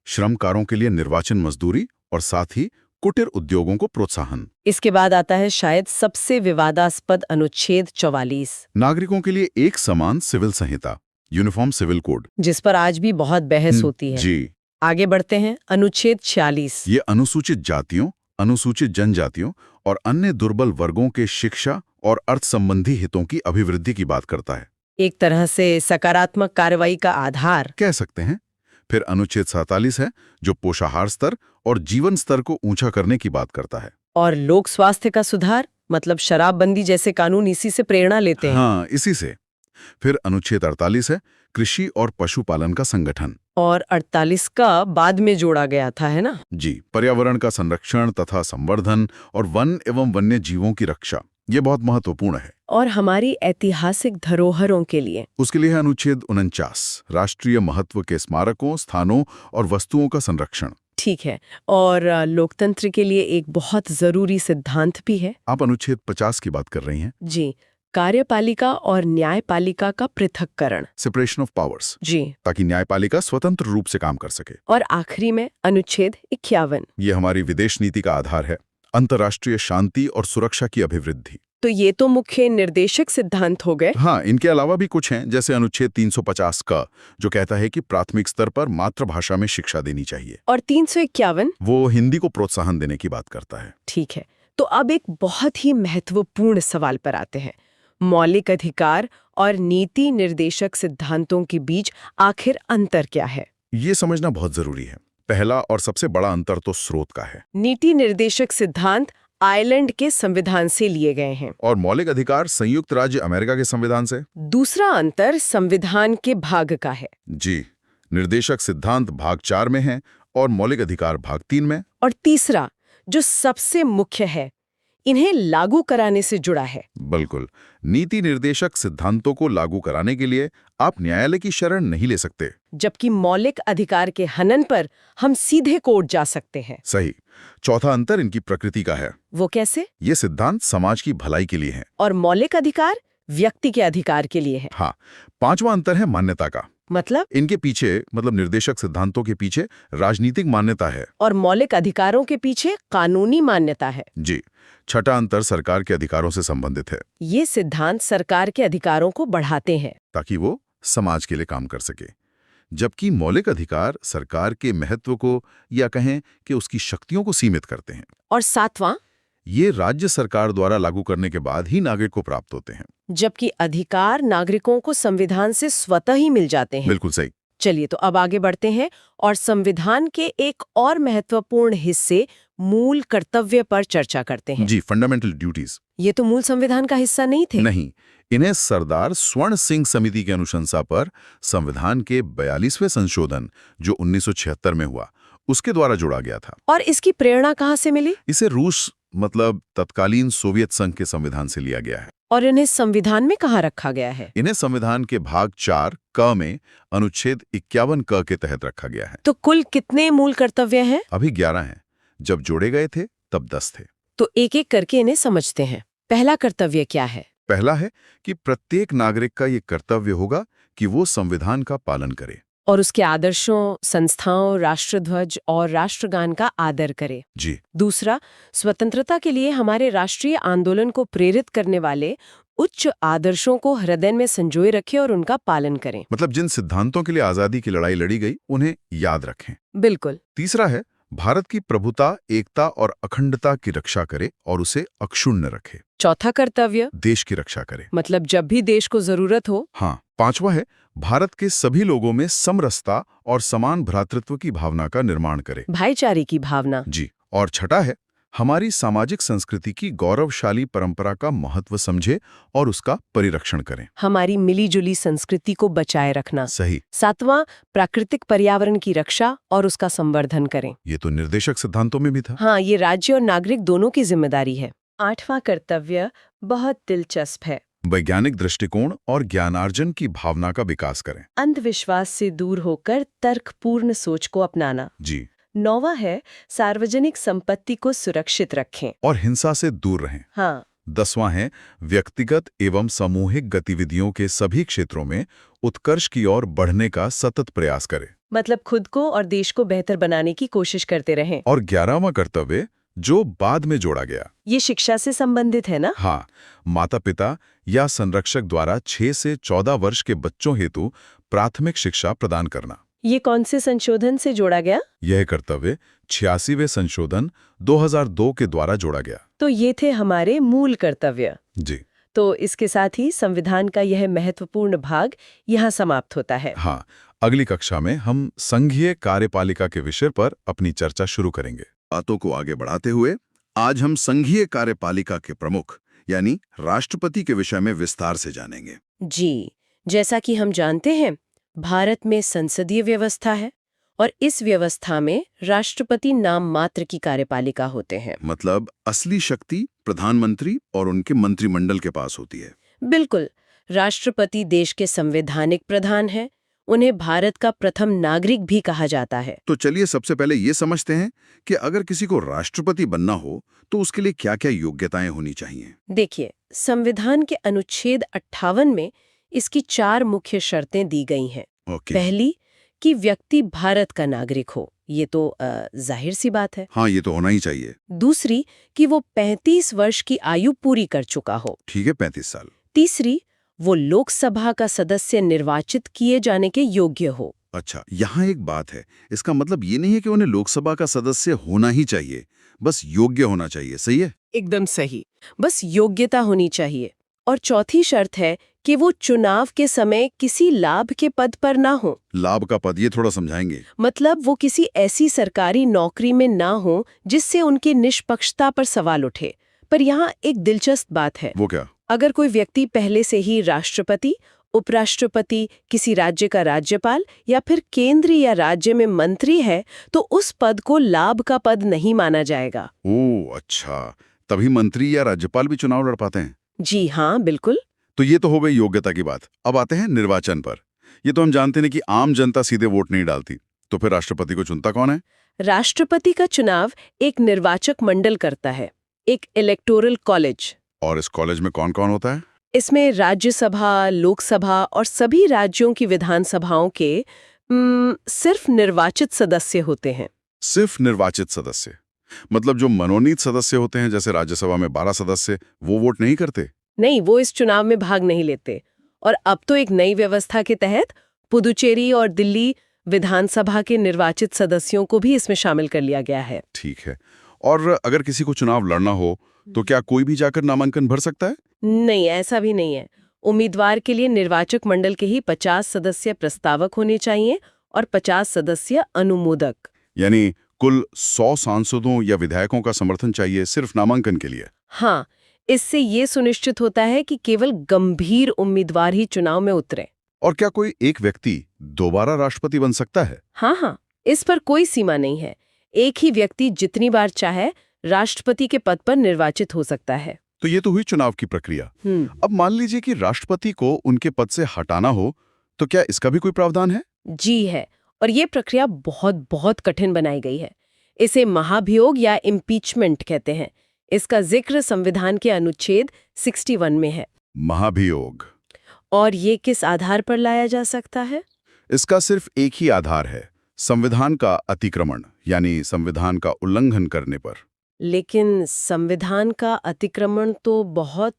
श्रमकारों के लिए निर्वाचन मजदूरी और साथ ही कुटीर उद्योगों को प्रोत्साहन। इसके बाद आता है शायद सबसे विवादास्पद अनुच्छेद 44, नागरिकों के लिए एक समान सिविल संहिता, यूनिफॉर्म सिविल कोड। जिस पर आज भी बहुत बहस होती है। जी, आगे बढ़ते हैं, अनुच्छेद 46। ये अनुसूचित जातियों, अनुसूचित जनजातियों और अन्य दुर्बल वर्गों के शिक्षा और अर्थ संबंधी हितों की अभिवृद्धि की बात करता है। एक तरह से सकारात्मक कार्रवाई का आधार। कह सकते हैं। फिर अनुच्छेद 47 है जो पोषाहार स्तर और जीवन स्तर को ऊंचा करने की बात करता है। और लोक स्वास्थ्य का सुधार, मतलब शराबबंदी जैसे कानून इसी से प्रेरणा लेते हैं। हाँ, इसी से। फिर अनुच्छेद 48 है कृषि और पशुपालन का संगठन। और 48 का बाद में जोड़ा गया था, है ना? जी, पर्यावरण का संरक्षण तथा संवर्धन और वन एवं वन्य जीवों की रक्षा, ये बहुत महत्वपूर्ण है। और हमारी ऐतिहासिक धरोहरों के लिए? उसके लिए है अनुच्छेद 49, राष्ट्रीय महत्व के स्मारकों, स्थानों और वस्तुओं का संरक्षण। ठीक है। और लोकतंत्र के लिए एक बहुत जरूरी सिद्धांत भी है। आप अनुच्छेद 50 की बात कर रही हैं। जी, कार्यपालिका और न्यायपालिका का पृथक्करण। सेपरेशन ऑफ पावर्स, जी। ताकि न्यायपालिका स्वतंत्र रूप से काम कर सके। और आखिरी में अनुच्छेद 51। ये हमारी विदेश नीति का आधार है, अंतर्राष्ट्रीय शांति और सुरक्षा की अभिवृद्धि। तो ये तो मुख्य निर्देशक सिद्धांत हो गए। हाँ, इनके अलावा भी कुछ हैं, जैसे अनुच्छेद 350 का, जो कहता है कि प्राथमिक स्तर पर मातृभाषा में शिक्षा देनी चाहिए। और 351? वो हिंदी को प्रोत्साहन देने की बात करता है। ठीक है। तो अब एक बहुत ही महत्वपूर्ण सवाल पर आते हैं। मौलिक अधिकार और नीति निर्देशक सिद्धांतों के बीच आखिर अंतर क्या है? ये समझना बहुत जरूरी है। पहला और सबसे बड़ा अंतर तो स्रोत का है। नीति निर्देशक सिद्धांत आयरलैंड के संविधान से लिए गए हैं और मौलिक अधिकार संयुक्त राज्य अमेरिका के संविधान से। दूसरा अंतर संविधान के भाग का है। जी, निर्देशक सिद्धांत भाग 4 में है और मौलिक अधिकार भाग 3 में। और तीसरा, जो सबसे मुख्य है, इन्हें लागू कराने से जुड़ा है। बिल्कुल, नीति निर्देशक सिद्धांतों को लागू कराने के लिए आप न्यायालय की शरण नहीं ले सकते, जबकि मौलिक अधिकार के हनन पर हम सीधे कोर्ट जा सकते हैं। सही। चौथा अंतर इनकी प्रकृति का है। वो कैसे? ये सिद्धांत समाज की भलाई के लिए है और मौलिक अधिकार व्यक्ति के अधिकार के लिए है। हाँ, पांचवा अंतर है मान्यता का। मतलब? इनके पीछे, मतलब निर्देशक सिद्धांतों के पीछे राजनीतिक मान्यता है और मौलिक अधिकारों के पीछे कानूनी मान्यता है। जी। छठा अंतर सरकार के अधिकारों से संबंधित है। ये सिद्धांत सरकार के अधिकारों को बढ़ाते हैं ताकि वो समाज के लिए काम कर सके, जबकि मौलिक अधिकार सरकार के महत्व को या कहें कि उसकी शक्तियों को सीमित करते हैं। और सातवां, ये राज्य सरकार द्वारा लागू करने के बाद ही नागरिक को प्राप्त होते हैं, जबकि अधिकार नागरिकों को संविधान से स्वतः ही मिल जाते हैं। बिल्कुल सही। चलिए तो अब आगे बढ़ते हैं और संविधान के एक और महत्वपूर्ण हिस्से मूल कर्तव्य पर चर्चा करते हैं। जी, फंडामेंटल ड्यूटीज। ये तो मूल संविधान का हिस्सा नहीं थे। नहीं, इन्हें सरदार स्वर्ण सिंह समिति की अनुशंसा पर संविधान के 42वें संशोधन जो 1976 में हुआ, उसके द्वारा जोड़ा गया था। और इसकी प्रेरणा कहाँ से मिली? इसे रूस, मतलब तत्कालीन सोवियत संघ के संविधान से लिया गया है। और इन्हें संविधान में कहाँ रखा गया है? इन्हें संविधान के भाग 4 क में अनुच्छेद 51 क के तहत रखा गया है। तो कुल कितने मूल कर्तव्य हैं? अभी 11 हैं। जब जोड़े गए थे तब 10 थे। तो एक एक करके इन्हें समझते हैं। पहला कर्तव्य क्या है? पहला है कि प्रत्येक नागरिक का ये कर्तव्य होगा कि वो संविधान का पालन करे और उसके आदर्शों, संस्थाओं, राष्ट्रध्वज और राष्ट्रगान का आदर करे। जी। दूसरा, स्वतंत्रता के लिए हमारे राष्ट्रीय आंदोलन को प्रेरित करने वाले उच्च आदर्शों को हृदय में संजोए रखें और उनका पालन करें। मतलब जिन सिद्धांतों के लिए आजादी की लड़ाई लड़ी गई उन्हें याद रखें। बिल्कुल। तीसरा है भारत की प्रभुता, एकता और अखंडता की रक्षा करे और उसे अक्षुण्ण रखे। चौथा कर्तव्य, देश की रक्षा करे, मतलब जब भी देश को जरूरत हो। हाँ। पांचवा है भारत के सभी लोगों में समरसता और समान भ्रातृत्व की भावना का निर्माण करे, भाईचारे की भावना। जी। और छठा है हमारी सामाजिक संस्कृति की गौरवशाली परंपरा का महत्व समझे और उसका परिरक्षण करें, हमारी मिलीजुली संस्कृति को बचाए रखना। सही। सातवां, प्राकृतिक पर्यावरण की रक्षा और उसका संवर्धन करें। ये तो निर्देशक सिद्धांतों में भी था। हाँ, ये राज्य और नागरिक दोनों की जिम्मेदारी है। आठवां कर्तव्य बहुत दिलचस्प है। वैज्ञानिक दृष्टिकोण और ज्ञानार्जन की भावना का विकास करें, अंधविश्वास से दूर होकर तर्कपूर्ण सोच को अपनाना। जी। 9वां है सार्वजनिक संपत्ति को सुरक्षित रखें। और हिंसा से दूर रहें। हाँ, 10वां है व्यक्तिगत एवं सामूहिक गतिविधियों के सभी क्षेत्रों में उत्कर्ष की ओर बढ़ने का सतत प्रयास करें। मतलब खुद को और देश को बेहतर बनाने की कोशिश करते रहें। और 11वां कर्तव्य जो बाद में जोड़ा गया, ये शिक्षा से संबंधित है ना? हाँ, माता पिता या संरक्षक द्वारा 6 से 14 वर्ष के बच्चों हेतु प्राथमिक शिक्षा प्रदान करना। ये कौन से संशोधन से जोड़ा गया? यह कर्तव्य 86वें संशोधन 2002 के द्वारा जोड़ा गया। तो ये थे हमारे मूल कर्तव्य। जी तो इसके साथ ही संविधान का यह महत्वपूर्ण भाग यहाँ समाप्त होता है। हाँ, अगली कक्षा में हम संघीय कार्यपालिका के विषय पर अपनी चर्चा शुरू करेंगे। बातों को आगे बढ़ाते हुए आज हम संघीय कार्यपालिका के प्रमुख यानी राष्ट्रपति के विषय में विस्तार से जानेंगे। जी, जैसा कि हम जानते हैं, भारत में संसदीय व्यवस्था है और इस व्यवस्था में राष्ट्रपति नाम मात्र की कार्यपालिका होते हैं। मतलब असली शक्ति प्रधानमंत्री और उनके मंत्रिमंडल के पास होती है। बिल्कुल, राष्ट्रपति देश के संवैधानिक प्रधान हैं। उन्हें भारत का प्रथम नागरिक भी कहा जाता है। तो चलिए सबसे पहले ये समझते हैं कि अगर किसी को राष्ट्रपति बनना हो तो उसके लिए क्या-क्या योग्यताएं होनी चाहिए। देखिए, संविधान के अनुच्छेद 58 में इसकी 4 मुख्य शर्तें दी गई हैं। ओके। पहली, कि व्यक्ति भारत का नागरिक हो। ये तो जाहिर सी बात है। हाँ, ये तो होना ही चाहिए। दूसरी, कि वो 35 वर्ष की आयु पूरी कर चुका हो। ठीक है, 35 साल। तीसरी, वो लोकसभा का सदस्य निर्वाचित किए जाने के योग्य हो। अच्छा, यहाँ एक बात है, इसका मतलब ये नहीं है कि उन्हें लोकसभा का सदस्य होना ही चाहिए, बस योग्य होना चाहिए। सही है? एकदम सही, बस योग्यता होनी चाहिए। और चौथी शर्त है कि वो चुनाव के समय किसी लाभ के पद पर ना हो। लाभ का पद, ये थोड़ा समझाएंगे। मतलब वो किसी ऐसी सरकारी नौकरी में ना हो जिससे उनकी निष्पक्षता पर सवाल उठे। पर यहाँ एक दिलचस्प बात है। वो क्या? अगर कोई व्यक्ति पहले से ही राष्ट्रपति, उपराष्ट्रपति, किसी राज्य का राज्यपाल या फिर केंद्र या राज्य में मंत्री है तो उस पद को लाभ का पद नहीं माना जाएगा। ओह अच्छा, तभी मंत्री या राज्यपाल भी चुनाव लड़ पाते हैं। जी हाँ, बिल्कुल। तो ये तो हो गई योग्यता की बात। अब आते हैं निर्वाचन पर। ये तो हम जानते हैं कि आम जनता सीधे वोट नहीं डालती, तो फिर राष्ट्रपति को चुनता कौन है? राष्ट्रपति का चुनाव एक निर्वाचक मंडल करता है, एक इलेक्टोरल कॉलेज। और इस कॉलेज में कौन कौन होता है? इसमें राज्यसभा, लोकसभा और सभी राज्यों की विधानसभाओं के सिर्फ निर्वाचित सदस्य होते हैं। सिर्फ निर्वाचित सदस्य? मतलब जो मनोनीत सदस्य होते हैं, जैसे राज्यसभा में 12 सदस्य, वो वोट नहीं करते? नहीं, वो इस चुनाव में भाग नहीं लेते। और अब तो एक नई व्यवस्था के तहत पुदुचेरी और दिल्ली विधानसभा के निर्वाचित सदस्यों को भी इसमें शामिल कर लिया गया है। ठीक है। और अगर किसी को चुनाव लड़ना हो तो क्या कोई भी जाकर नामांकन भर सकता है? नहीं, ऐसा भी नहीं है। उम्मीदवार के लिए निर्वाचक मंडल के ही 50 सदस्य प्रस्तावक होने चाहिए और 50 सदस्य अनुमोदक। यानी कुल 100 सांसदों या विधायकों का समर्थन चाहिए सिर्फ नामांकन के लिए। हाँ, इससे ये सुनिश्चित होता है कि केवल गंभीर उम्मीदवार ही चुनाव में उतरे। और क्या कोई एक व्यक्ति दोबारा राष्ट्रपति बन सकता है? हाँ, इस पर कोई सीमा नहीं है। एक ही व्यक्ति जितनी बार चाहे राष्ट्रपति के पद पर निर्वाचित हो सकता है। तो ये तो हुई चुनाव की प्रक्रिया। अब मान लीजिए कि राष्ट्रपति को उनके पद से हटाना हो, तो क्या इसका भी कोई प्रावधान है? जी है, और ये प्रक्रिया बहुत बहुत कठिन बनाई गई है। इसे महाभियोग या इम्पीचमेंट कहते हैं। इसका जिक्र संविधान के अनुच्छेद 61 में है। महाभियोग। और ये किस आधार पर लाया जा सकता है? इसका सिर्फ एक ही आधार है, संविधान का अतिक्रमण, यानी संविधान का उल्लंघन करने पर। लेकिन संविधान का अतिक्रमण तो बहुत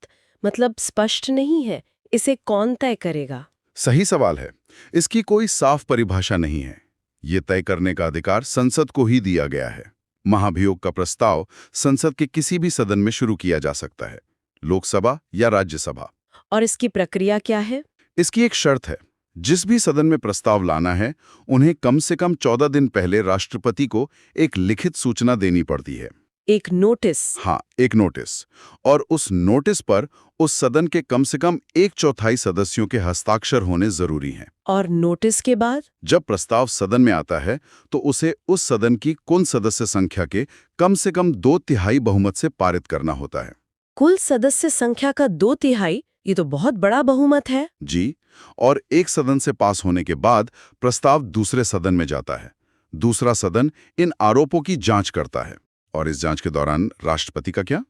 स्पष्ट नहीं है। इसे कौन तय करेगा? सही सवाल है। इसकी कोई साफ परिभाषा नहीं है। ये तय करने का अधिकार संसद को ही दिया गया है। महाभियोग का प्रस्ताव संसद के किसी भी सदन में शुरू किया जा सकता है, लोकसभा या राज्यसभा। और इसकी प्रक्रिया क्या है? इसकी एक शर्त है, जिस भी सदन में प्रस्ताव लाना है उन्हें कम से कम 14 दिन पहले राष्ट्रपति को एक लिखित सूचना देनी पड़ती है। एक नोटिस? हाँ, एक नोटिस। और उस नोटिस पर उस सदन के कम से कम 1/4 सदस्यों के हस्ताक्षर होने जरूरी हैं। और नोटिस के बाद जब प्रस्ताव सदन में आता है तो उसे उस सदन की कुल सदस्य संख्या के कम से कम 2/3 बहुमत से पारित करना होता है। कुल सदस्य संख्या का 2/3? ये तो बहुत बड़ा बहुमत है। जी, और एक सदन से पास होने के बाद प्रस्ताव दूसरे सदन में जाता है। दूसरा सदन इन आरोपों की जांच करता है और इस जांच के दौरान राष्ट्रपति का क्या?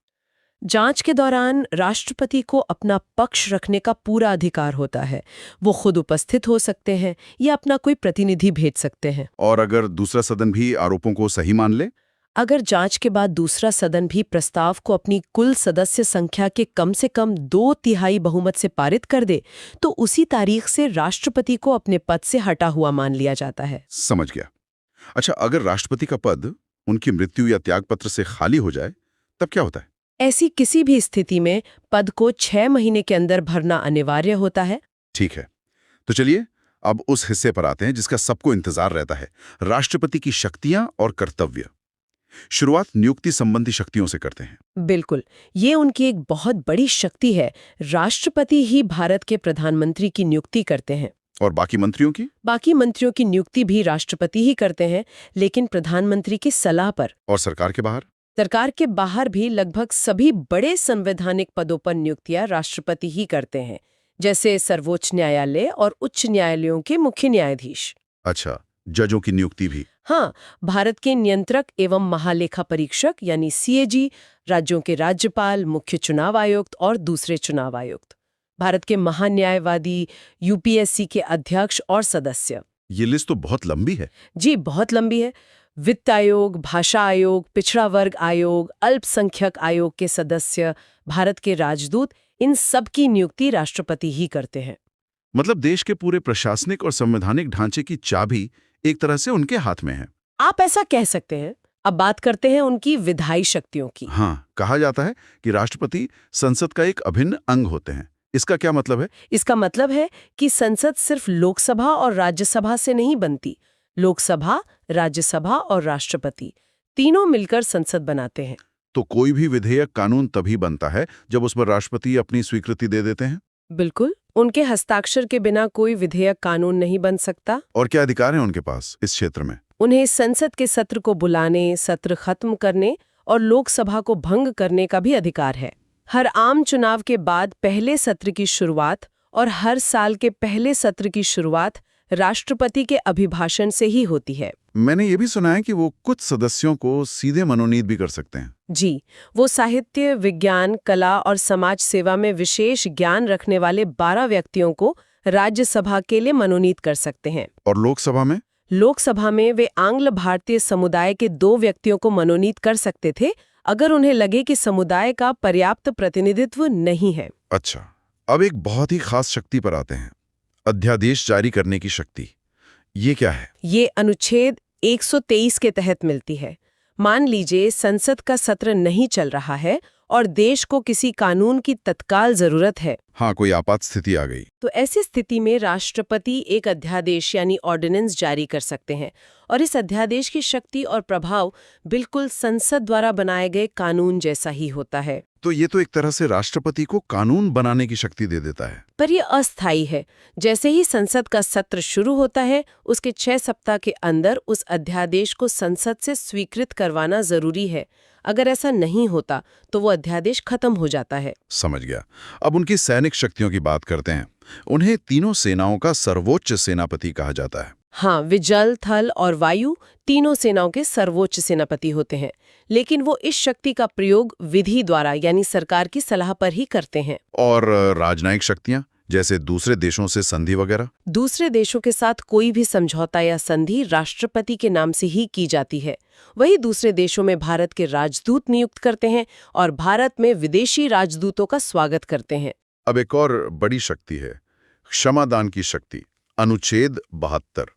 जांच के दौरान राष्ट्रपति को अपना पक्ष रखने का पूरा अधिकार होता है। वो खुद उपस्थित हो सकते हैं या अपना कोई प्रतिनिधि भेज सकते हैं। और अगर दूसरा सदन भी आरोपों को सही मान ले? अगर जांच के बाद दूसरा सदन भी प्रस्ताव को अपनी कुल सदस्य संख्या के कम से कम 2/3 बहुमत से पारित कर दे, तो उसी तारीख से राष्ट्रपति को अपने पद से हटा हुआ मान लिया जाता है। समझ गया। अच्छा, अगर राष्ट्रपति का पद उनकी मृत्यु या त्यागपत्र से खाली हो जाए, तब क्या होता है? ऐसी किसी भी स्थिति में पद को 6 महीने के अंदर भरना अनिवार्य होता है। ठीक है, तो चलिए अब उस हिस्से पर आते हैं जिसका सबको इंतजार रहता है, राष्ट्रपति की शक्तियां और कर्तव्य। शुरुआत नियुक्ति संबंधी शक्तियों से करते हैं। बिल्कुल, ये उनकी एक बहुत बड़ी शक्ति है। राष्ट्रपति ही भारत के प्रधानमंत्री की नियुक्ति करते हैं। और बाकी मंत्रियों की? बाकी मंत्रियों की नियुक्ति भी राष्ट्रपति ही करते हैं, लेकिन प्रधानमंत्री की सलाह पर। और सरकार के बाहर? सरकार के बाहर भी लगभग सभी बड़े संवैधानिक पदों पर नियुक्तियां राष्ट्रपति ही करते हैं, जैसे सर्वोच्च न्यायालय और उच्च न्यायालयों के मुख्य न्यायाधीश। अच्छा, जजों की नियुक्ति भी? हाँ, भारत के नियंत्रक एवं महालेखा परीक्षक यानी सीएजी, राज्यों के राज्यपाल, मुख्य चुनाव आयुक्त और दूसरे चुनाव आयुक्त, भारत के महान्यायवादी, यूपीएससी के अध्यक्ष और सदस्य। ये लिस्ट तो बहुत लंबी है। जी, बहुत लंबी है। वित्त आयोग, भाषा आयोग, पिछड़ा वर्ग आयोग, अल्पसंख्यक आयोग के सदस्य, भारत के राजदूत, इन सब की नियुक्ति राष्ट्रपति ही करते हैं। मतलब देश के पूरे प्रशासनिक और संवैधानिक ढांचे की चाबी एक तरह से उनके हाथ में है। आप ऐसा कह सकते हैं। अब बात करते हैं उनकी विधायी शक्तियों की। हाँ, कहा जाता है कि राष्ट्रपति संसद का एक अभिन्न अंग होते हैं। इसका क्या मतलब है? इसका मतलब है कि संसद सिर्फ लोकसभा और राज्यसभा से नहीं बनती। लोकसभा, राज्यसभा और राष्ट्रपति तीनों मिलकर संसद बनाते हैं। तो कोई भी विधेयक, कानून तभी बनता है जब उस पर राष्ट्रपति अपनी स्वीकृति दे देते हैं? बिल्कुल, उनके हस्ताक्षर के बिना कोई विधेयक, कानून नहीं बन सकता। और क्या अधिकार हैं उनके पास इस क्षेत्र में? उन्हें संसद के सत्र को बुलाने, सत्र खत्म करने और लोकसभा को भंग करने का भी अधिकार है। हर आम चुनाव के बाद पहले सत्र की शुरुआत और हर साल के पहले सत्र की शुरुआत राष्ट्रपति के अभिभाषण से ही होती है। मैंने ये भी सुना है कि वो कुछ सदस्यों को सीधे मनोनीत भी कर सकते हैं। जी, वो साहित्य, विज्ञान, कला और समाज सेवा में विशेष ज्ञान रखने वाले 12 व्यक्तियों को राज्यसभा के लिए मनोनीत कर सकते हैं। और लोकसभा में? लोकसभा में वे आंग्ल भारतीय समुदाय के 2 व्यक्तियों को मनोनीत कर सकते थे, अगर उन्हें लगे कि समुदाय का पर्याप्त प्रतिनिधित्व नहीं है। अच्छा, अब एक बहुत ही खास शक्ति पर आते हैं, अध्यादेश जारी करने की शक्ति। ये क्या है? ये अनुच्छेद 123 के तहत मिलती है। मान लीजिए संसद का सत्र नहीं चल रहा है और देश को किसी कानून की तत्काल जरूरत है। हाँ, कोई आपात स्थिति आ गई। तो ऐसी स्थिति में राष्ट्रपति एक अध्यादेश यानी ऑर्डिनेंस जारी कर सकते हैं और इस अध्यादेश की शक्ति और प्रभाव बिल्कुल संसद द्वारा बनाए गए कानून जैसा ही होता है। तो ये तो एक तरह से राष्ट्रपति को कानून बनाने की शक्ति दे देता है। पर यह अस्थायी है। जैसे ही संसद का सत्र शुरू होता है, उसके 6 सप्ताह के अंदर उस अध्यादेश को संसद से स्वीकृत करवाना जरूरी है। अगर ऐसा नहीं होता तो वो अध्यादेश खत्म हो जाता है। समझ गया। अब उनकी सैनिक शक्तियों की बात करते हैं। उन्हें तीनों सेनाओं का सर्वोच्च सेनापति कहा जाता है। हाँ, वे जल, थल और वायु तीनों सेनाओं के सर्वोच्च सेनापति होते हैं, लेकिन वो इस शक्ति का प्रयोग विधि द्वारा यानी सरकार की सलाह पर ही करते हैं। और राजनयिक शक्तियां, जैसे दूसरे देशों से संधि वगैरह? दूसरे देशों के साथ कोई भी समझौता या संधि राष्ट्रपति के नाम से ही की जाती है। वही दूसरे देशों में भारत के राजदूत नियुक्त करते हैं और भारत में विदेशी राजदूतों का स्वागत करते हैं। अब एक और बड़ी शक्ति है, क्षमादान की शक्ति, अनुच्छेद 72।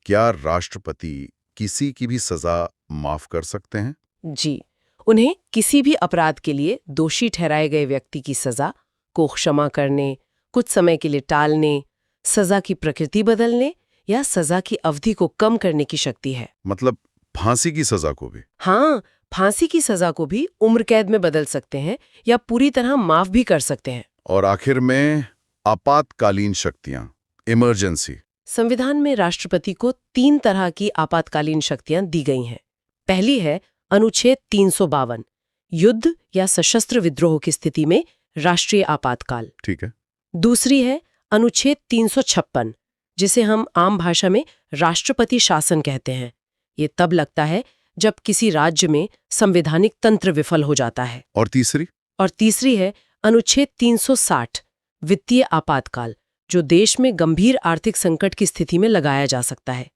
क्या राष्ट्रपति किसी की भी सजा माफ कर सकते हैं? जी, उन्हें किसी भी अपराध के लिए दोषी ठहराए गए व्यक्ति की सजा को क्षमा करने, कुछ समय के लिए टालने, सजा की प्रकृति बदलने या सजा की अवधि को कम करने की शक्ति है। मतलब फांसी की सजा को भी? हाँ, फांसी की सजा को भी उम्र कैद में बदल सकते हैं या पूरी तरह माफ भी कर सकते हैं। और आखिर में आपातकालीन शक्तियां, इमरजेंसी। संविधान में राष्ट्रपति को 3 तरह की आपातकालीन शक्तियां दी गई हैं। पहली है अनुच्छेद 352, युद्ध या सशस्त्र विद्रोह की स्थिति में राष्ट्रीय आपातकाल। ठीक है। दूसरी है अनुच्छेद 356, जिसे हम आम भाषा में राष्ट्रपति शासन कहते हैं। ये तब लगता है जब किसी राज्य में संवैधानिक तंत्र विफल हो जाता है। और तीसरी? और तीसरी है अनुच्छेद 360, वित्तीय आपातकाल, जो देश में गंभीर आर्थिक संकट की स्थिति में लगाया जा सकता है।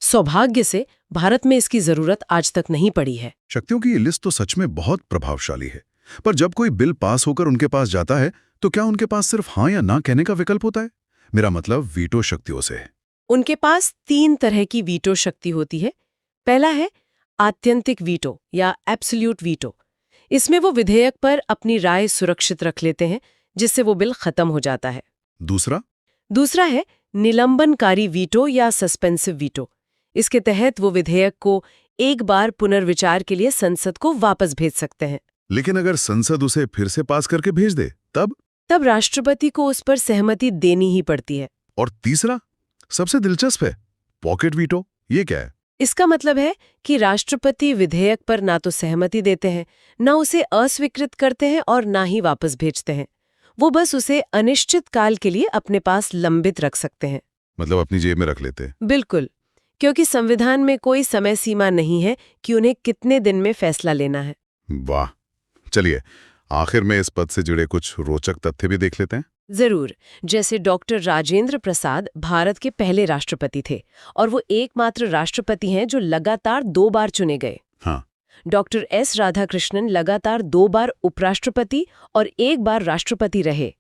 सौभाग्य से भारत में इसकी जरूरत आज तक नहीं पड़ी है। शक्तियों की ये लिस्ट तो सच में बहुत प्रभावशाली है, पर जब कोई बिल पास होकर उनके पास जाता है तो क्या उनके पास सिर्फ हाँ या ना कहने का विकल्प होता है? मेरा मतलब वीटो शक्तियों से है। उनके पास 3 तरह की वीटो शक्ति होती है। पहला है आत्यंतिक वीटो या एब्सोल्यूट वीटो। इसमें वो विधेयक पर अपनी राय सुरक्षित रख लेते हैं, जिससे वो बिल खत्म हो जाता है। दूसरा है निलंबनकारी वीटो या सस्पेंसिव वीटो। इसके तहत वो विधेयक को एक बार पुनर्विचार के लिए संसद को वापस भेज सकते हैं। लेकिन अगर संसद उसे फिर से पास करके भेज दे तब राष्ट्रपति को उस पर सहमति देनी ही पड़ती है। और तीसरा सबसे दिलचस्प है पॉकेट वीटो। ये क्या है? इसका मतलब है कि राष्ट्रपति विधेयक पर ना तो सहमति देते हैं, ना उसे अस्वीकृत करते हैं और ना ही वापस भेजते हैं। वो बस उसे अनिश्चित काल के लिए अपने पास लंबित रख सकते हैं। मतलब अपनी जेब में रख लेते हैं। बिल्कुल, क्योंकि संविधान में कोई समय सीमा नहीं है कि उन्हें कितने दिन में फैसला लेना है। वाह, चलिए आखिर में इस पद से जुड़े कुछ रोचक तथ्य भी देख लेते हैं। जरूर। जैसे डॉक्टर राजेंद्र प्रसाद भारत के पहले राष्ट्रपति थे और वो एकमात्र राष्ट्रपति हैं जो लगातार 2 बार चुने गए। हाँ। डॉक्टर एस राधाकृष्णन लगातार 2 बार उपराष्ट्रपति और 1 बार राष्ट्रपति रहे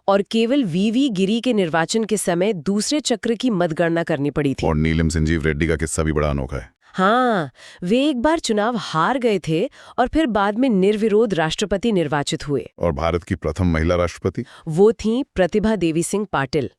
और केवल वीवी गिरी के निर्वाचन के समय दूसरे चक्र की मतगणना करनी पड़ी थी। और नीलम संजीव रेड्डी का किस्सा भी बड़ा अनोखा है। हाँ, वे एक बार चुनाव हार गए थे और फिर बाद में निर्विरोध राष्ट्रपति निर्वाचित हुए। और भारत की प्रथम महिला राष्ट्रपति वो थीं प्रतिभा देवी सिंह पाटिल।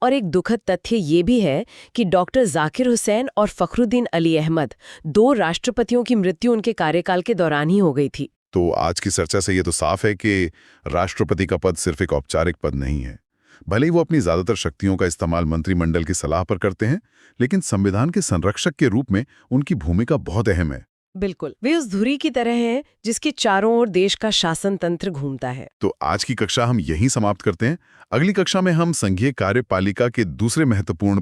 और एक दुखद तथ्य ये भी है कि डॉक्टर जाकिर हुसैन और फखरुद्दीन अली अहमद 2 राष्ट्रपतियों की मृत्यु उनके कार्यकाल के दौरान ही हो गई थी। तो आज की चर्चा से ये तो साफ है कि राष्ट्रपति का पद सिर्फ एक औपचारिक पद नहीं है। भले ही वो अपनी ज्यादातर शक्तियों का इस्तेमाल मंत्रिमंडल की सलाह पर करते हैं, लेकिन संविधान के संरक्षक के रूप में उनकी भूमिका बहुत अहम है। बिल्कुल, वे उस धुरी की तरह हैं जिसके चारों ओर देश का शासन तंत्र घूमता है। तो आज की कक्षा हम यहीं समाप्त करते हैं। अगली कक्षा में हम संघीय कार्यपालिका के दूसरे महत्वपूर्ण